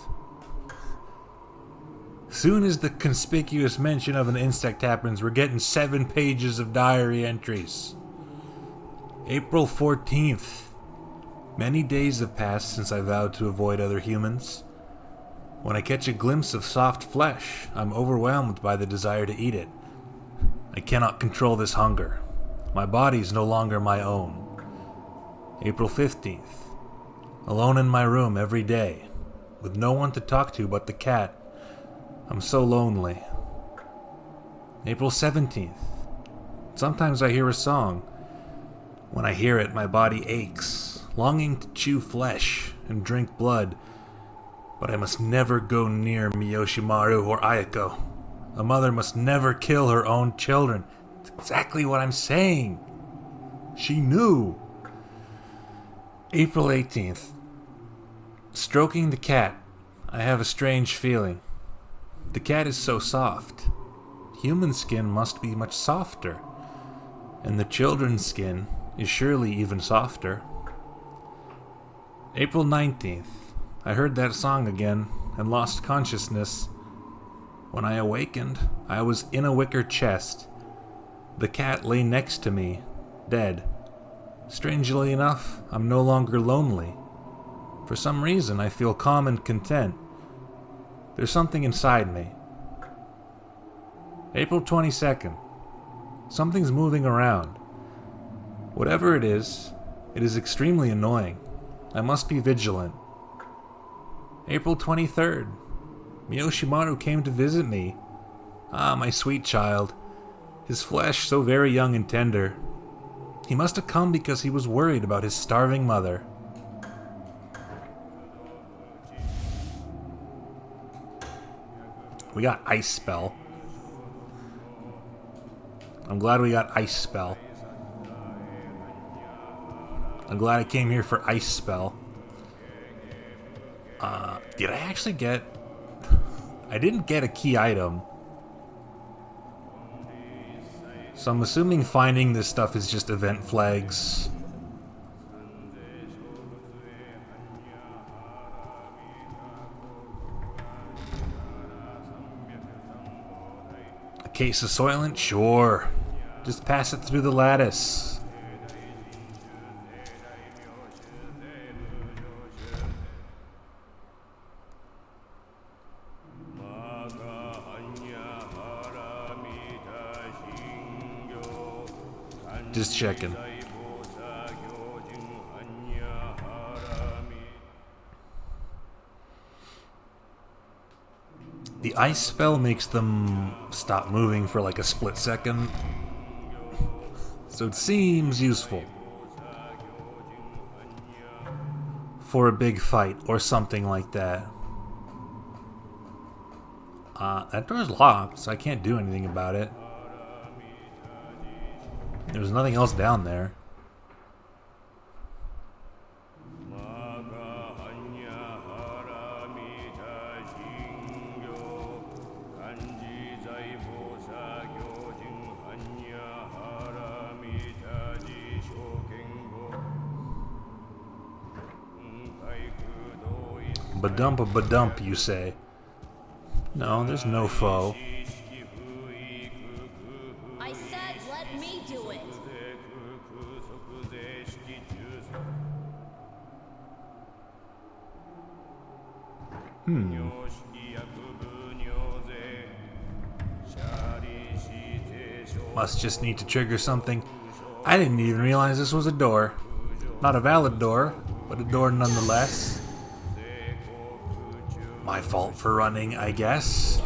Soon as the conspicuous mention of an insect happens, we're getting 7 pages of diary entries. April 14th. Many days have passed since I vowed to avoid other humans. When I catch a glimpse of soft flesh, I'm overwhelmed by the desire to eat it. I cannot control this hunger. My body's no longer my own. April 15th. Alone in my room every day, with no one to talk to but the cat. I'm so lonely. April 17th. Sometimes I hear a song. When I hear it, my body aches, longing to chew flesh and drink blood. But I must never go near Miyoshimaru or Ayako. A mother must never kill her own children. It's exactly what I'm saying. She knew. April 18th. Stroking the cat, I have a strange feeling. The cat is so soft. Human skin must be much softer. And the children's skin is surely even softer. April 19th. I heard that song again and lost consciousness. When I awakened, I was in a wicker chest. The cat lay next to me, dead. Strangely enough, I'm no longer lonely. For some reason, I feel calm and content. There's something inside me. April 22nd. Something's moving around. Whatever it is extremely annoying. I must be vigilant. April 23rd. Miyoshimaru came to visit me. Ah, my sweet child. His flesh so very young and tender. He must have come because he was worried about his starving mother. We got Ice Spell. I'm glad we got Ice Spell. I'm glad I came here for Ice Spell. Did I actually get... I didn't get a key item. So I'm assuming finding this stuff is just event flags. A case of Soylent? Sure. Just pass it through the lattice. Just checking. The ice spell makes them stop moving for like a split second. So it seems useful. For a big fight or something like that. That door's locked, so I can't do anything about it. There's nothing else down there. Badump, you say? No, there's no foe. I said let me do it. Must just need to trigger something. I didn't even realize this was a door. Not a valid door, but a door nonetheless. My fault for running, I guess.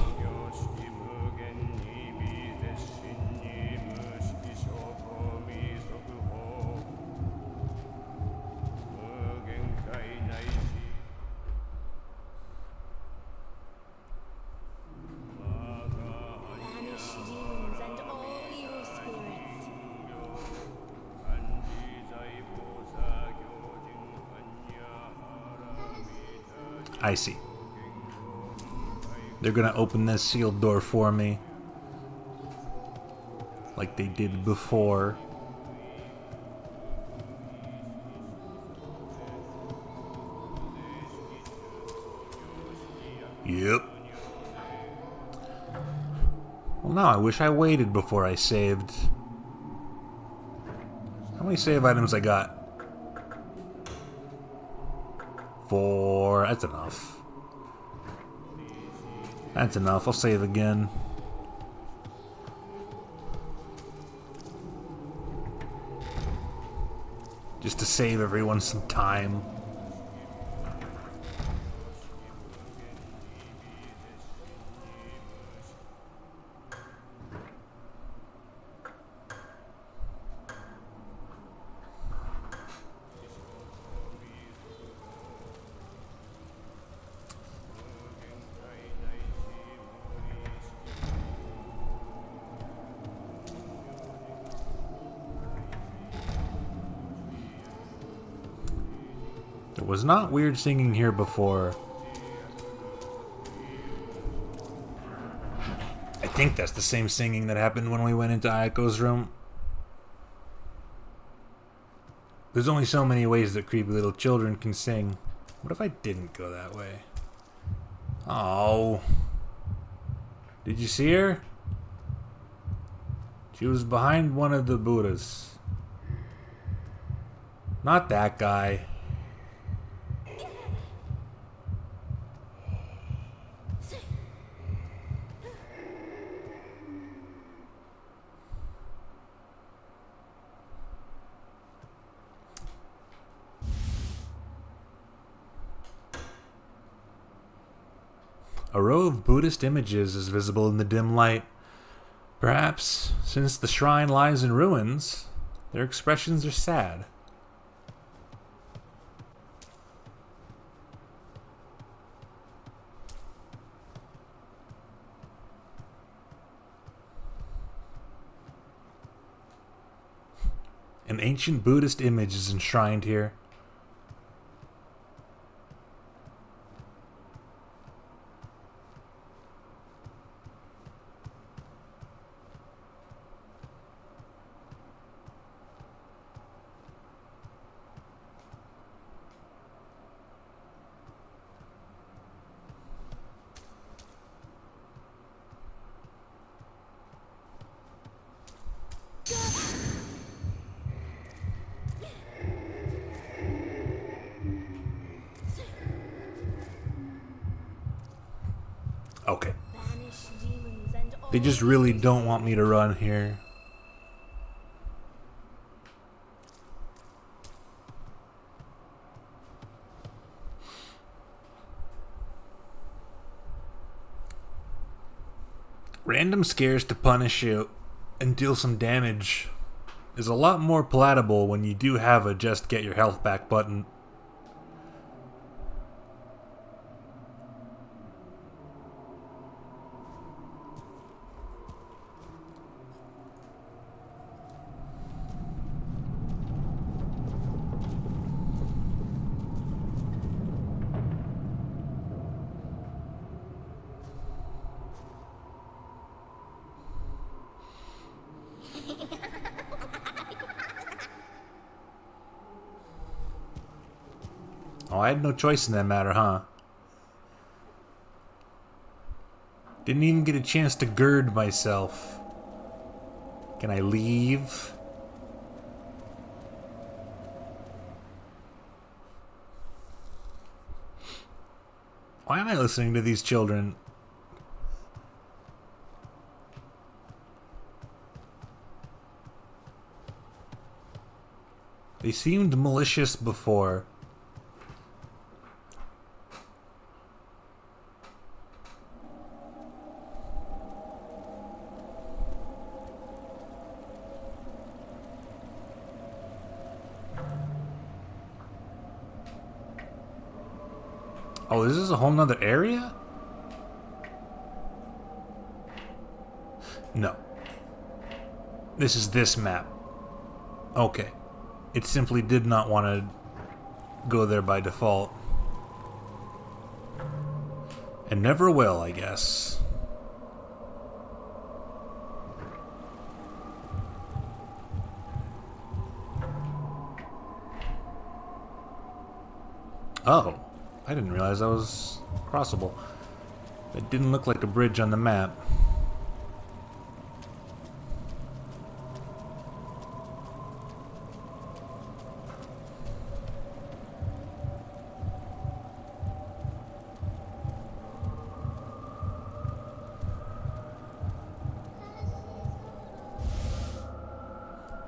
Vanish demons and all evil spirits. I see. They're gonna open this sealed door for me. like they did before. Yep. Well, now I wish I waited before I saved. How many save items I got? 4. That's enough. That's enough. I'll save again. Just to save everyone some time. There was not weird singing here before. I think that's the same singing that happened when we went into Aiko's room. There's only so many ways that creepy little children can sing. What if I didn't go that way? Oh. Did you see her? She was behind one of the Buddhas. Not that guy. A row of Buddhist images is visible in the dim light. Perhaps, since the shrine lies in ruins, their expressions are sad. An ancient Buddhist image is enshrined here. Okay. They just really don't want me to run here. Random scares to punish you and deal some damage is a lot more palatable when you do have a just get your health back button. Oh, I had no choice in that matter, huh? Didn't even get a chance to gird myself. Can I leave? Why am I listening to these children? They seemed malicious before. Oh, this is a whole nother area? No. This is this map. Okay. It simply did not want to go there by default. And never will, I guess. Oh, I didn't realize that was crossable. It didn't look like a bridge on the map.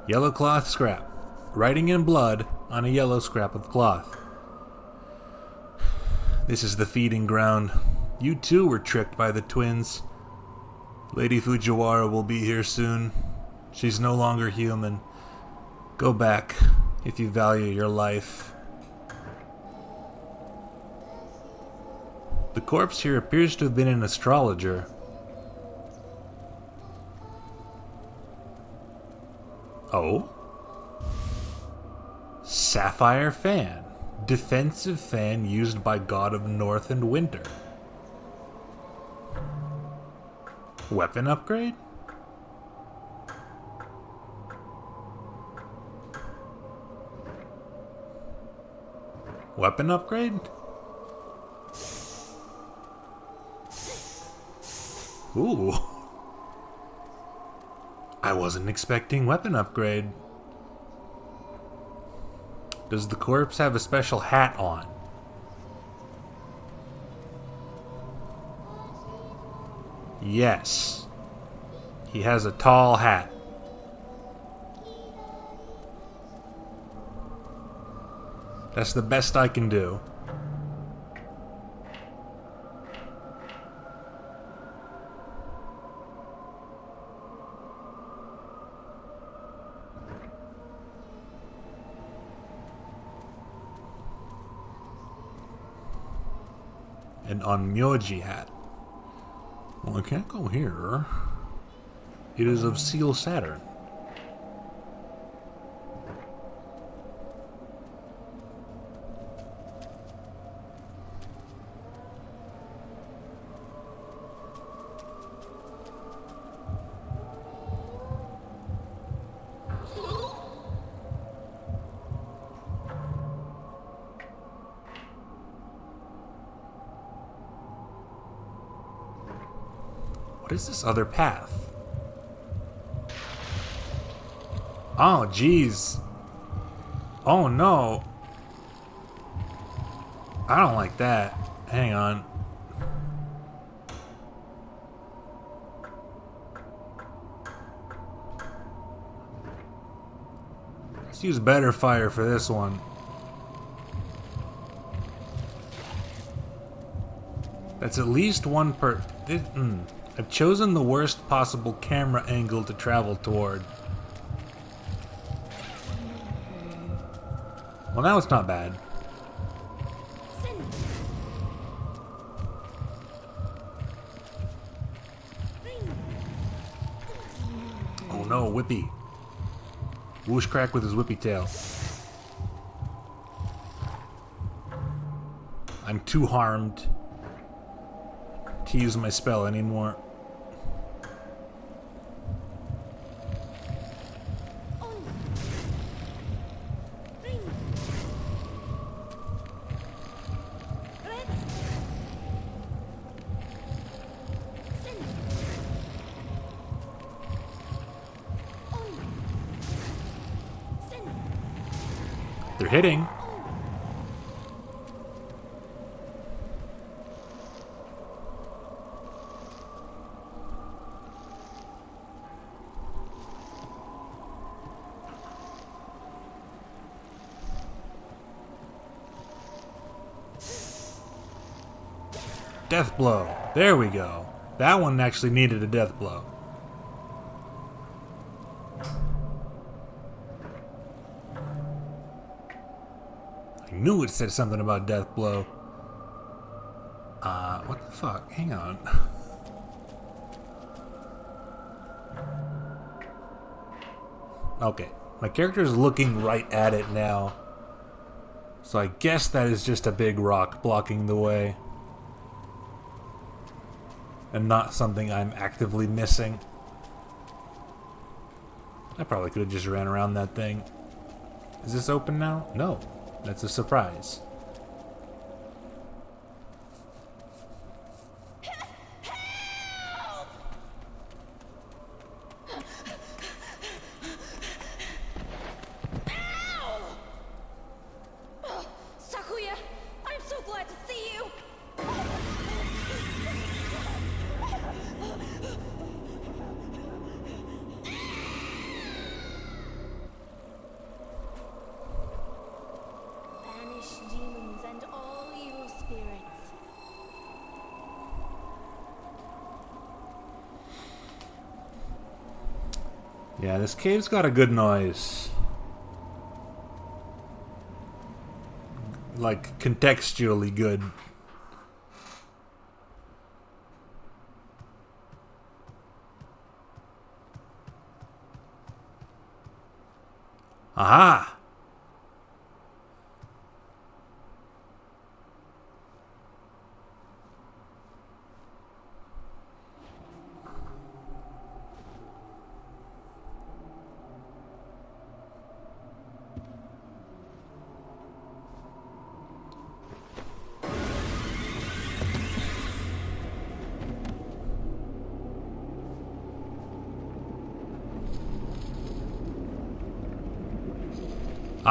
Yellow cloth scrap. Writing in blood on a yellow scrap of cloth. This is the feeding ground. You too were tricked by the twins. Lady Fujiwara will be here soon. She's no longer human. Go back if you value your life. The corpse here appears to have been an astrologer. Oh? Sapphire fan. Defensive fan used by God of North and Winter. Weapon upgrade? Weapon upgrade? Ooh. I wasn't expecting weapon upgrade. Does the corpse have a special hat on? Yes. He has a tall hat. That's the best I can do. An Onmyoji hat. Well, I can't go here. It is of Seal Saturn. What is this other path? Oh, jeez. Oh, no. I don't like that. Hang on. Let's use better fire for this one. That's at least one per... I've chosen the worst possible camera angle to travel toward. Well, now it's not bad. Oh no, Whippy. Whoosh crack with his whippy tail. I'm too harmed to use my spell anymore. They're hitting. Death blow. There we go. That one actually needed a death blow. I knew it said something about death blow. What the fuck? Hang on. Okay. My character is looking right at it now. So I guess that is just a big rock blocking the way. And not something I'm actively missing. I probably could have just ran around that thing. Is this open now? No. That's a surprise. Yeah, this cave's got a good noise. Like, contextually good. Aha!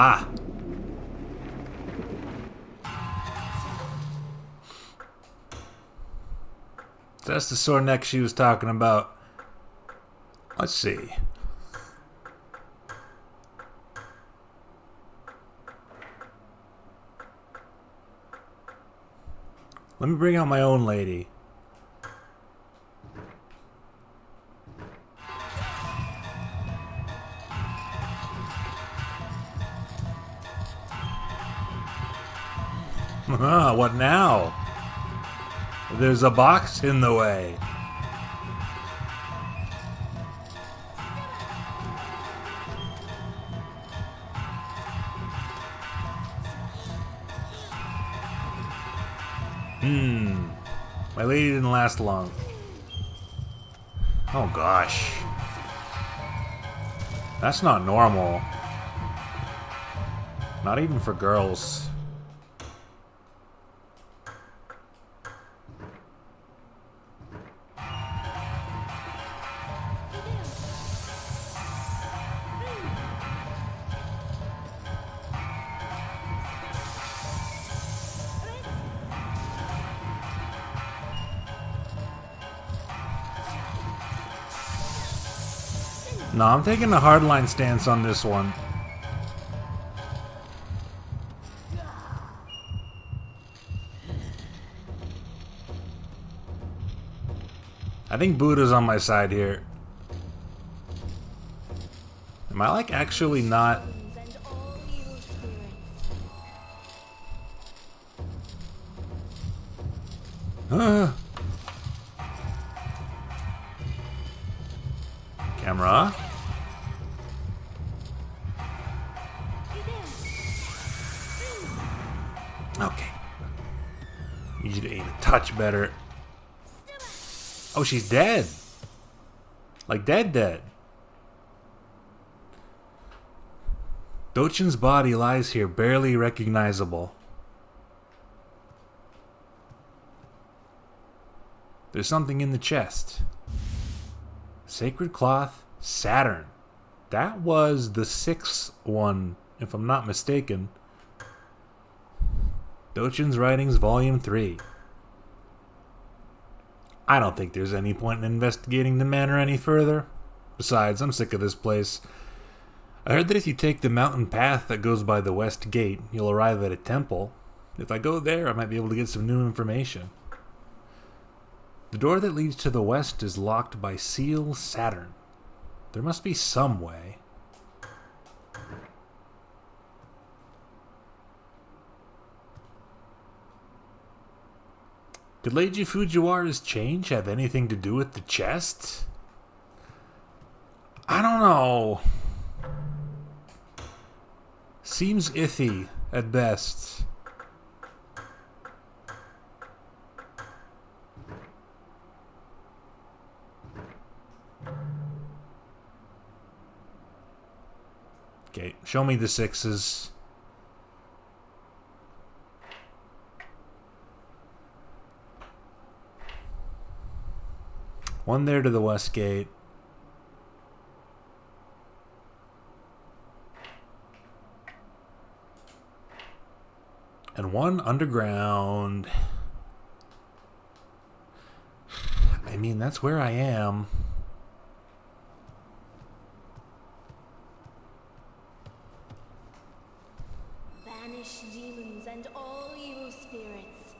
Ah! That's the sore neck she was talking about. Let's see. Let me bring out my own lady. What now? There's a box in the way. My lady didn't last long. Oh gosh. That's not normal. Not even for girls. No, I'm taking a hardline stance on this one. I think Buddha's on my side here. Am I like actually not? And all evil spirits. Camera. Okay. Need you to aim a touch better. Oh, she's dead. Like dead. Dochin's body lies here, barely recognizable. There's something in the chest. Sacred cloth, Saturn. That was the 6th one, if I'm not mistaken. Dochin's Writings, Volume 3. I don't think there's any point in investigating the manor any further. Besides, I'm sick of this place. I heard that if you take the mountain path that goes by the west gate, you'll arrive at a temple. If I go there, I might be able to get some new information. The door that leads to the west is locked by Seal Saturn. There must be some way. Did Leiji Fujiwara's change have anything to do with the chest? I don't know. Seems iffy at best. Okay, show me the 6s. One there to the west gate. And one underground. I mean, that's where I am. Banish demons and all evil spirits.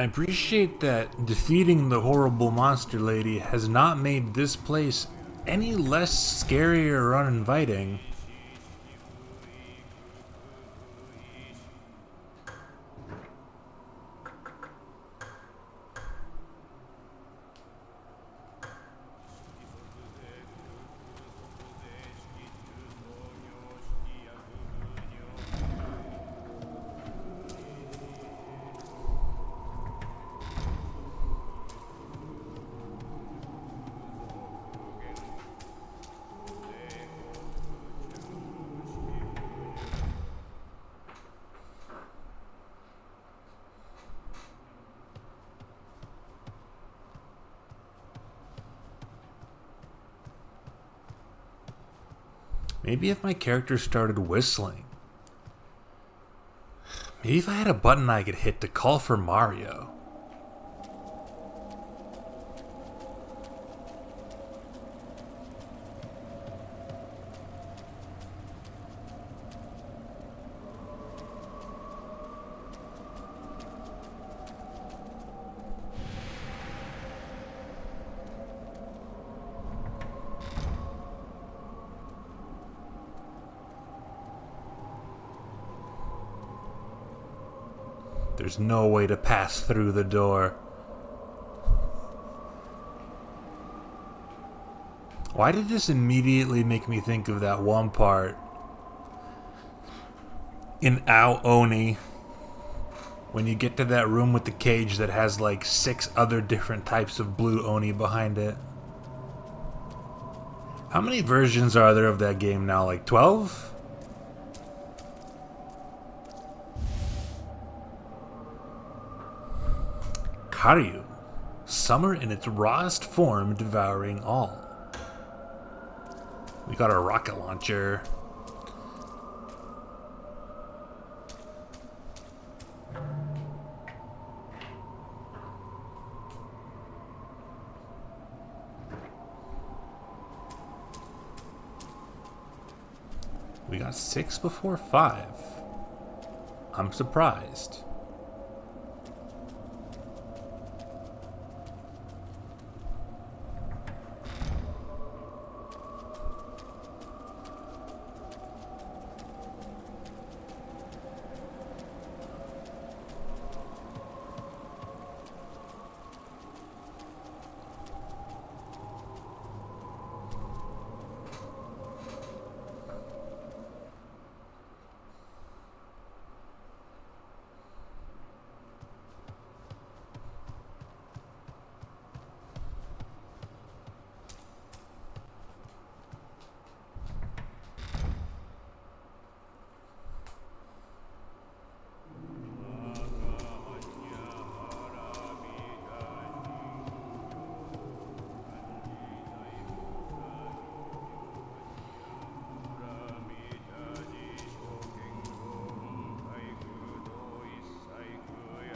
I appreciate that defeating the horrible monster lady has not made this place any less scary or uninviting. Maybe if my character started whistling. Maybe if I had a button I could hit to call for Mario. There's no way to pass through the door. Why did this immediately make me think of that one part in Ao Oni? When you get to that room with the cage that has like 6 other different types of blue Oni behind it. How many versions are there of that game now? Like 12? Karyu, summer in its rawest form, devouring all. We got a rocket launcher. We got 6 before 5. I'm surprised.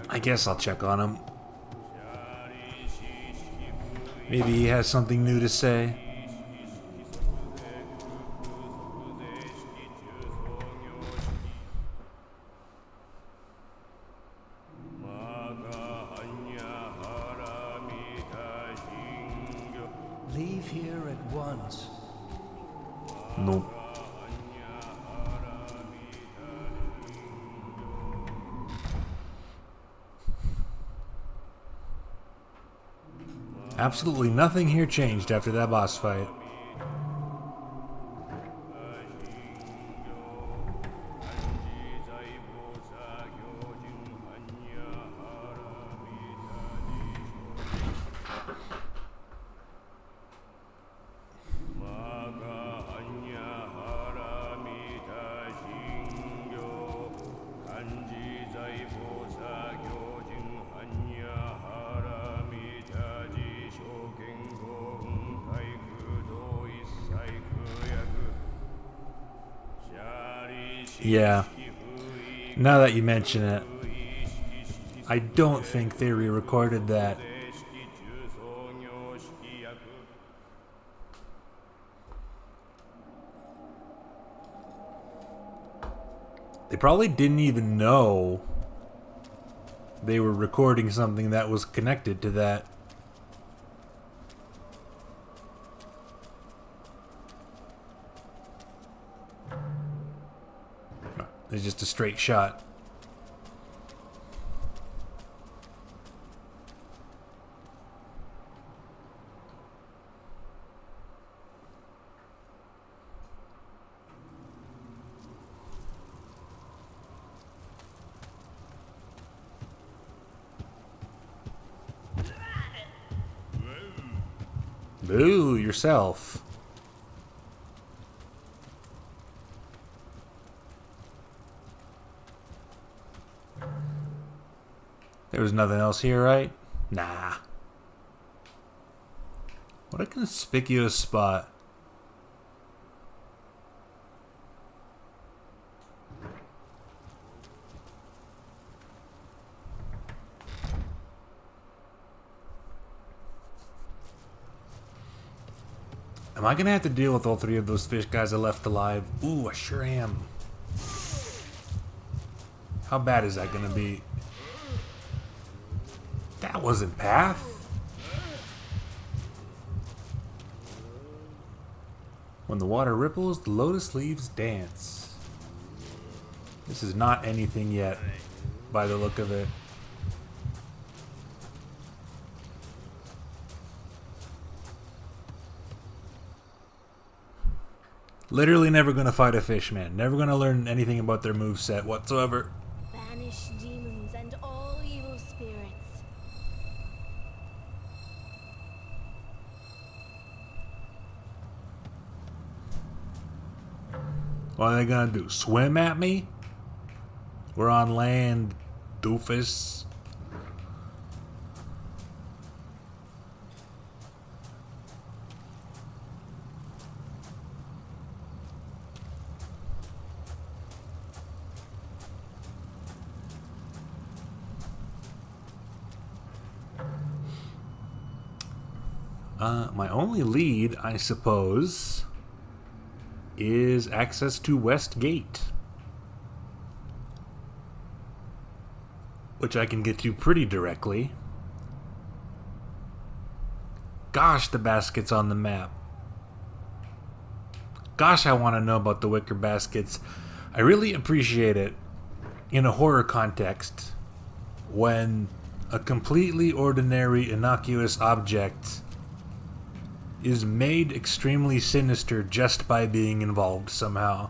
I guess I'll check on him. Maybe he has something new to say. Leave here at once. Nope. Absolutely nothing here changed after that boss fight. Yeah. Now that you mention it, I don't think they re-recorded that. They probably didn't even know they were recording something that was connected to that. It's just a straight shot. Boo yourself. There was nothing else here, right? Nah. What a conspicuous spot. Am I gonna have to deal with all three of those fish guys I left alive? Ooh, I sure am. How bad is that gonna be? That wasn't Path. When the water ripples, the lotus leaves dance. This is not anything yet, by the look of it. Literally never gonna fight a fish, man. Never gonna learn anything about their moveset whatsoever. Banish demons and all evil spirits. What are they gonna do? Swim at me? We're on land, doofus. My only lead, I suppose, is access to West Gate, which I can get to pretty directly. Gosh, the basket's on the map. Gosh, I want to know about the wicker baskets. I really appreciate it in a horror context when a completely ordinary, innocuous object is made extremely sinister just by being involved somehow.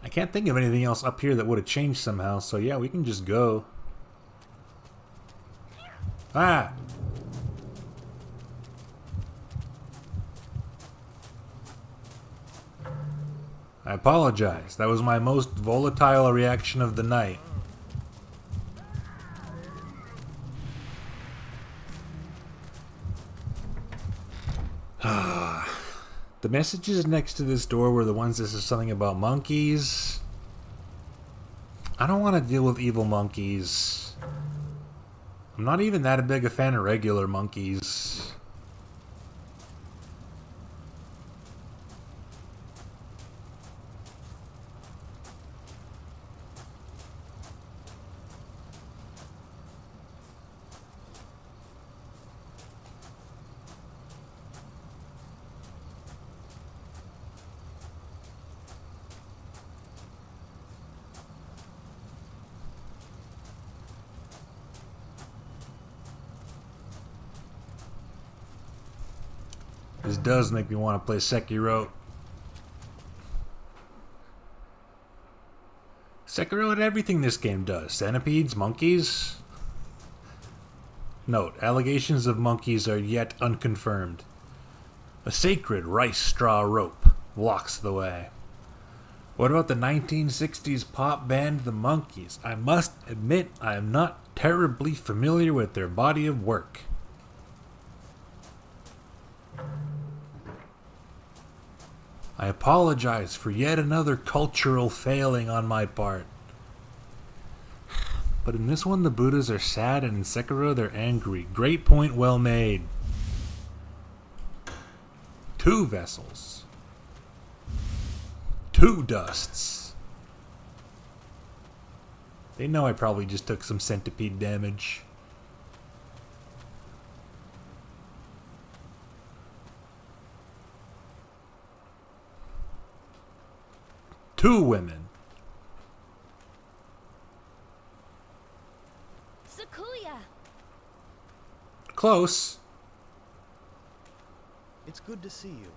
I can't think of anything else up here that would have changed somehow, so yeah, we can just go. Ah! I apologize. That was my most volatile reaction of the night. The messages next to this door were the ones that said something about monkeys. I don't want to deal with evil monkeys. I'm not even that big a fan of regular monkeys. This does make me want to play Sekiro. Sekiro at everything this game does. Centipedes, monkeys. Note, allegations of monkeys are yet unconfirmed. A sacred rice straw rope blocks the way. What about the 1960s pop band The Monkees? I must admit I am not terribly familiar with their body of work. I apologize for yet another cultural failing on my part. But in this one, the Buddhas are sad, and in Sekiro, they're angry. Great point, well made. 2 vessels. 2 dusts. They know I probably just took some centipede damage. Two women. Sakuya! Close. It's good to see you.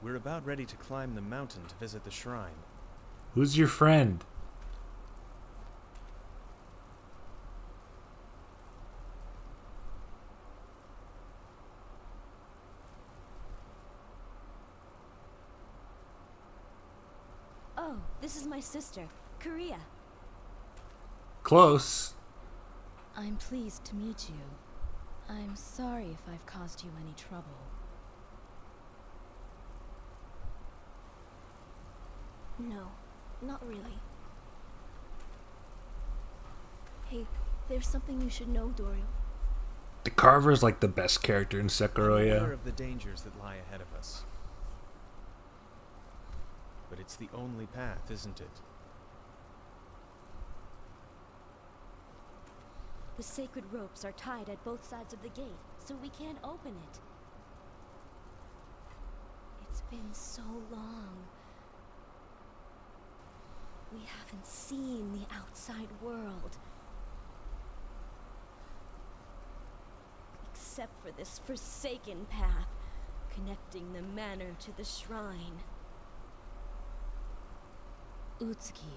We're about ready to climb the mountain to visit the shrine. Who's your friend? Oh, this is my sister, Korea. Close. I'm pleased to meet you. I'm sorry if I've caused you any trouble. No, not really. Hey, there's something you should know, Doriel. The Carver's like the best character in Sekiro, I'm yeah. aware of the dangers that lie ahead of us. But it's the only path, isn't it? The sacred ropes are tied at both sides of the gate, so we can't open it. It's been so long. We haven't seen the outside world. Except for this forsaken path, connecting the manor to the shrine. Utsuki,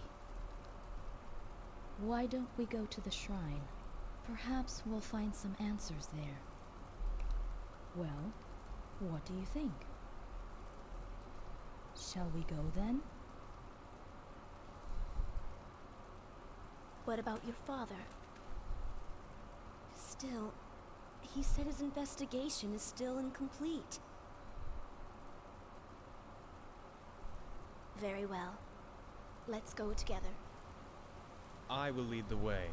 why don't we go to the shrine? Perhaps we'll find some answers there. Well, what do you think? Shall we go then? What about your father? Still, he said his investigation is still incomplete. Very well. Let's go together. I will lead the way.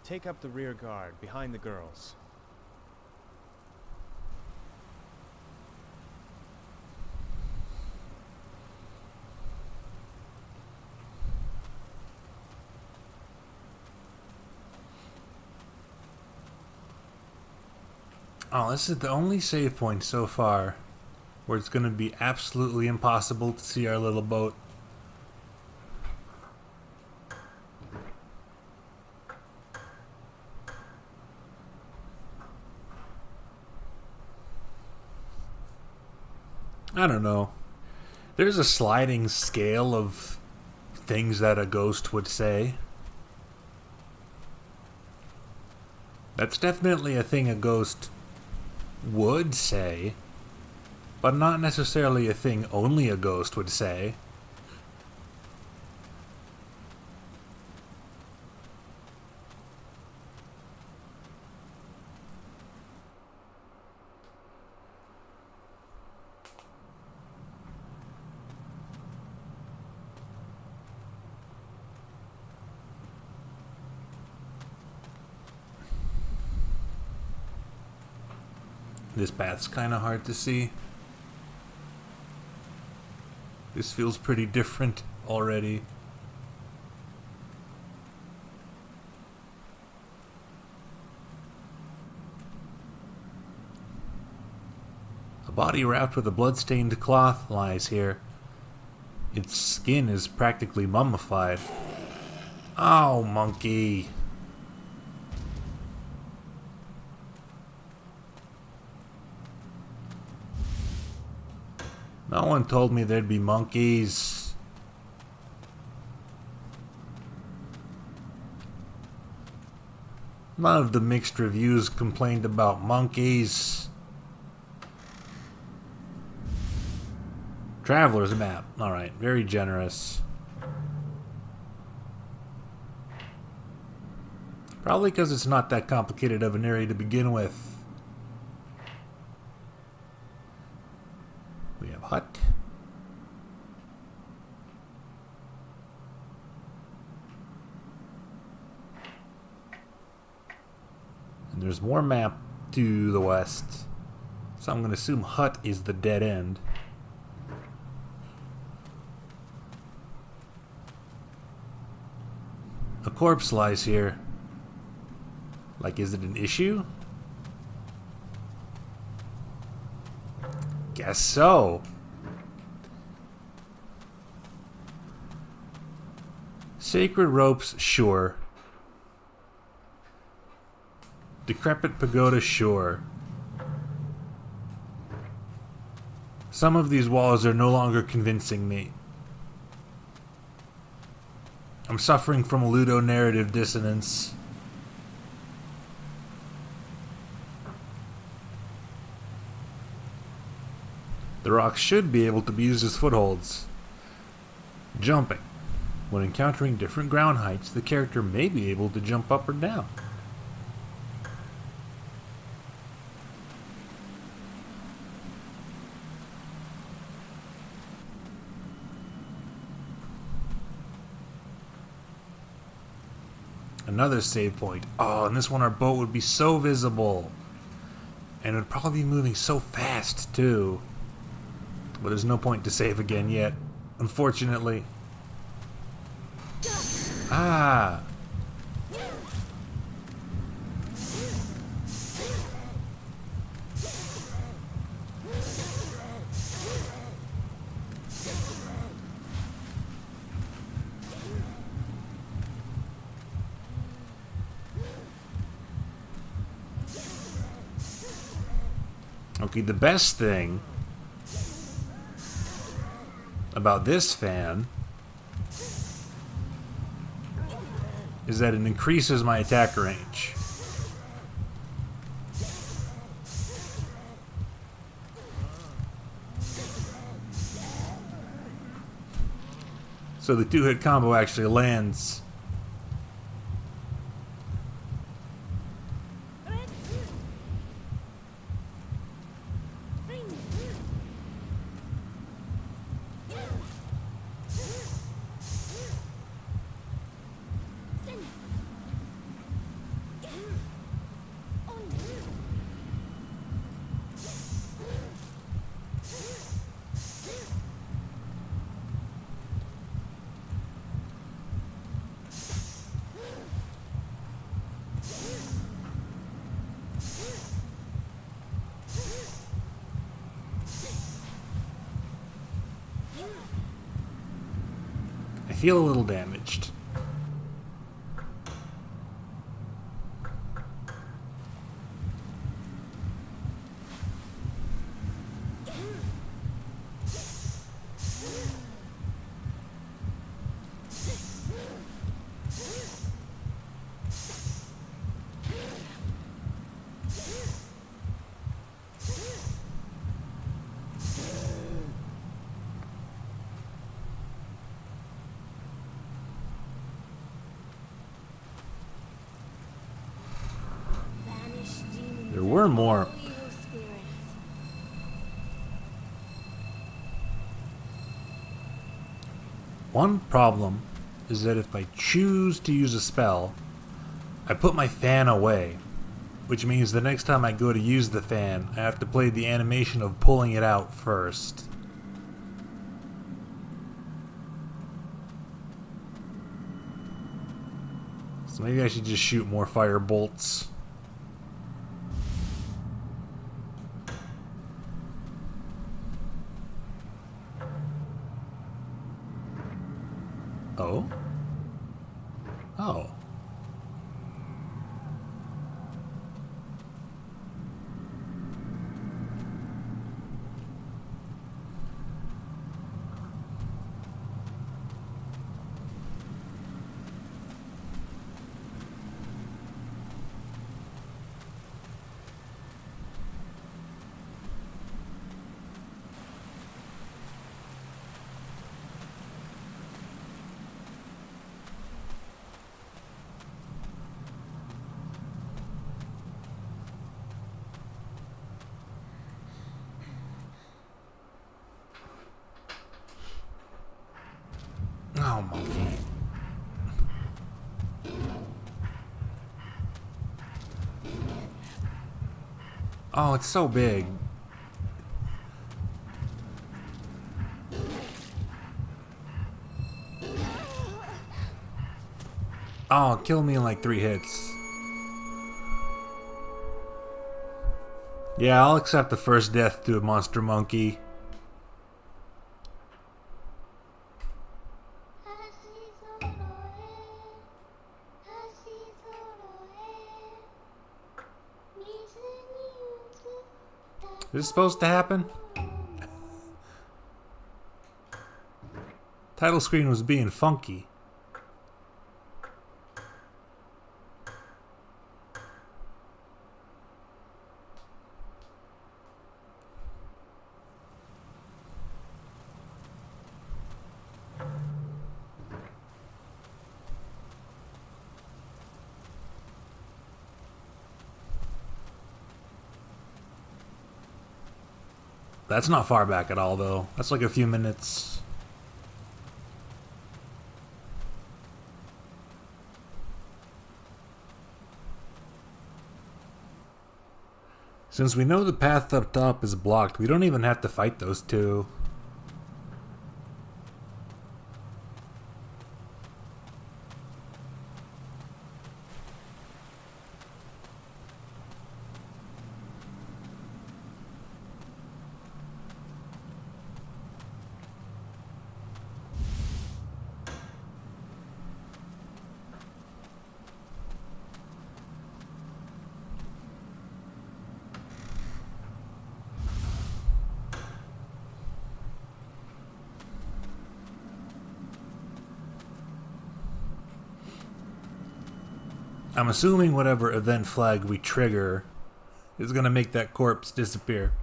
Take up the rear guard, behind the girls. Oh, this is the only save point so far where it's going to be absolutely impossible to see our little boat. I don't know. There's a sliding scale of things that a ghost would say. That's definitely a thing a ghost would say, but not necessarily a thing only a ghost would say. This path's kind of hard to see. This feels pretty different already. A body wrapped with a blood-stained cloth lies here. Its skin is practically mummified. Oh, monkey. No one told me there'd be monkeys. None of the mixed reviews complained about monkeys. Traveler's map. Alright, very generous. Probably because it's not that complicated of an area to begin with. We have hut. And there's more map to the west. So I'm going to assume hut is the dead end. A corpse lies here. Like, is it an issue? Guess so. Sacred ropes, sure. Decrepit pagoda, sure. Some of these walls are no longer convincing me. I'm suffering from ludonarrative dissonance. The rocks should be able to be used as footholds. Jumping. When encountering different ground heights, the character may be able to jump up or down. Another save point. Oh, and this one our boat would be so visible. And it would probably be moving so fast, too. But there's no point to save again yet, unfortunately. Ah! Okay, the best thing about this fan is that it increases my attack range. So the two-hit combo actually lands. I feel a little damaged. There were more. One problem is that if I choose to use a spell, I put my fan away, which means the next time I go to use the fan, I have to play the animation of pulling it out first. So maybe I should just shoot more fire bolts. Oh? Oh. Oh, it's so big. Oh, kill me in like 3 hits. Yeah, I'll accept the first death to a monster monkey. Is this supposed to happen? Title screen was being funky. That's not far back at all, though. That's like a few minutes. Since we know the path up top is blocked, we don't even have to fight those two. I'm assuming whatever event flag we trigger is gonna make that corpse disappear.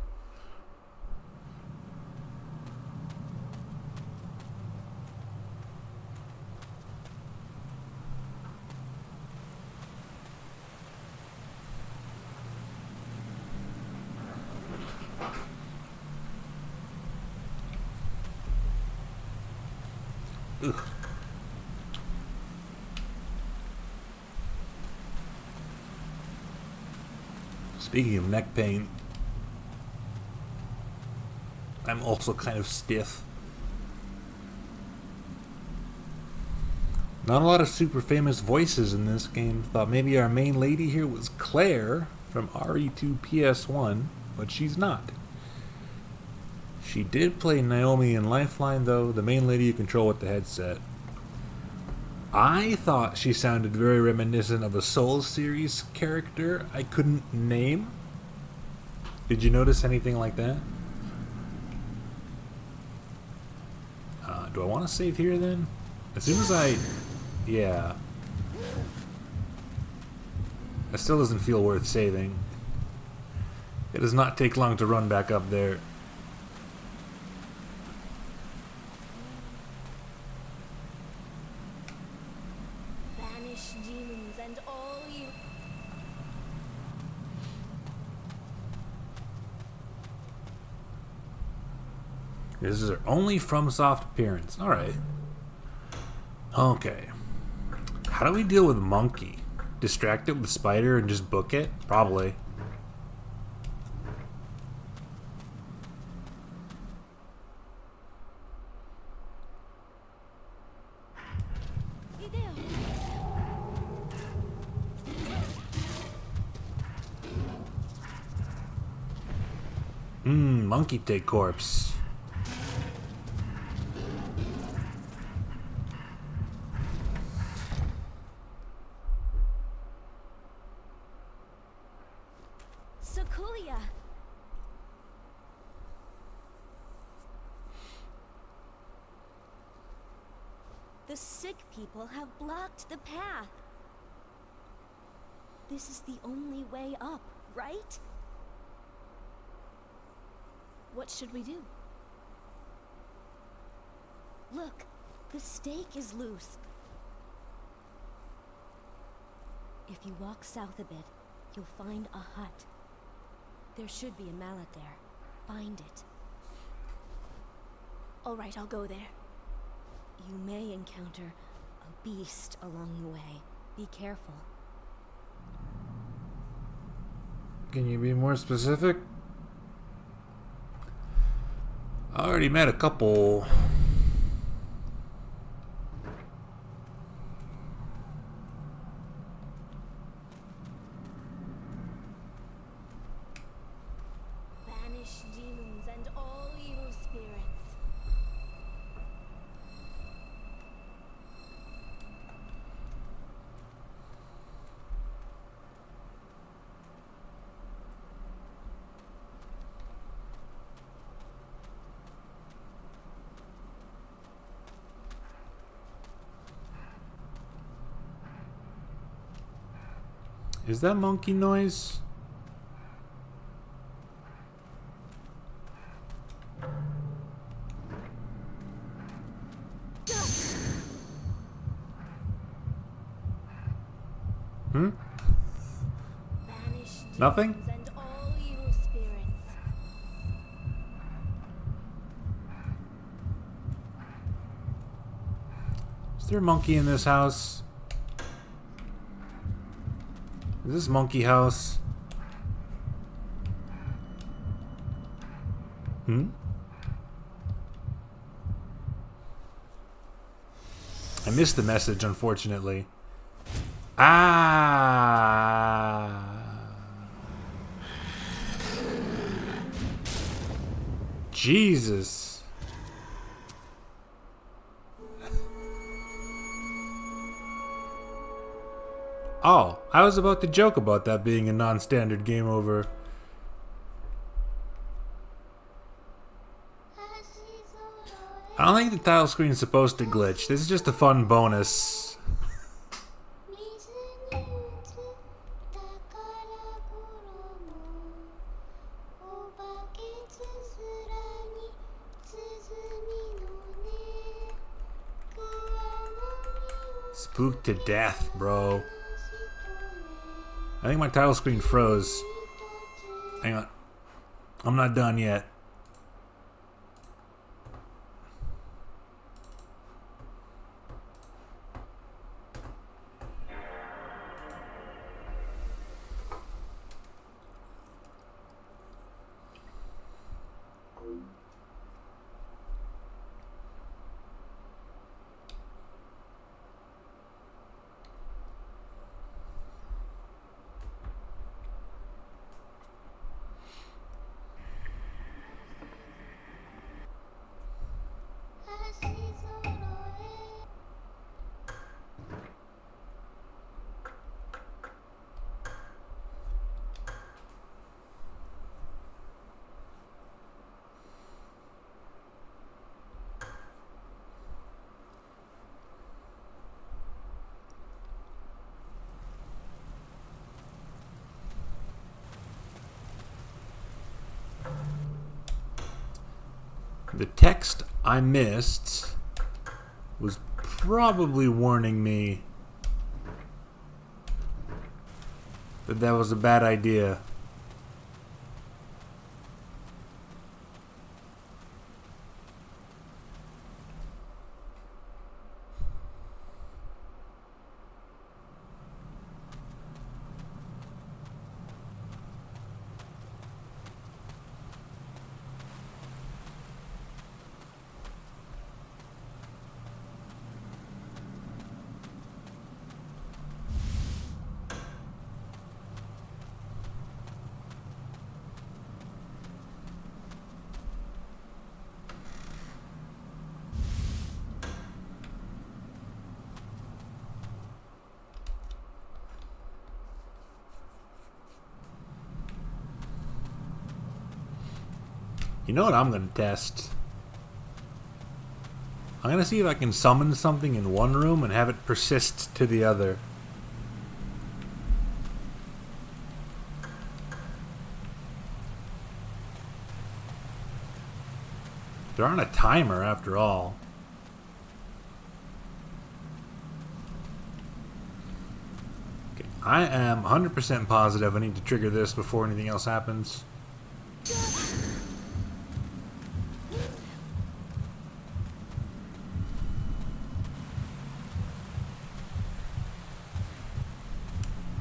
Ugh. Speaking of neck pain, I'm also kind of stiff. Not a lot of super famous voices in this game. Thought maybe our main lady here was Claire from RE2 PS1, but she's not. She did play Naomi in Lifeline, though, the main lady you control with the headset. I thought she sounded very reminiscent of a Souls series character I couldn't name. Did you notice anything like that? Do I want to save here then? As soon as I... Yeah. It still doesn't feel worth saving. It does not take long to run back up there. This is her only FromSoft appearance. Alright. Okay. How do we deal with Monkey? Distract it with Spider and just book it? Probably. Monkey take corpse. The sick people have blocked the path. This is the only way up, right? What should we do? Look, the stake is loose. If you walk south a bit, you'll find a hut. There should be a mallet there. Find it. All right, I'll go there. You may encounter a beast along the way. Be careful. Can you be more specific? I already met a couple. Banish demons and all evil spirits. Is that monkey noise? Hmm? Banish Nothing? demons and all evil spirits. Is there a monkey in this house? Is this monkey house? Hmm? I missed the message, unfortunately. Ah! Jesus! Oh, I was about to joke about that being a non-standard game over. I don't think the title screen's supposed to glitch. This is just a fun bonus. Spooked to death, bro. I think my title screen froze. Hang on. I'm not done yet. The text I missed was probably warning me that that was a bad idea. You know what I'm gonna test? I'm gonna see if I can summon something in one room and have it persist to the other. They're on a timer after all. Okay, I am 100% positive I need to trigger this before anything else happens.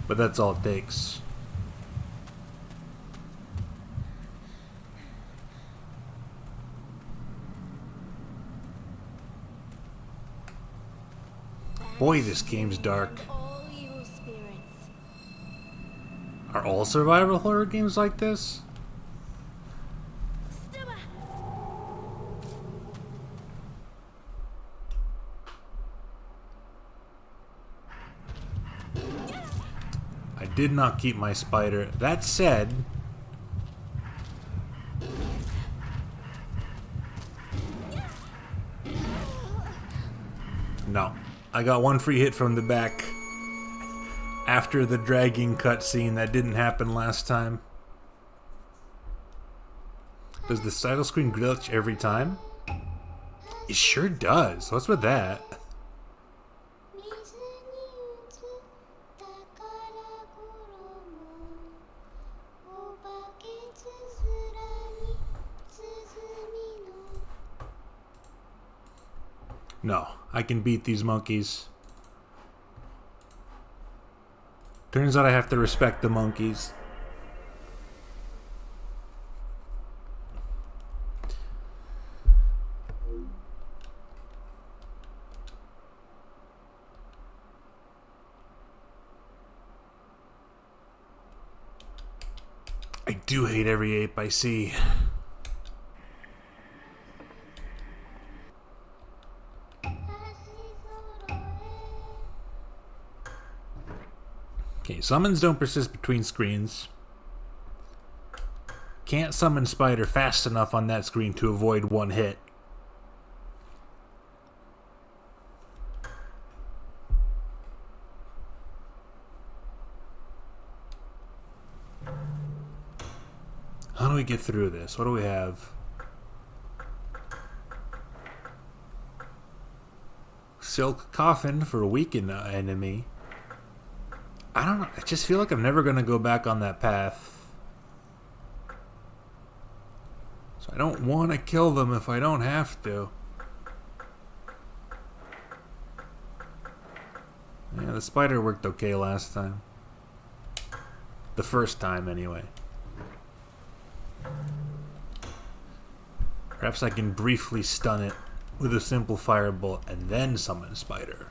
But that's all it takes. Boy, this game's dark. All evil spirits. Are all survival horror games like this? I did not keep my spider. That said, no. I got one free hit from the back after the dragging cutscene. That didn't happen last time. Does the title screen glitch every time? It sure does. What's with that? No, I can beat these monkeys. Turns out I have to respect the monkeys. I do hate every ape I see. Okay, summons don't persist between screens. Can't summon spider fast enough on that screen to avoid one hit. How do we get through this? What do we have? Silk coffin for a weakened enemy. I don't know. I just feel like I'm never going to go back on that path. So I don't want to kill them if I don't have to. Yeah, the spider worked okay last time. The first time, anyway. Perhaps I can briefly stun it with a simple firebolt and then summon a spider.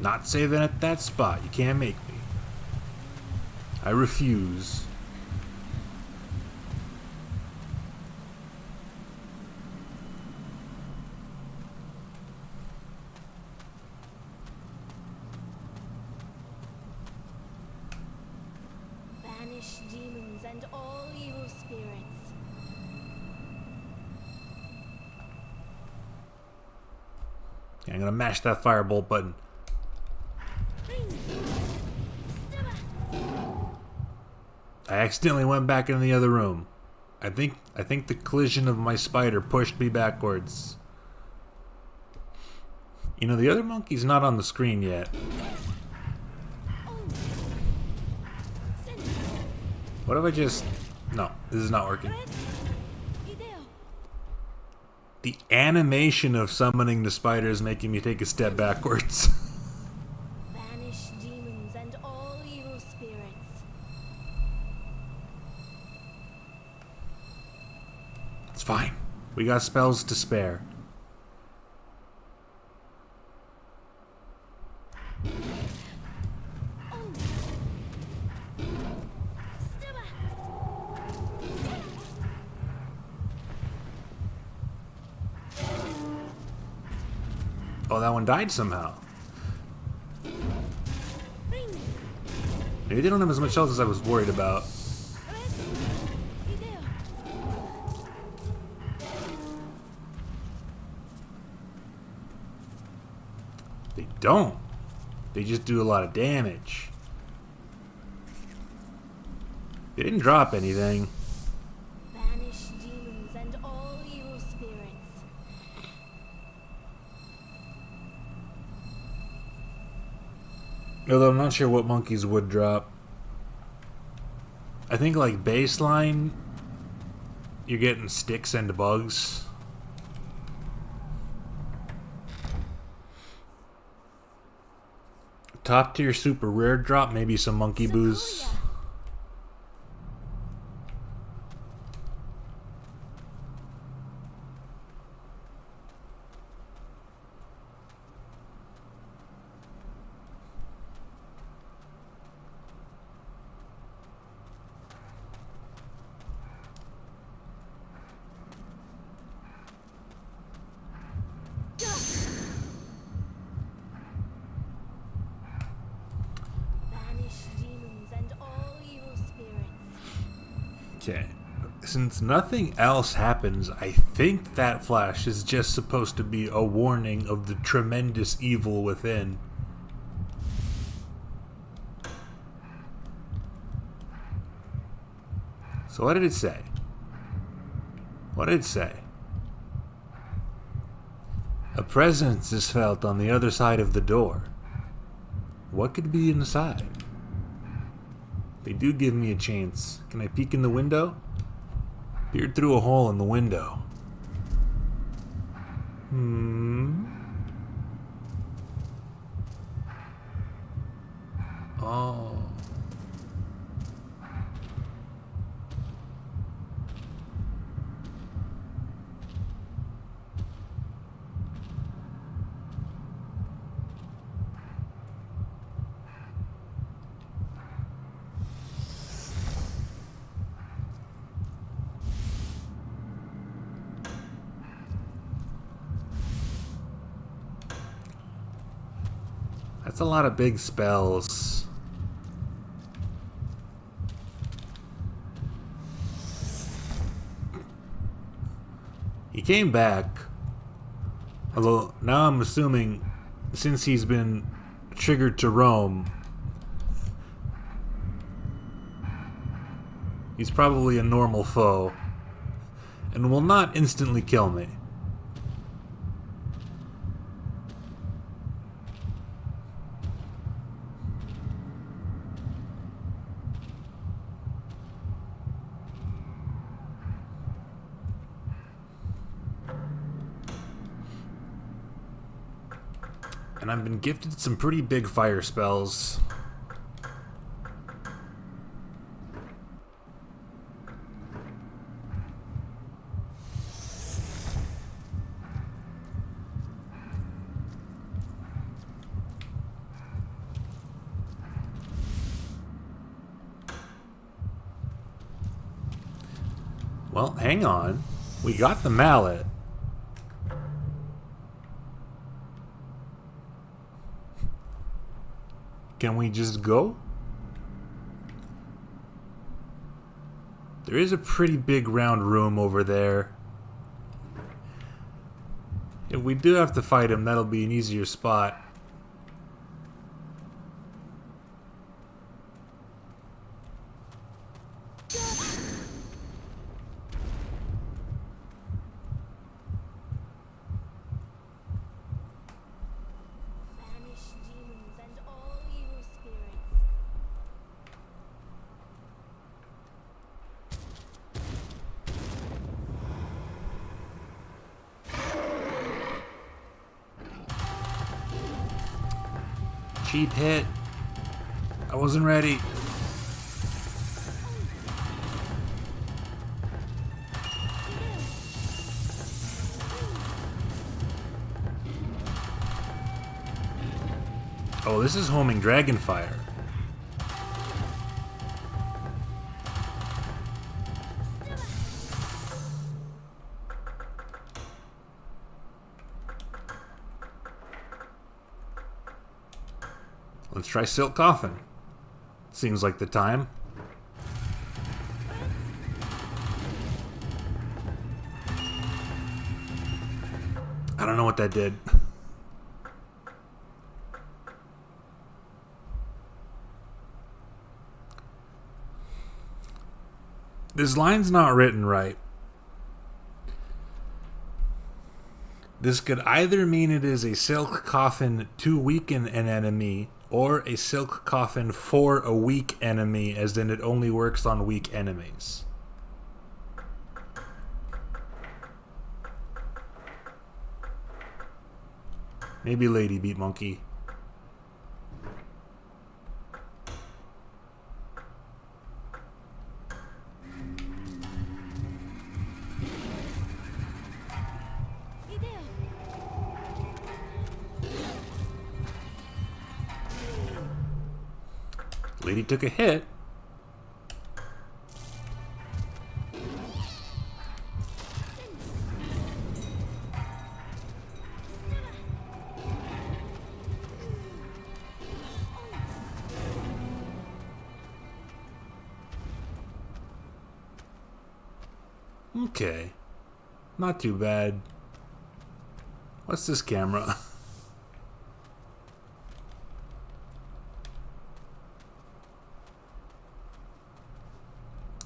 Not saving at that spot. You can't make me. I refuse. Banish demons and all evil spirits. Okay, I'm gonna mash that firebolt button. I accidentally went back into the other room. I think the collision of my spider pushed me backwards. You know, the other monkey's not on the screen yet. What if I just... No, this is not working. The animation of summoning the spider is making me take a step backwards. Banish demons and all evil spirits. It's fine. We got spells to spare. Oh, that one died somehow. Maybe they don't have as much health as I was worried about. They don't. They just do a lot of damage. They didn't drop anything. Banish demons and all evil spirits. Although I'm not sure what monkeys would drop. I think like baseline, you're getting sticks and bugs. Top tier super rare drop, maybe some monkey boos. Okay. Since nothing else happens, I think that flash is just supposed to be a warning of the tremendous evil within. So what did it say? What did it say? A presence is felt on the other side of the door. What could be inside? They do give me a chance. Can I peek in the window? Peered through a hole in the window. Oh. That's a lot of big spells. He came back. Although, now I'm assuming, since he's been triggered to roam, he's probably a normal foe and will not instantly kill me. And I've been gifted some pretty big fire spells. Well, hang on. We got the mallet. Can we just go? There is a pretty big round room over there. If we do have to fight him, that'll be an easier spot. Cheap hit. I wasn't ready. Oh, this is homing Dragonfire. Let's try silk coffin. Seems like the time. I don't know what that did. This line's not written right. This could either mean it is a silk coffin to weaken an enemy, or a silk coffin for a weak enemy, as in it only works on weak enemies. Maybe Lady beat Monkey. Lady took a hit. Okay. Not too bad. What's this camera?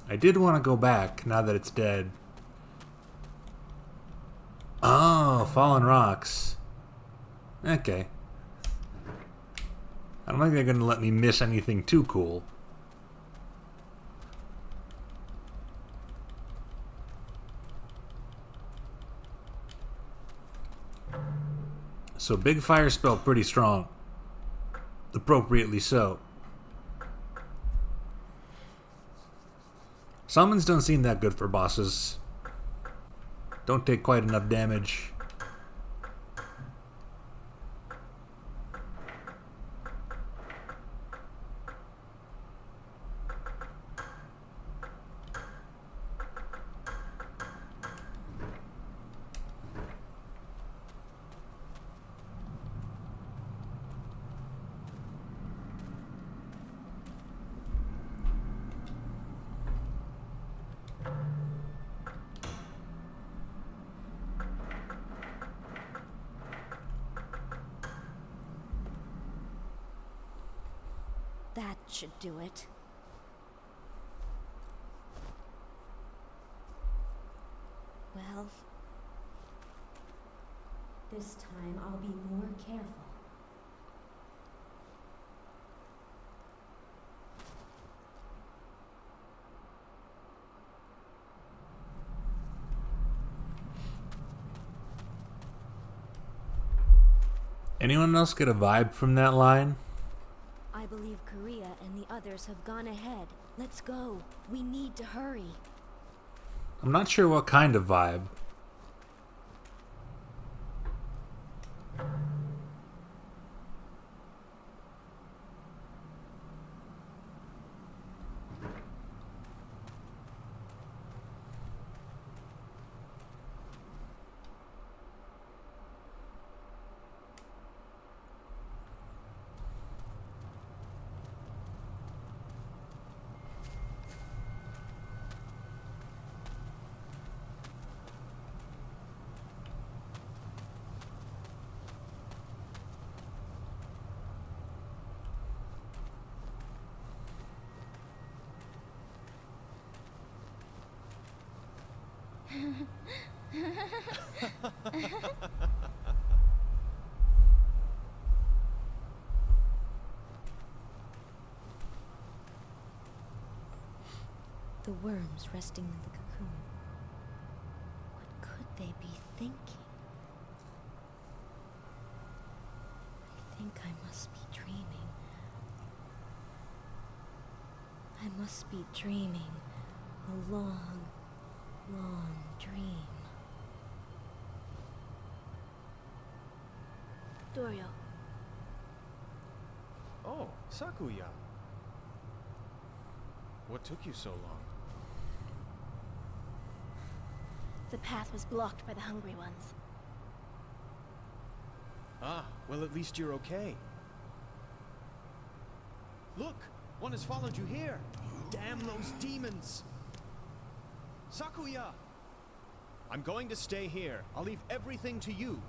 I did want to go back now that it's dead. Oh, fallen rocks. Okay. I don't think they're going to let me miss anything too cool. So big fire spell pretty strong. Appropriately so. Summons don't seem that good for bosses. Don't take quite enough damage. That should do it. Well, this time I'll be more careful. Anyone else get a vibe from that line? I believe Korea and the others have gone ahead. Let's go. We need to hurry. I'm not sure what kind of vibe. The worms resting in the cocoon. What could they be thinking? I think I must be dreaming. I must be dreaming a long, long dream. Dorio. Oh, Sakuya. What took you so long? The path was blocked by the hungry ones. Ah, well at least you're okay. Look! One has followed you here! Damn those demons! Sakuya! I'm going to stay here. I'll leave everything to you.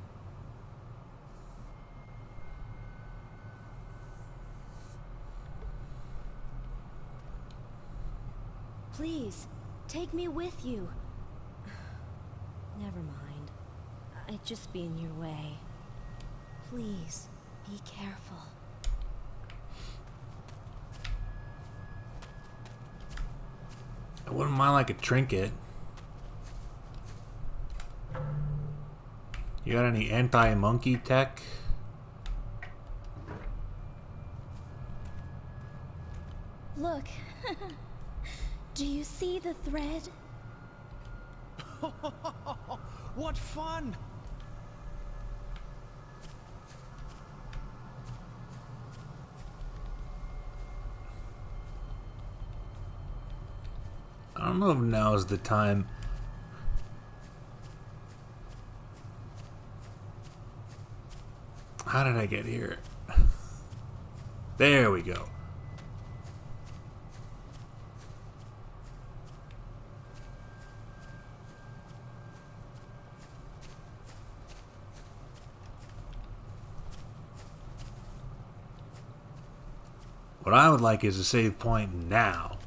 Please, take me with you. Never mind. I'd just be in your way. Please, be careful. I wouldn't mind like a trinket. You got any anti-monkey tech? Look. Do you see the thread? What fun! I don't know if now is the time. How did I get here? There we go. What I would like is a save point now.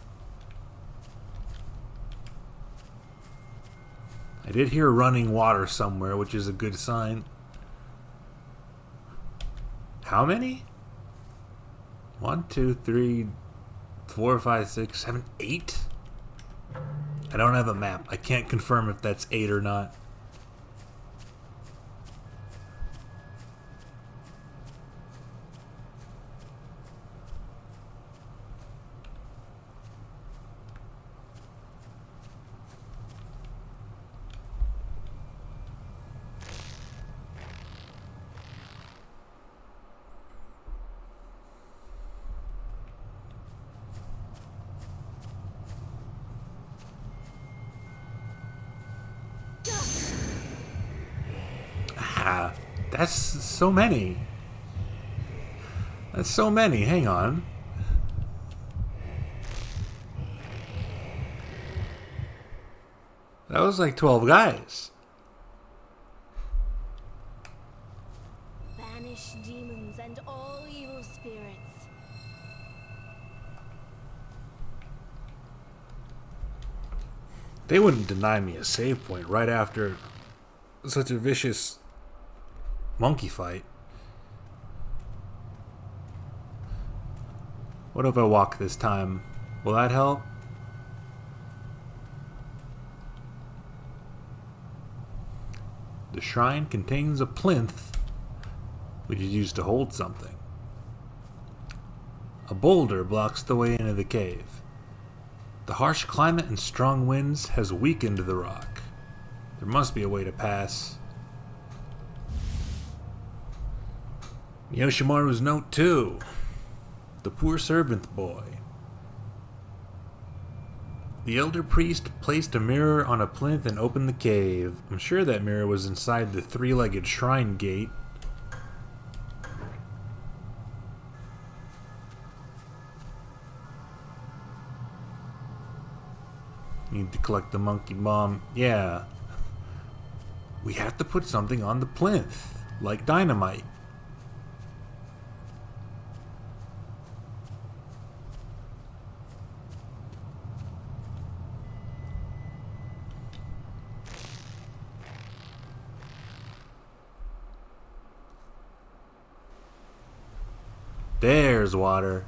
I did hear running water somewhere, which is a good sign. How many? 1, 2, 3, 4, 5, 6, 7, 8? I don't have a map. I can't confirm if that's 8 or not. Ah, that's so many. That's so many. Hang on. That was like 12 guys. Banish demons and all evil spirits. They wouldn't deny me a save point right after such a vicious monkey fight. What if I walk this time? Will that help? The shrine contains a plinth, which is used to hold something. A boulder blocks the way into the cave. The harsh climate and strong winds has weakened the rock. There must be a way to pass. Yoshimaru's note 2. The poor servant boy. The elder priest placed a mirror on a plinth and opened the cave. I'm sure that mirror was inside the three-legged shrine gate. Need to collect the monkey bomb. Yeah. We have to put something on the plinth, like dynamite. There's water.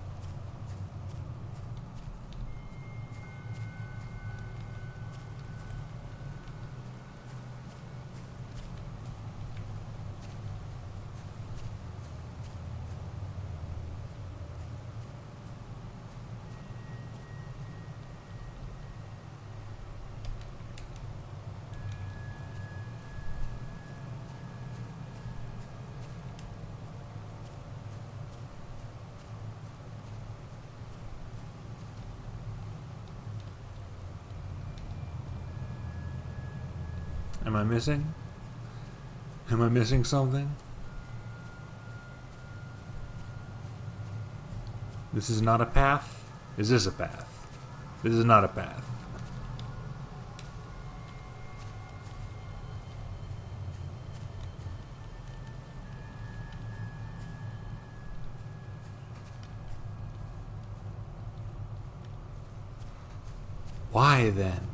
Am I missing? Am I missing something? This is not a path? Is this a path? This is not a path. Why then?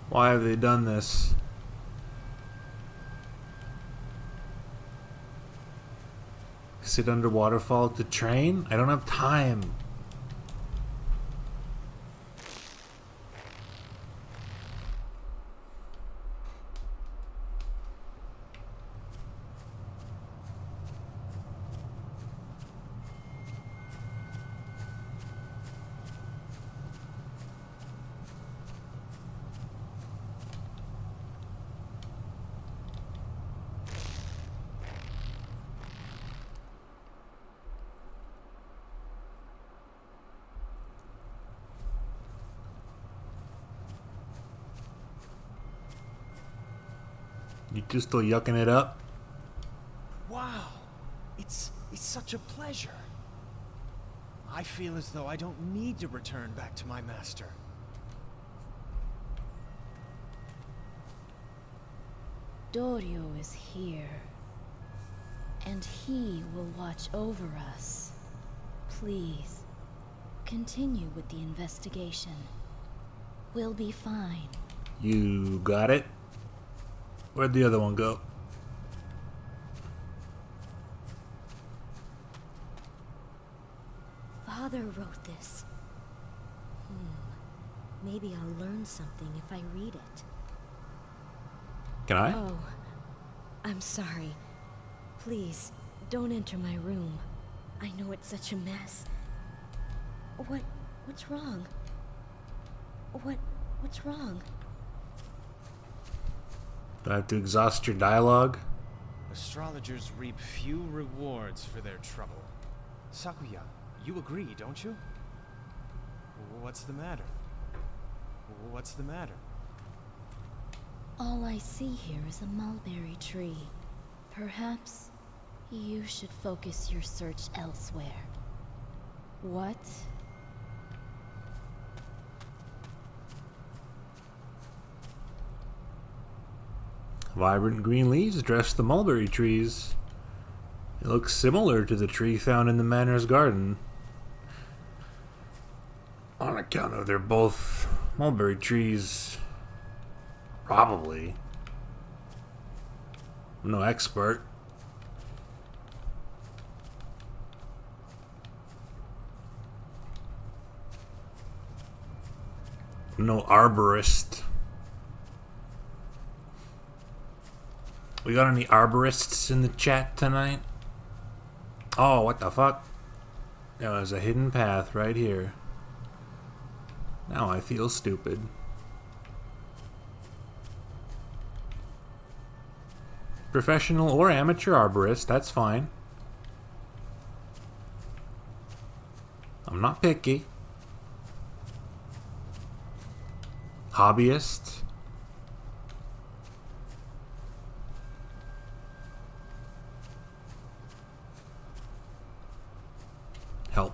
Why have they done this? Sit under waterfall to train? I don't have time. You two still yucking it up? Wow, it's such a pleasure. I feel as though I don't need to return back to my master. Dorio is here, and he will watch over us. Please, continue with the investigation. We'll be fine. You got it? Where'd the other one go? Father wrote this. Maybe I'll learn something if I read it. Can I? Oh, I'm sorry. Please, don't enter my room. I know it's such a mess. What's wrong? What's wrong? Do I have to exhaust your dialogue? Astrologers reap few rewards for their trouble. Sakuya, you agree, don't you? What's the matter? What's the matter? All I see here is a mulberry tree. Perhaps you should focus your search elsewhere. What? Vibrant green leaves dress the mulberry trees. It looks similar to the tree found in the manor's garden. On account of they're both mulberry trees. Probably. I'm no expert. I'm no arborist. We got any arborists in the chat tonight? Oh, what the fuck? There was a hidden path right here. Now I feel stupid. Professional or amateur arborist, that's fine. I'm not picky. Hobbyist. Help.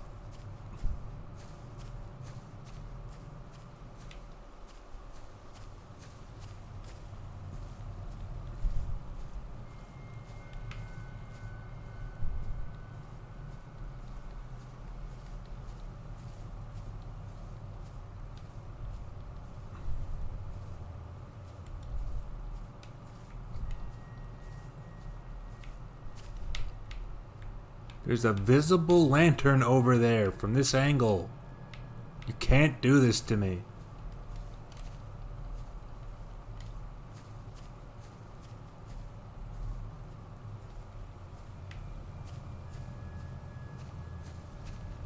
There's a visible lantern over there from this angle. You can't do this to me.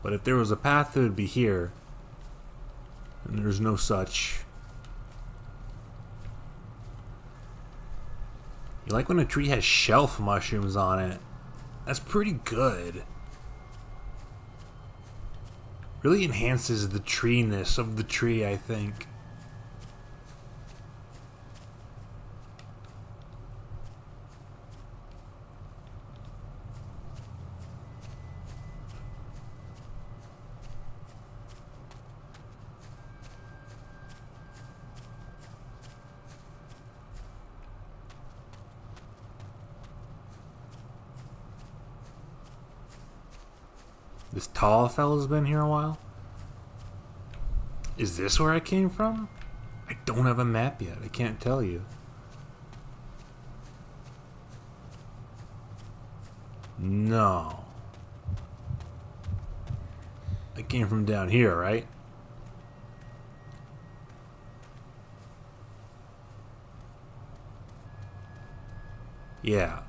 But if there was a path, it would be here. And there's no such. You like when a tree has shelf mushrooms on it? That's pretty good. Really enhances the tree-ness of the tree, I think. This tall fella's been here a while. Is this where I came from? I don't have a map yet. I can't tell you. No. I came from down here, right? Yeah.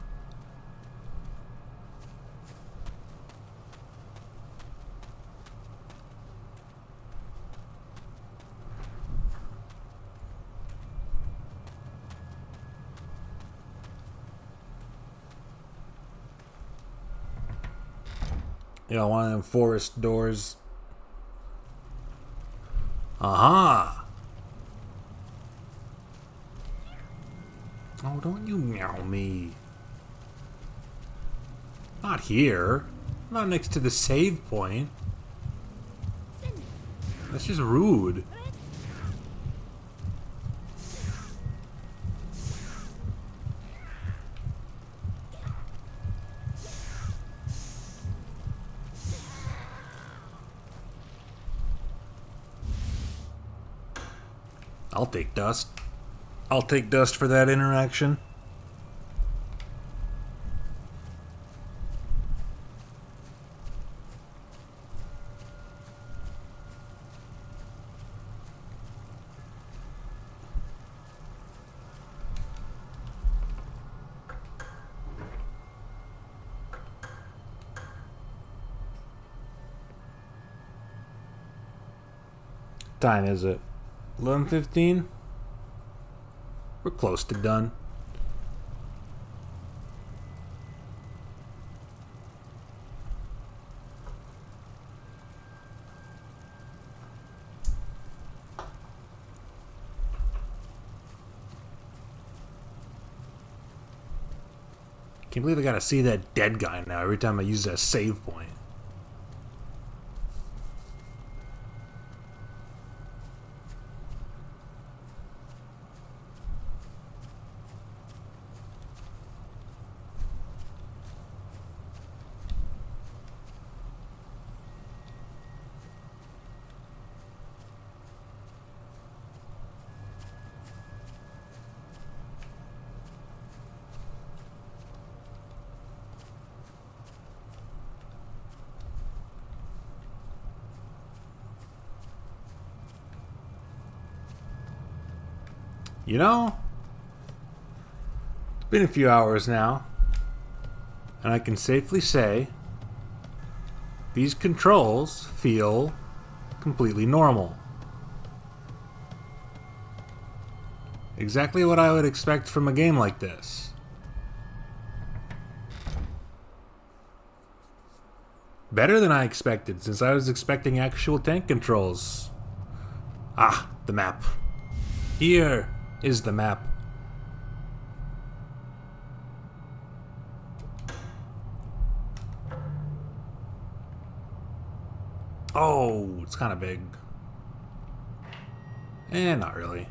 Yeah, one of them forest doors. Aha! Oh, don't you meow me. Not here. Not next to the save point. That's just rude. I'll take dust. I'll take dust for that interaction. Time is it? 11:15? We're close to done. Can't believe I gotta see that dead guy now every time I use that save point. You know, it's been a few hours now, and I can safely say these controls feel completely normal. Exactly what I would expect from a game like this. Better than I expected, since I was expecting actual tank controls. Ah, the map. Here is the map. Oh, it's kind of big. Not really.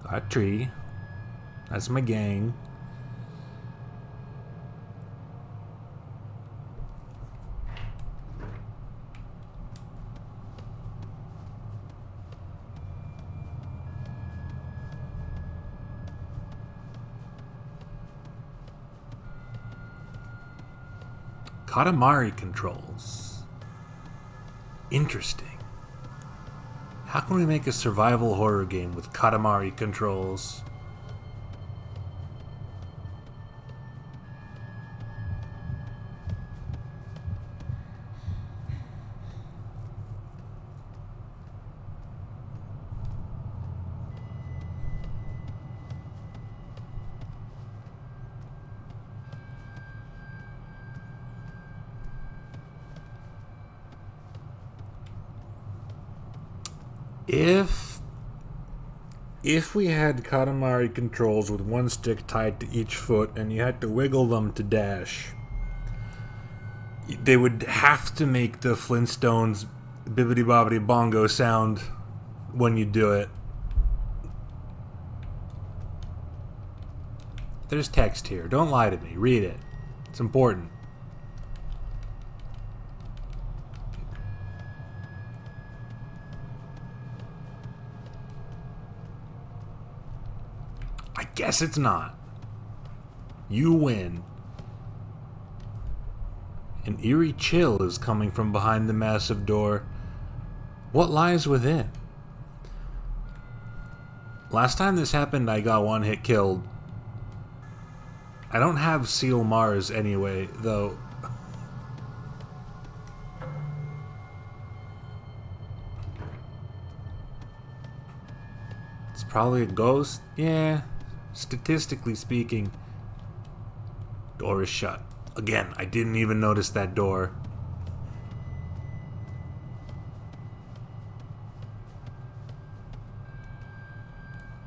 Got a tree. That's my gang. Katamari controls. Interesting. How can we make a survival horror game with Katamari controls? If we had Katamari controls with one stick tied to each foot and you had to wiggle them to dash, they would have to make the Flintstones bibbidi bobbidi bongo sound when you do it. There's text here. Don't lie to me. Read it. It's important. I guess it's not. You win. An eerie chill is coming from behind the massive door. What lies within? Last time this happened, I got one hit killed. I don't have Seal Mars anyway, though. It's probably a ghost. Yeah, statistically speaking. Door is shut. Again, I didn't even notice that door.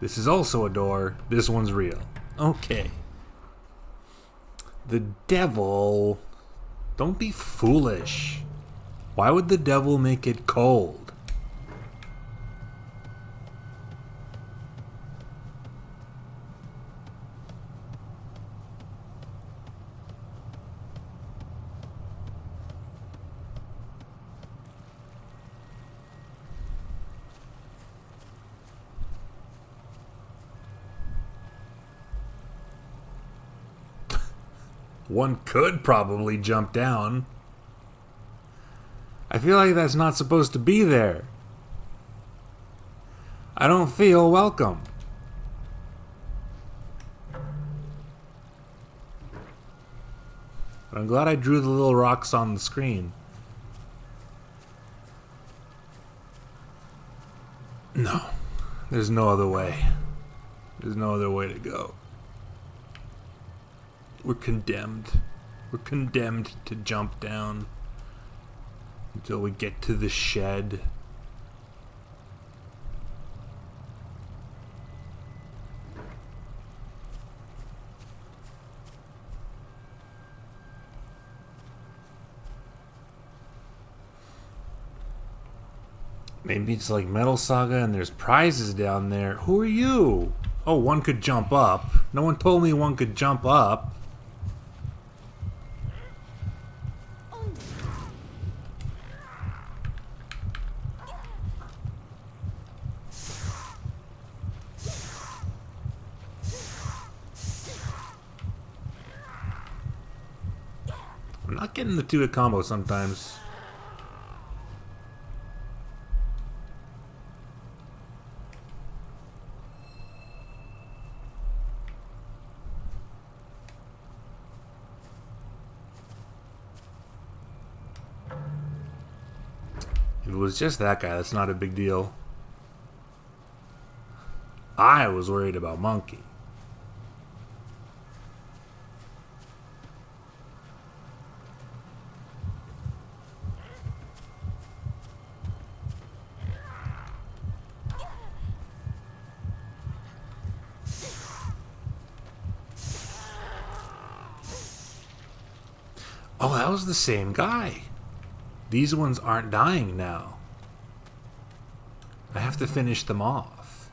This is also a door. This one's real. Okay. The devil... Don't be foolish. Why would the devil make it cold? One could probably jump down. I feel like that's not supposed to be there. I don't feel welcome. But I'm glad I drew the little rocks on the screen. No. There's no other way. There's no other way to go. We're condemned. We're condemned to jump down until we get to the shed. Maybe it's like Metal Saga and there's prizes down there. Who are you? Oh, one could jump up. No one told me one could jump up. I'm not getting the two-hit combo sometimes. If it was just that guy, that's not a big deal. I was worried about Monkey. Oh, that was the same guy. These ones aren't dying now. I have to finish them off.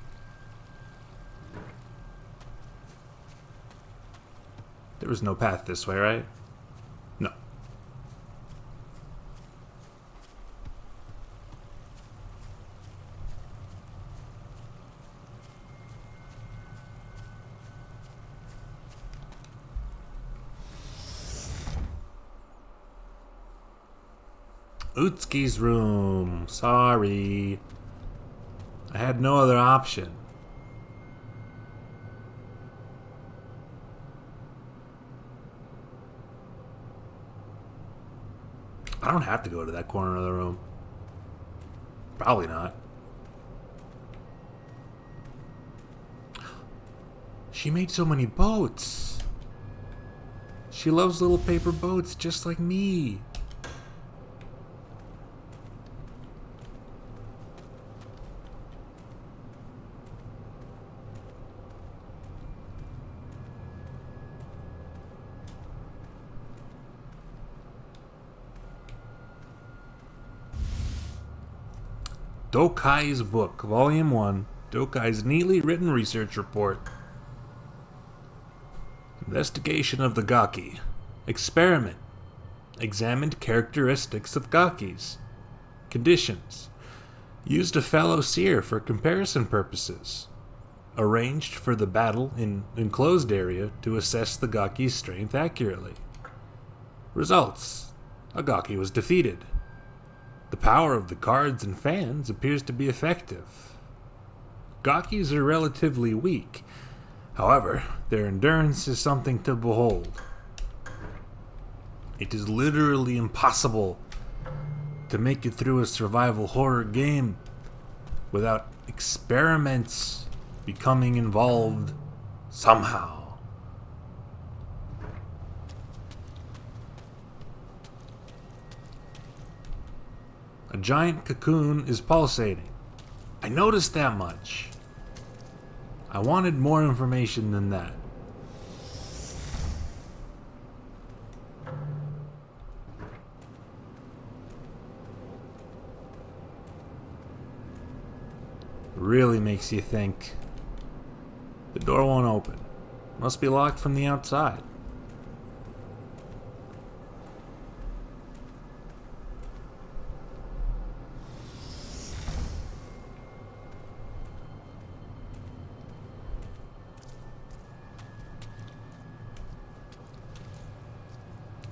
There was no path this way, right? No. Utsuki's room. Sorry. I had no other option. I don't have to go to that corner of the room. Probably not. She made so many boats. She loves little paper boats just like me. Dokai's book, Volume 1. Dokai's neatly written research report. Investigation of the Gaki. Experiment. Examined characteristics of Gakis. Conditions. Used a fellow seer for comparison purposes. arranged for the battle in enclosed area to assess the Gaki's strength accurately. Results: Agaki was defeated. The power of the cards and fans appears to be effective. Gakis are relatively weak. However, their endurance is something to behold. It is literally impossible to make it through a survival horror game without experiments becoming involved somehow. A giant cocoon is pulsating. I noticed that much. I wanted more information than that. Really makes you think. The door won't open. Must be locked from the outside.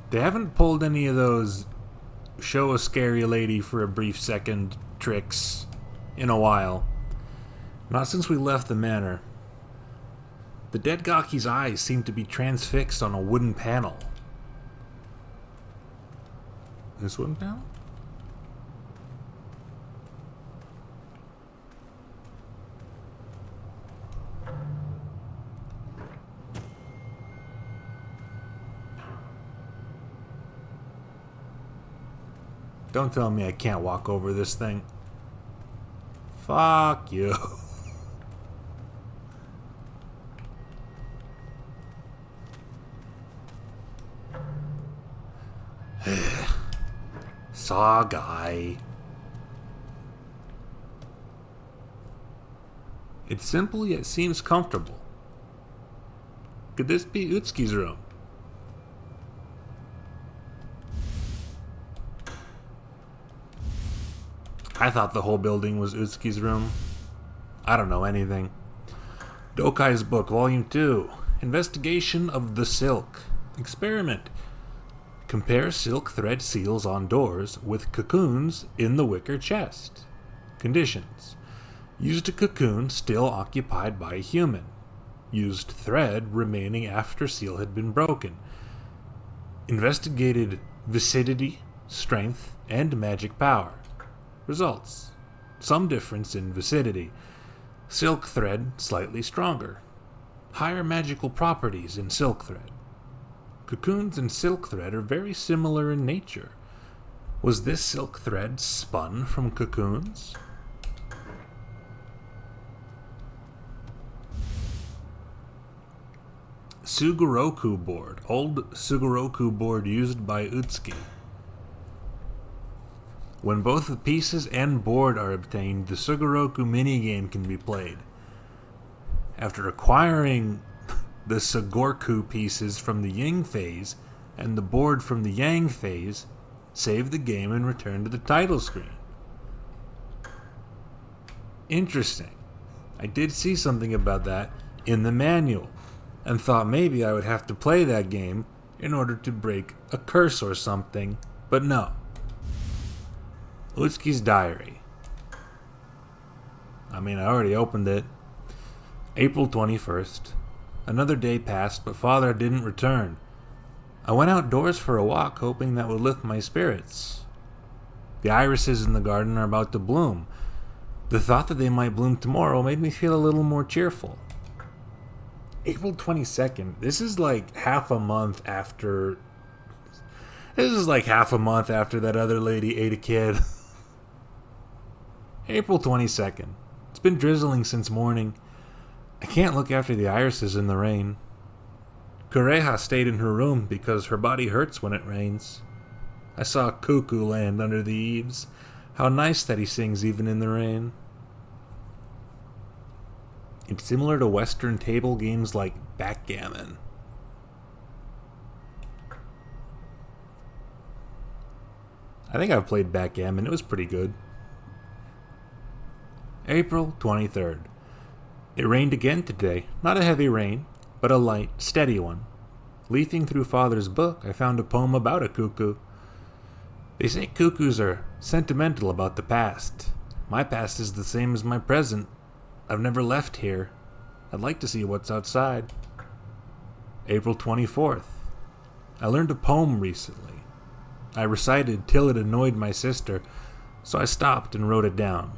They haven't pulled any of those show a scary lady for a brief second tricks in a while. Not since we left the manor. The dead Gaki's eyes seem to be transfixed on a wooden panel. This wooden panel? Don't tell me I can't walk over this thing. Fuck you. Saw guy. It's simple yet seems comfortable. Could this be Utsuki's room? I thought the whole building was Utsuki's room. I don't know anything. Dokai's book, Volume 2. Investigation of the Silk. Experiment. Compare silk thread seals on doors with cocoons in the wicker chest. Conditions. Used a cocoon still occupied by a human. Used thread remaining after seal had been broken. Investigated viscidity, strength, and magic power. Results. Some difference in viscidity. Silk thread slightly stronger. Higher magical properties in silk thread. Cocoons and silk thread are very similar in nature. Was this silk thread spun from cocoons? Sugoroku board. Old Sugoroku board used by Utsuki. When both the pieces and board are obtained, the Sugoroku minigame can be played. After acquiring the Sugoroku pieces from the Yin phase and the board from the Yang phase, save the game and return to the title screen. Interesting. I did see something about that in the manual and thought maybe I would have to play that game in order to break a curse or something, but no. Utsuki's diary. I already opened it. April 21st. Another day passed, but father didn't return. I went outdoors for a walk, hoping that would lift my spirits. The irises in the garden are about to bloom. The thought that they might bloom tomorrow made me feel a little more cheerful. April 22nd. This is like half a month after that other lady ate a kid. April 22nd. It's been drizzling since morning. I can't look after the irises in the rain. Kureha stayed in her room because her body hurts when it rains. I saw Cuckoo land under the eaves. How nice that he sings even in the rain. It's similar to Western table games like backgammon. I think I've played backgammon. It was pretty good. April 23rd. It rained again today. Not a heavy rain, but a light, steady one. Leafing through Father's book, I found a poem about a cuckoo. They say cuckoos are sentimental about the past. My past is the same as my present. I've never left here. I'd like to see what's outside. April 24th. I learned a poem recently. I recited till it annoyed my sister, so I stopped and wrote it down.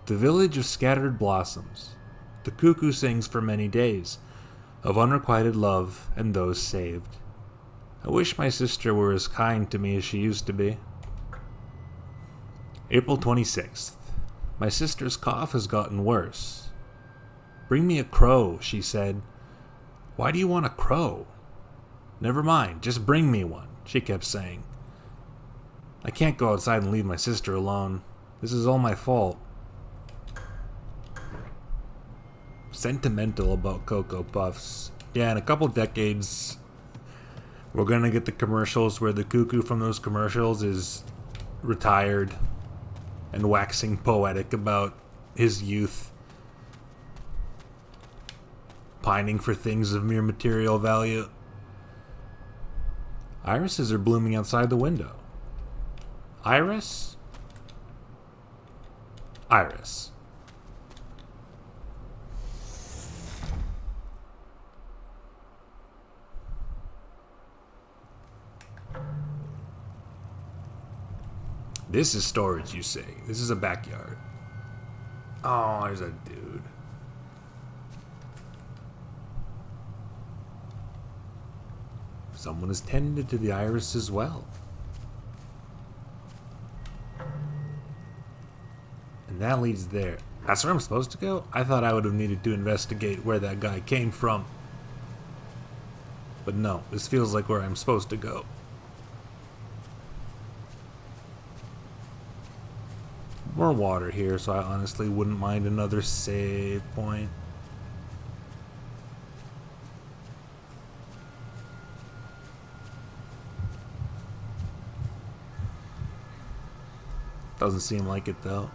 The village of scattered blossoms. The cuckoo sings for many days, of unrequited love and those saved. I wish my sister were as kind to me as she used to be. April 26th. My sister's cough has gotten worse. Bring me a crow, she said. Why do you want a crow? Never mind, just bring me one, she kept saying. I can't go outside and leave my sister alone. This is all my fault. Sentimental about Cocoa Puffs. Yeah, in a couple decades, we're gonna get the commercials where the cuckoo from those commercials is retired and waxing poetic about his youth, pining for things of mere material value. Irises are blooming outside the window. Iris? Iris. This is storage, you say. This is a backyard. Oh, there's a dude. Someone has tended to the iris as well. And that leads there. That's where I'm supposed to go? I thought I would have needed to investigate where that guy came from. But no, this feels like where I'm supposed to go. More water here, so I honestly wouldn't mind another save point. Doesn't seem like it though.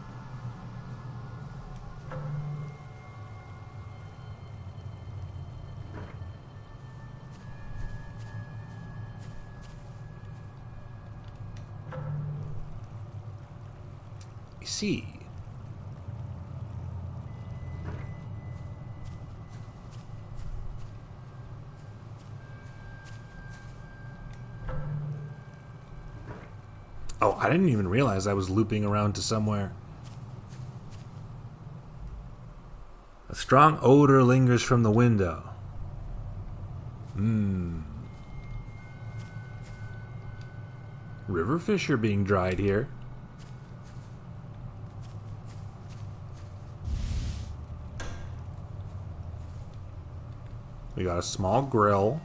See. Oh, I didn't even realize I was looping around to somewhere. A strong odor lingers from the window. River fish are being dried here. We got a small grill.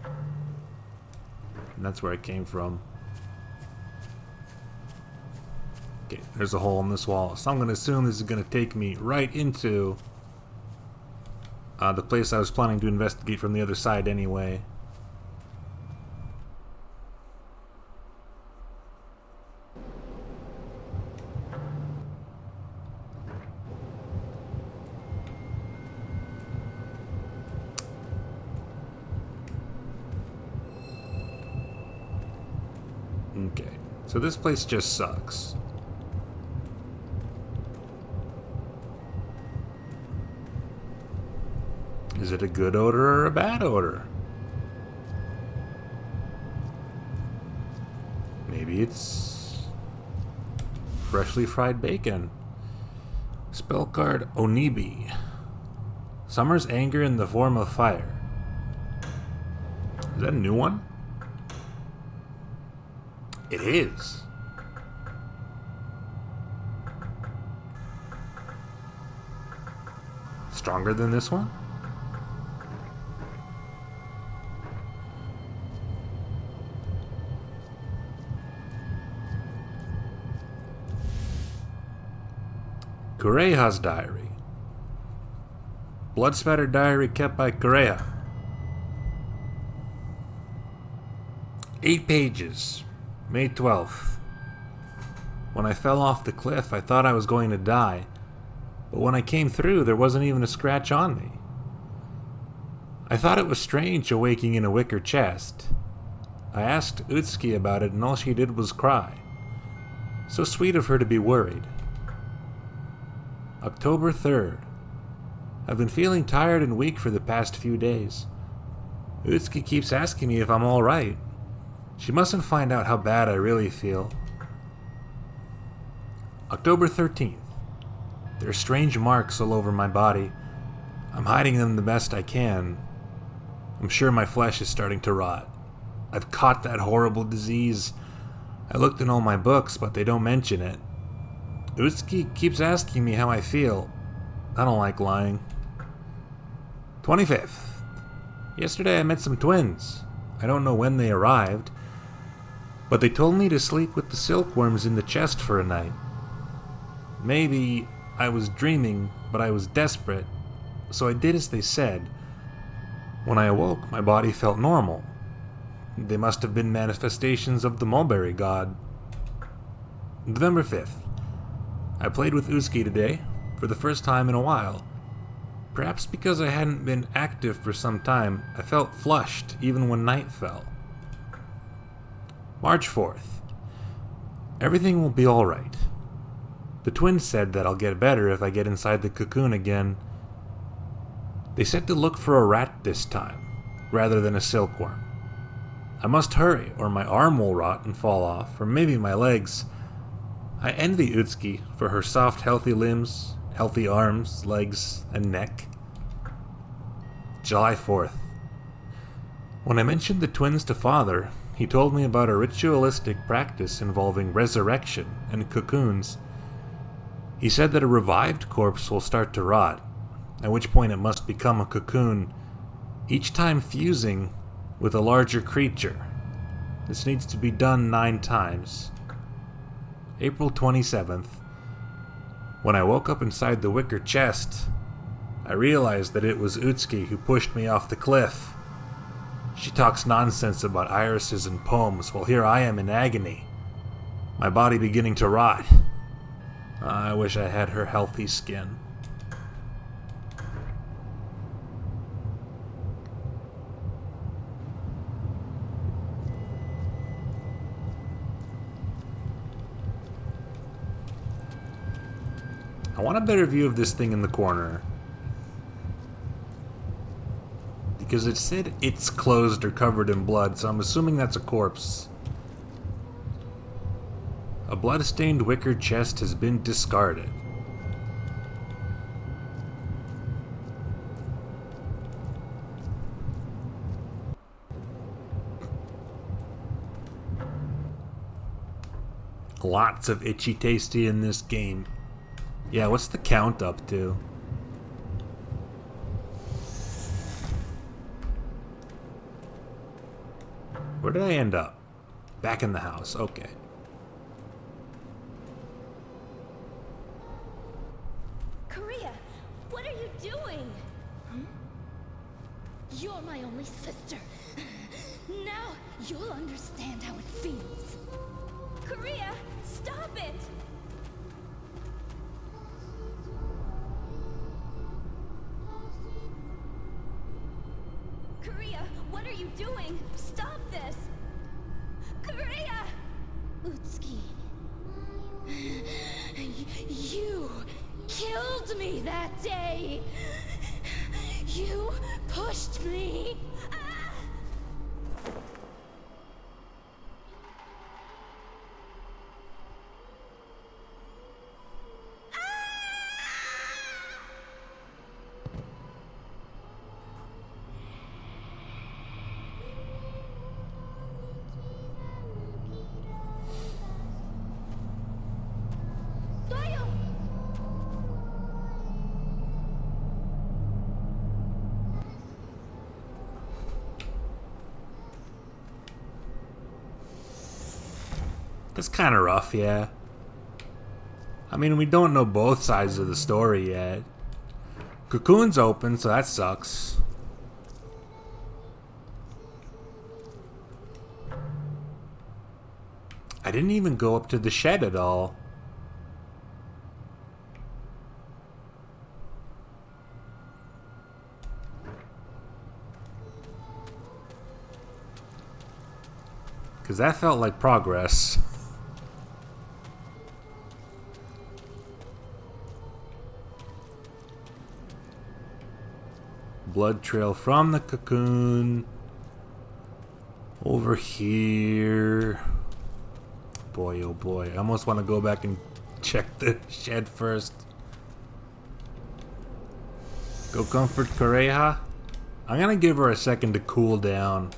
And that's where it came from. Okay, there's a hole in this wall. So I'm going to assume this is going to take me right into the place I was planning to investigate from the other side anyway. Okay, so this place just sucks. Is it a good odor or a bad odor? Maybe it's freshly fried bacon. Spell card Onibi. Summer's anger in the form of fire. Is that a new one? It is. Stronger than this one? Kureha's diary. Blood spattered diary kept by Kureha. 8 pages. May 12th. When I fell off the cliff, I thought I was going to die. but when I came through, there wasn't even a scratch on me. I thought it was strange awaking in a wicker chest. I asked Utsuki about it, and all she did was cry. So sweet of her to be worried. October 3rd. I've been feeling tired and weak for the past few days. Utsuki keeps asking me if I'm alright. She mustn't find out how bad I really feel. October 13th. There are strange marks all over my body. I'm hiding them the best I can. I'm sure my flesh is starting to rot. I've caught that horrible disease. I looked in all my books, but they don't mention it. Utsuki keeps asking me how I feel. I don't like lying. 25th. Yesterday I met some twins. I don't know when they arrived, but they told me to sleep with the silkworms in the chest for a night. Maybe I was dreaming, but I was desperate, so I did as they said. When I awoke, my body felt normal. They must have been manifestations of the mulberry god. November 5th. I played with Utsuki today, for the first time in a while. Perhaps because I hadn't been active for some time, I felt flushed even when night fell. March 4th. Everything will be alright. The twins said that I'll get better if I get inside the cocoon again. They said to look for a rat this time, rather than a silkworm. I must hurry, or my arm will rot and fall off, or maybe my legs. I envy Utsuki for her soft, healthy limbs, healthy arms, legs, and neck. July 4th. When I mentioned the twins to Father, he told me about a ritualistic practice involving resurrection and cocoons. He said that a revived corpse will start to rot, at which point it must become a cocoon, each time fusing with a larger creature. This needs to be done 9 times. April 27th. When I woke up inside the wicker chest, I realized that it was Utsuki who pushed me off the cliff. She talks nonsense about irises and poems, while here I am in agony, my body beginning to rot. I wish I had her healthy skin. I want a better view of this thing in the corner, because it said it's closed or covered in blood, so I'm assuming that's a corpse. A blood-stained wicker chest has been discarded. Lots of itchy tasty in this game. Yeah, what's the count up to? Where did I end up? Back in the house, okay. Korea, what are you doing? You're my only sister. Now you'll understand how it feels. Korea, stop it! Korea, what are you doing? Stop this! Korea! Utsuki. You killed me that day! You pushed me! Ah! That's kind of rough, yeah. I mean, we don't know both sides of the story yet. Cocoon's open, so that sucks. I didn't even go up to the shed at all. Because that felt like progress. Blood trail from the cocoon. Over here. Boy, oh boy. I almost want to go back and check the shed first. Go comfort Koreha. I'm gonna give her a second to cool down.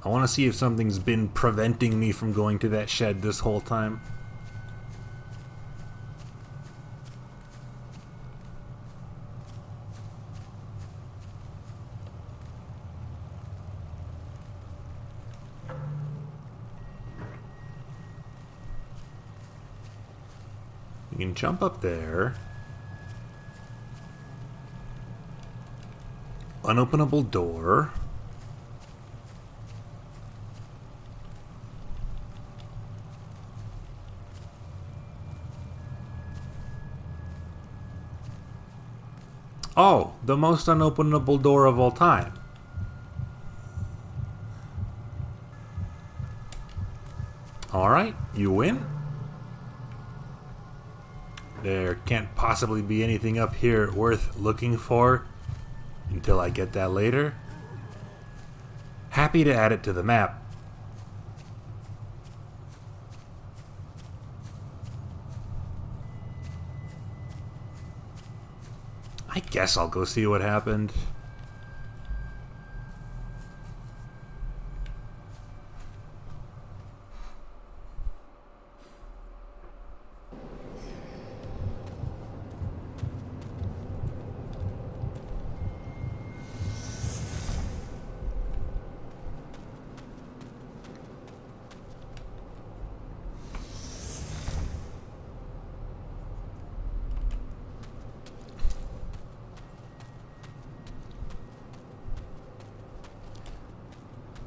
I want to see if something's been preventing me from going to that shed this whole time. You can jump up there. Unopenable door. Oh, the most unopenable door of all time. Alright, you win. There can't possibly be anything up here worth looking for until I get that later. Happy to add it to the map. I guess I'll go see what happened.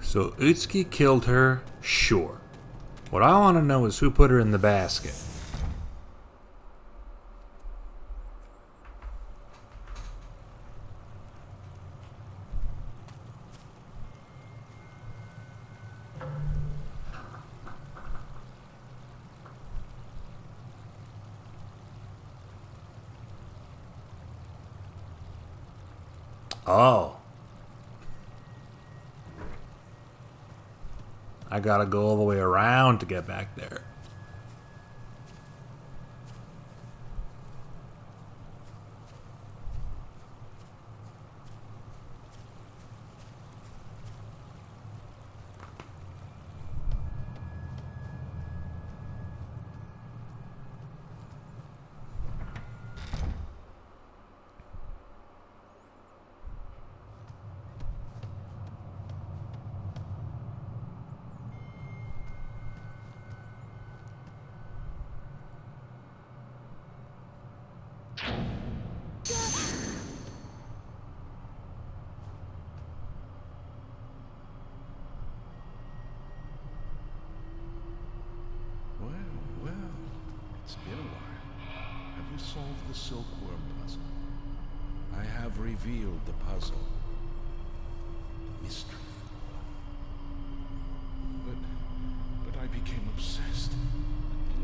So Utsuki killed her, sure. What I want to know is who put her in the basket. Oh. I gotta go all the way around to get back there. Well, it's been a while. Have you solved the silkworm puzzle? I have revealed the puzzle. Mystery. But I became obsessed.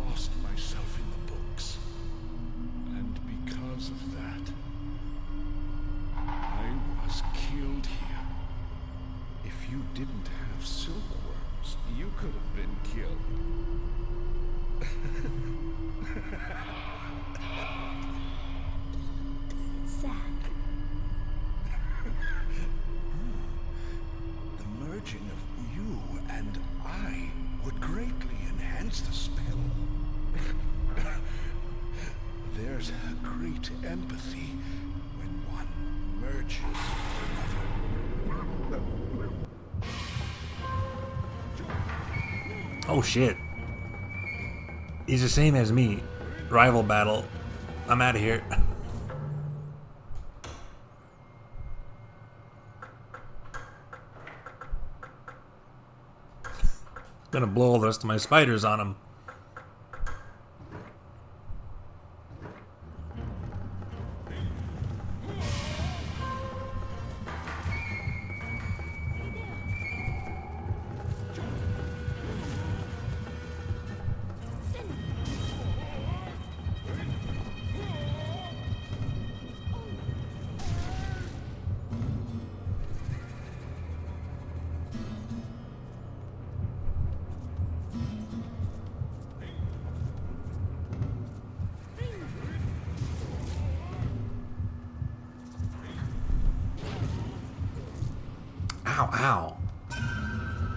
Lost myself in the books. And because of that, I was killed here. If you didn't have silkworms, you could have been killed. Sad. The merging of you and I would greatly enhance the spell. There's a great empathy when one merges with another. Oh shit. He's the same as me. Rival battle. I'm out of here. Gonna blow all the rest of my spiders on him. Ow, ow.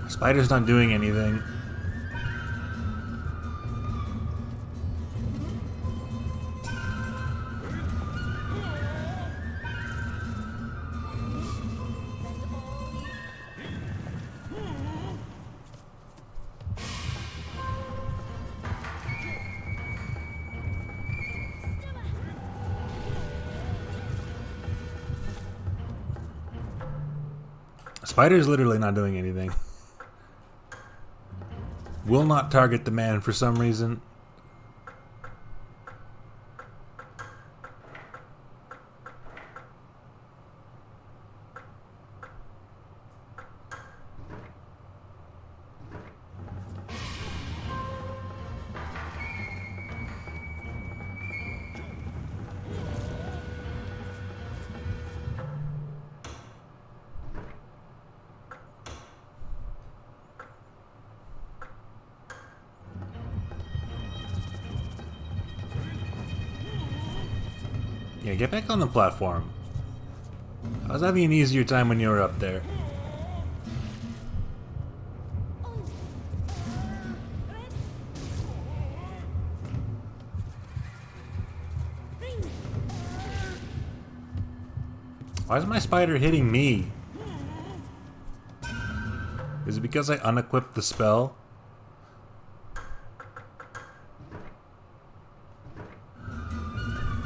My spider's not doing anything. Spider's literally not doing anything. Will not target the man for some reason. Yeah, get back on the platform. I was having an easier time when you were up there. Why is my spider hitting me? Is it because I unequipped the spell?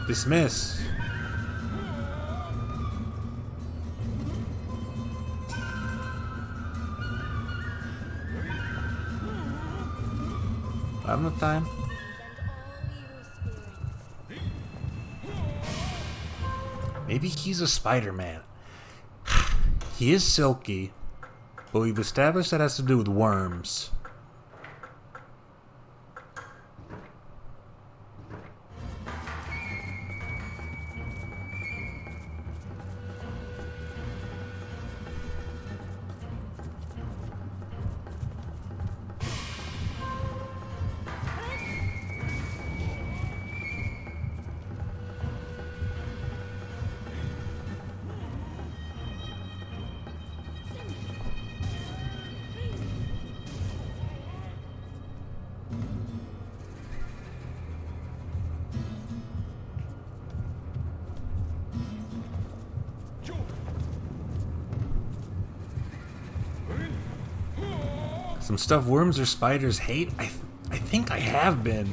Dismiss. I have enough time. Maybe he's a Spider-Man. He is silky, but we've established that has to do with worms. Some stuff worms or spiders hate? I think I have been.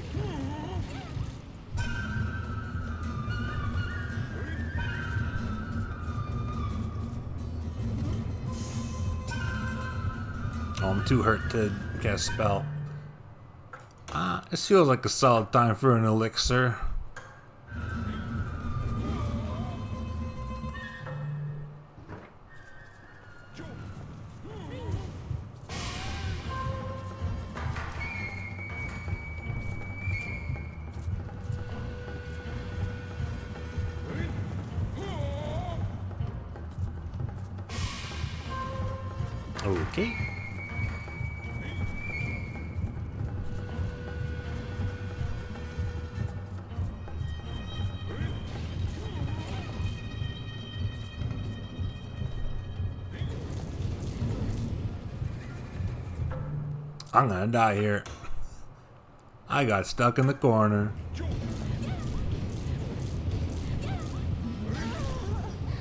Oh, I'm too hurt to cast spell. This feels like a solid time for an elixir. Okay. I'm gonna die here. I got stuck in the corner.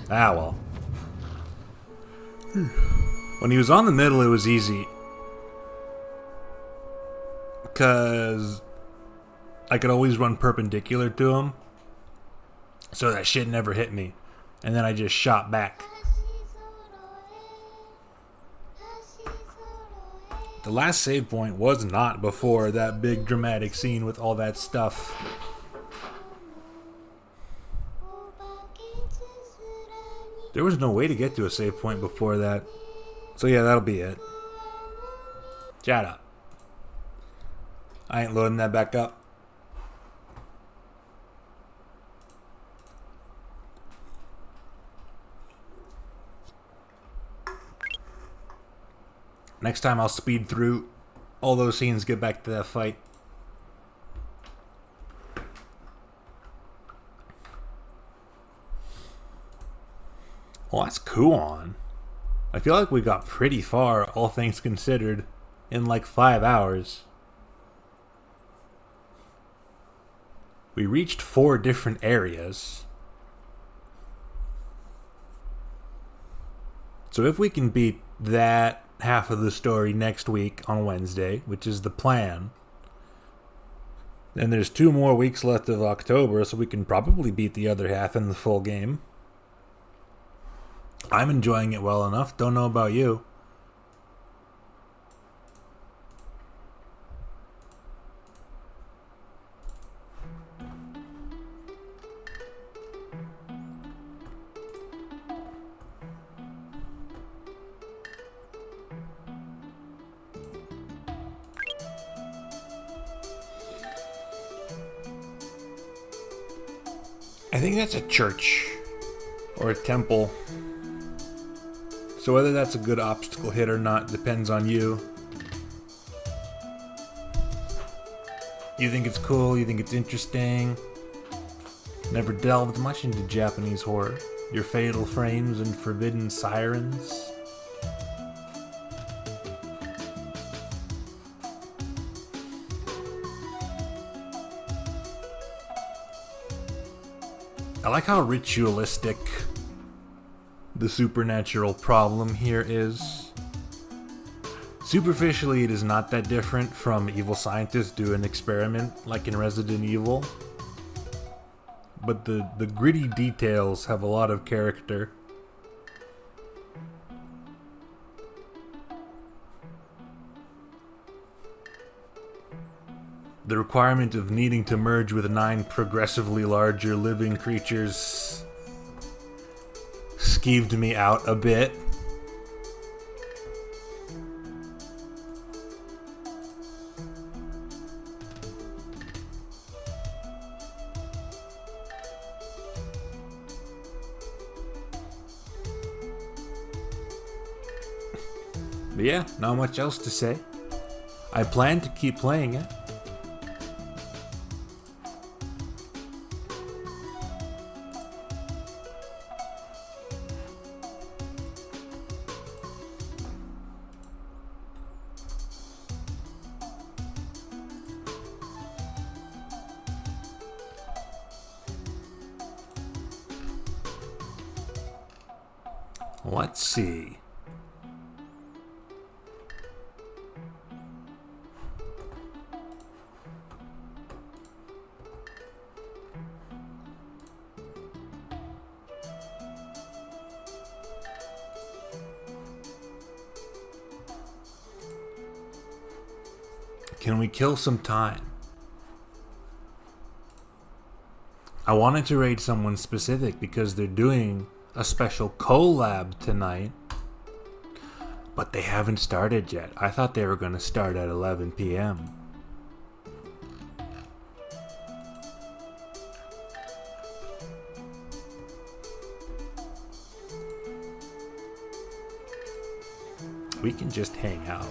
Ah, well. When he was on the middle, it was easy. Because I could always run perpendicular to him. So that shit never hit me. And then I just shot back. The last save point was not before that big dramatic scene with all that stuff. There was no way to get to a save point before that. So yeah, that'll be it. Shut up. I ain't loading that back up. Next time I'll speed through all those scenes, get back to that fight. Well, that's Kuon. I feel like we got pretty far, all things considered, in like 5 hours. We reached 4 different areas. So if we can beat that half of the story next week on Wednesday, which is the plan, then there's 2 more weeks left of October, so we can probably beat the other half in the full game. I'm enjoying it well enough. Don't know about you. I think that's a church or a temple. So whether that's a good obstacle hit or not depends on you. You think it's cool, you think it's interesting. Never delved much into Japanese horror. Your fatal frames and forbidden sirens. I like how ritualistic the supernatural problem here is. Superficially, it is not that different from evil scientists do an experiment like in Resident Evil. But the gritty details have a lot of character. The requirement of needing to merge with 9 progressively larger living creatures skeeved me out a bit. But yeah, not much else to say. I plan to keep playing it. Let's see. Can we kill some time? I wanted to raid someone specific because they're doing a special collab tonight, but they haven't started yet. I thought they were going to start at 11 p.m. We can just hang out.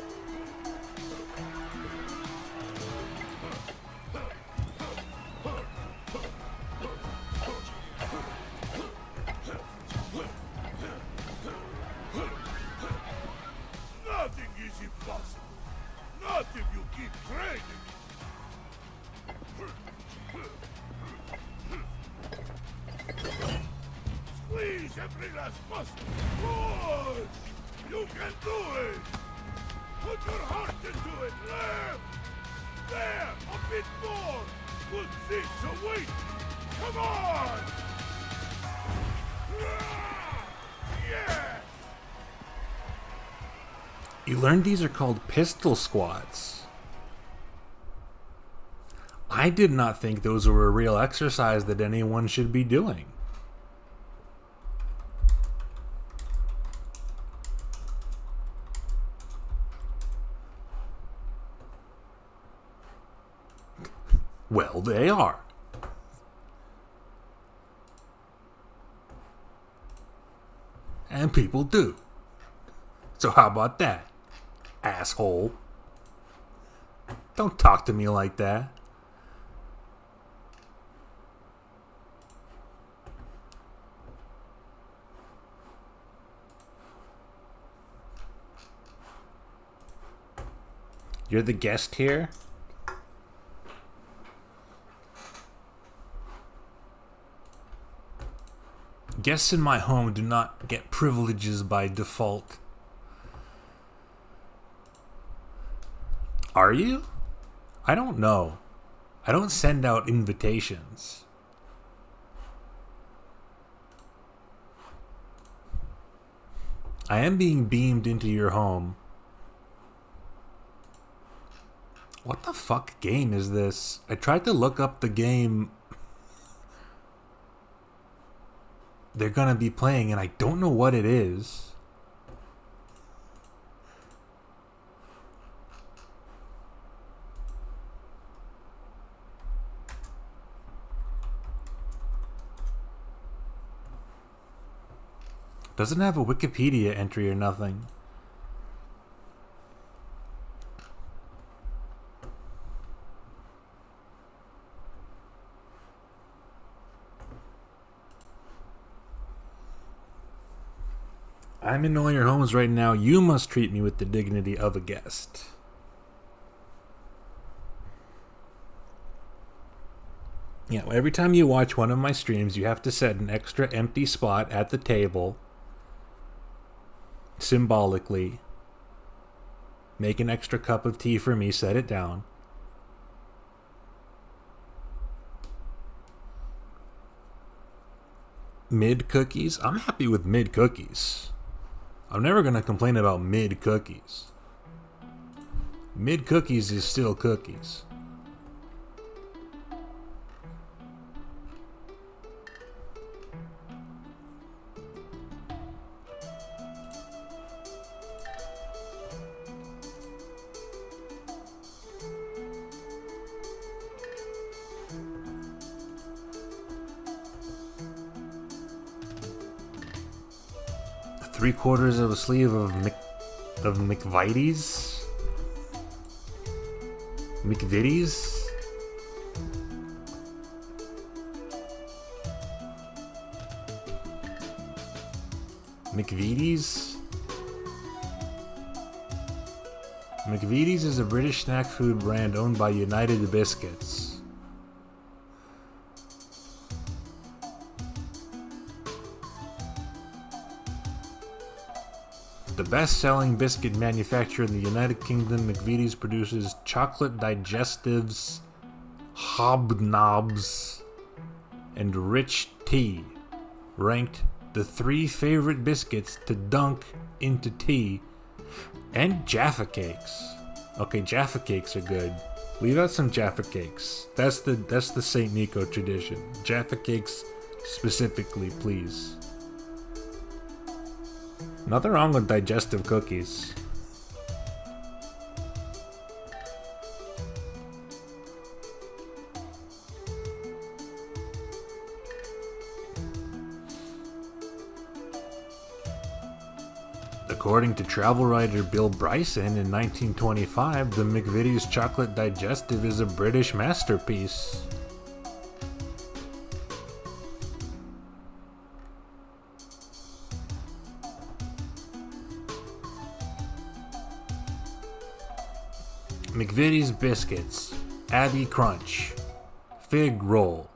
Nothing is impossible. Not if you keep training. Squeeze every last muscle. Push! You can do it! Put your heart into it. Left! There! A bit more! Good things await! Come on! Yes! You learned these are called pistol squats. I did not think those were a real exercise that anyone should be doing. Well, they are. And people do. So how about that, asshole? Don't talk to me like that. You're the guest here? Guests in my home do not get privileges by default. Are you? I don't know. I don't send out invitations. I am being beamed into your home. What the fuck game is this? I tried to look up the game they're gonna be playing and I don't know what it is. Doesn't have a Wikipedia entry or nothing. I'm in all your homes right now. You must treat me with the dignity of a guest. Yeah, every time you watch one of my streams, you have to set an extra empty spot at the table. Symbolically. Make an extra cup of tea for me, set it down. Mid cookies? I'm happy with mid cookies. I'm never going to complain about mid cookies. Mid cookies is still cookies. Three-quarters of a sleeve of McVitie's? McVitie's? McVitie's? McVitie's is a British snack food brand owned by United Biscuits. The best-selling biscuit manufacturer in the United Kingdom, McVitie's produces chocolate digestives, hobnobs, and rich tea, ranked the 3 favorite biscuits to dunk into tea, and Jaffa cakes. Okay, Jaffa cakes are good. Leave out some Jaffa cakes. That's the Saint Nico tradition. Jaffa cakes specifically, please. Nothing wrong with digestive cookies. According to travel writer Bill Bryson in 1925, the McVitie's chocolate digestive is a British masterpiece. McVitie's biscuits, Abbey Crunch, Fig Roll,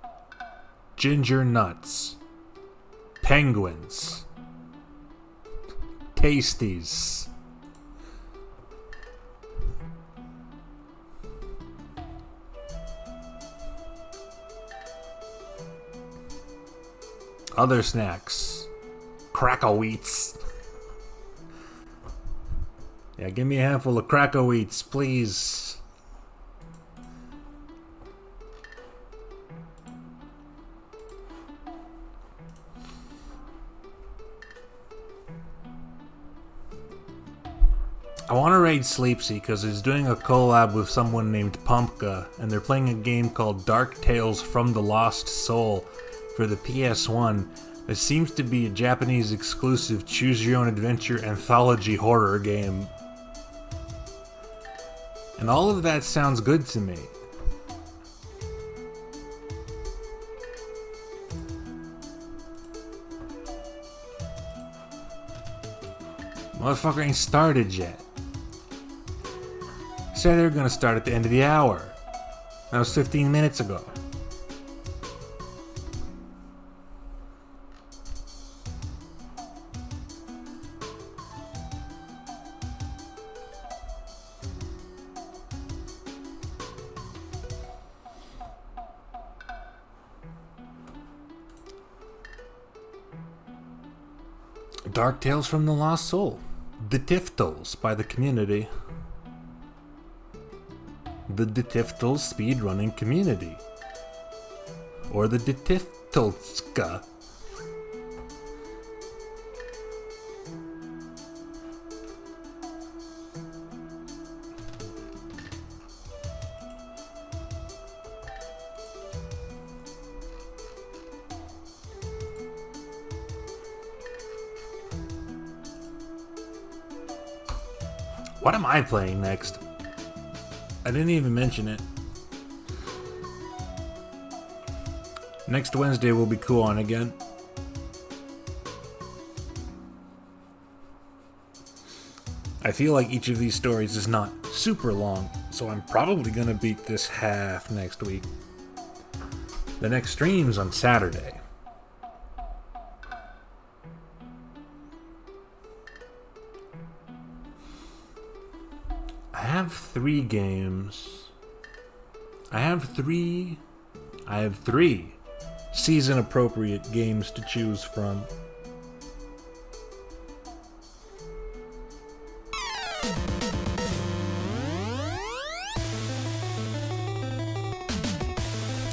Ginger Nuts, Penguins, Tasties. Other snacks, Crack-A-Wheats, Yeah, give me a handful of Krakow wheats, please. I want to raid Sleepsy because he's doing a collab with someone named Pumpka, and they're playing a game called Dark Tales from the Lost Soul for the PS1. It seems to be a Japanese exclusive choose-your-own-adventure anthology horror game. And all of that sounds good to me. Motherfucker ain't started yet. Said they were gonna start at the end of the hour. That was 15 minutes ago. Dark Tales from the Lost Soul. The Tiftles by the community. The Detiftles speedrunning community. Or the Detiftelska. What am I playing next? I didn't even mention it. Next Wednesday will be Kuon again. I feel like each of these stories is not super long, so I'm probably gonna beat this half next week. The next stream's on Saturday. I have 3 games. I have three season appropriate games to choose from.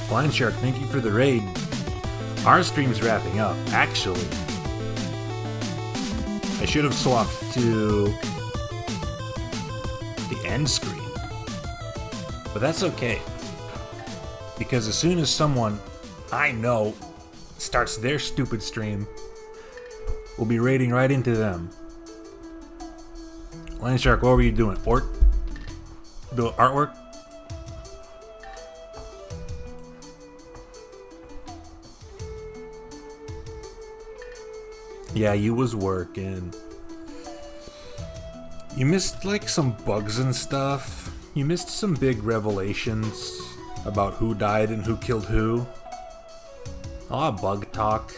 Blind Shark, thank you for the raid. Our stream's wrapping up, actually. I should have swapped to the end screen. But that's okay. Because as soon as someone I know starts their stupid stream, we'll be raiding right into them. Blind Shark, what were you doing? Doing artwork? Yeah, you was working. You missed like some bugs and stuff. You missed some big revelations about who died and who killed who. A lot of bug talk.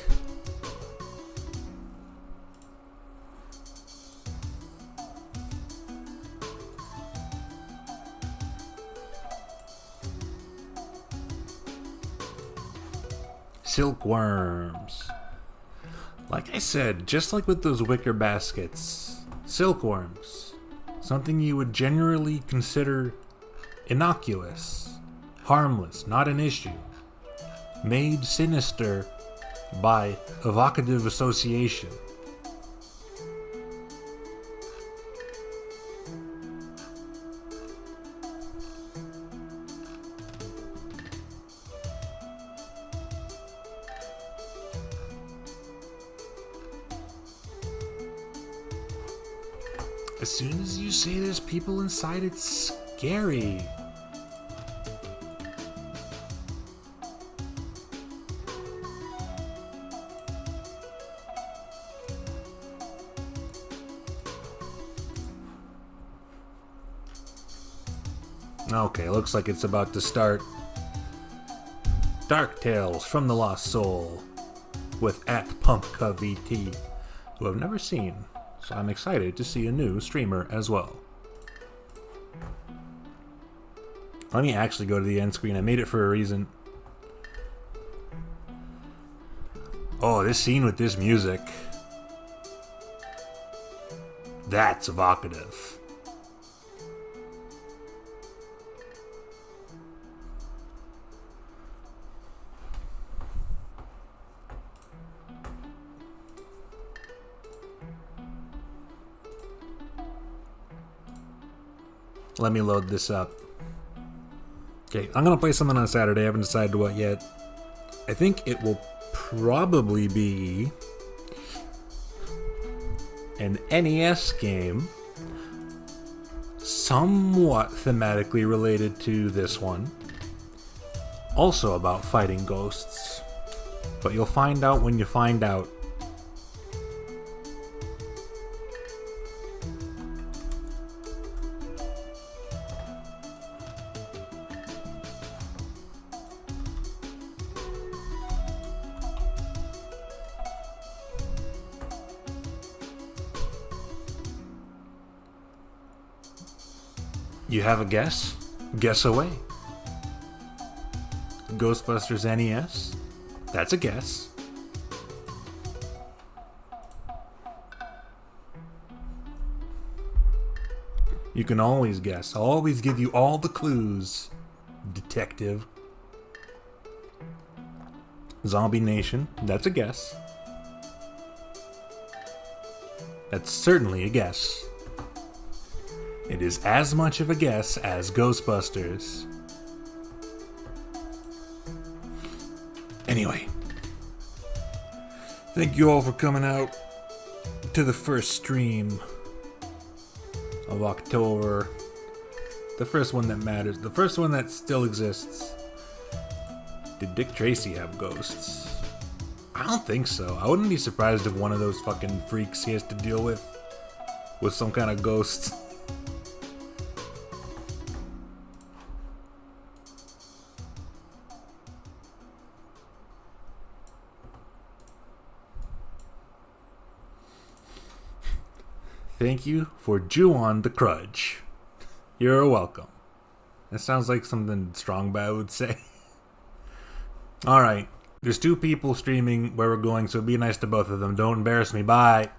Silkworms. Like I said, just like with those wicker baskets, silkworms, something you would generally consider innocuous, harmless, not an issue, made sinister by evocative association. As soon as you say there's people inside, it's scary. Okay, looks like it's about to start. Dark Tales from the Lost Soul with @PumpkaVT, who I've never seen. So I'm excited to see a new streamer as well. Let me actually go to the end screen. I made it for a reason. Oh, this scene with this music. That's evocative. Let me load this up. Okay, I'm gonna play something on Saturday. I haven't decided what yet. I think it will probably be an NES game, somewhat thematically related to this one. Also about fighting ghosts. But you'll find out when you find out. You have a guess? Guess away. Ghostbusters NES? That's a guess. You can always guess. I'll always give you all the clues, detective. Zombie Nation? That's a guess. That's certainly a guess. It is as much of a guess as Ghostbusters. Anyway, thank you all for coming out to the first stream of October. The first one that matters. The first one that still exists. Did Dick Tracy have ghosts? I don't think so. I wouldn't be surprised if one of those fucking freaks he has to deal with was some kind of ghost. Thank you for Kuon the Crudge. You're welcome. That sounds like something Strongbow would say. Alright. There's 2 people streaming where we're going, so be nice to both of them. Don't embarrass me. Bye.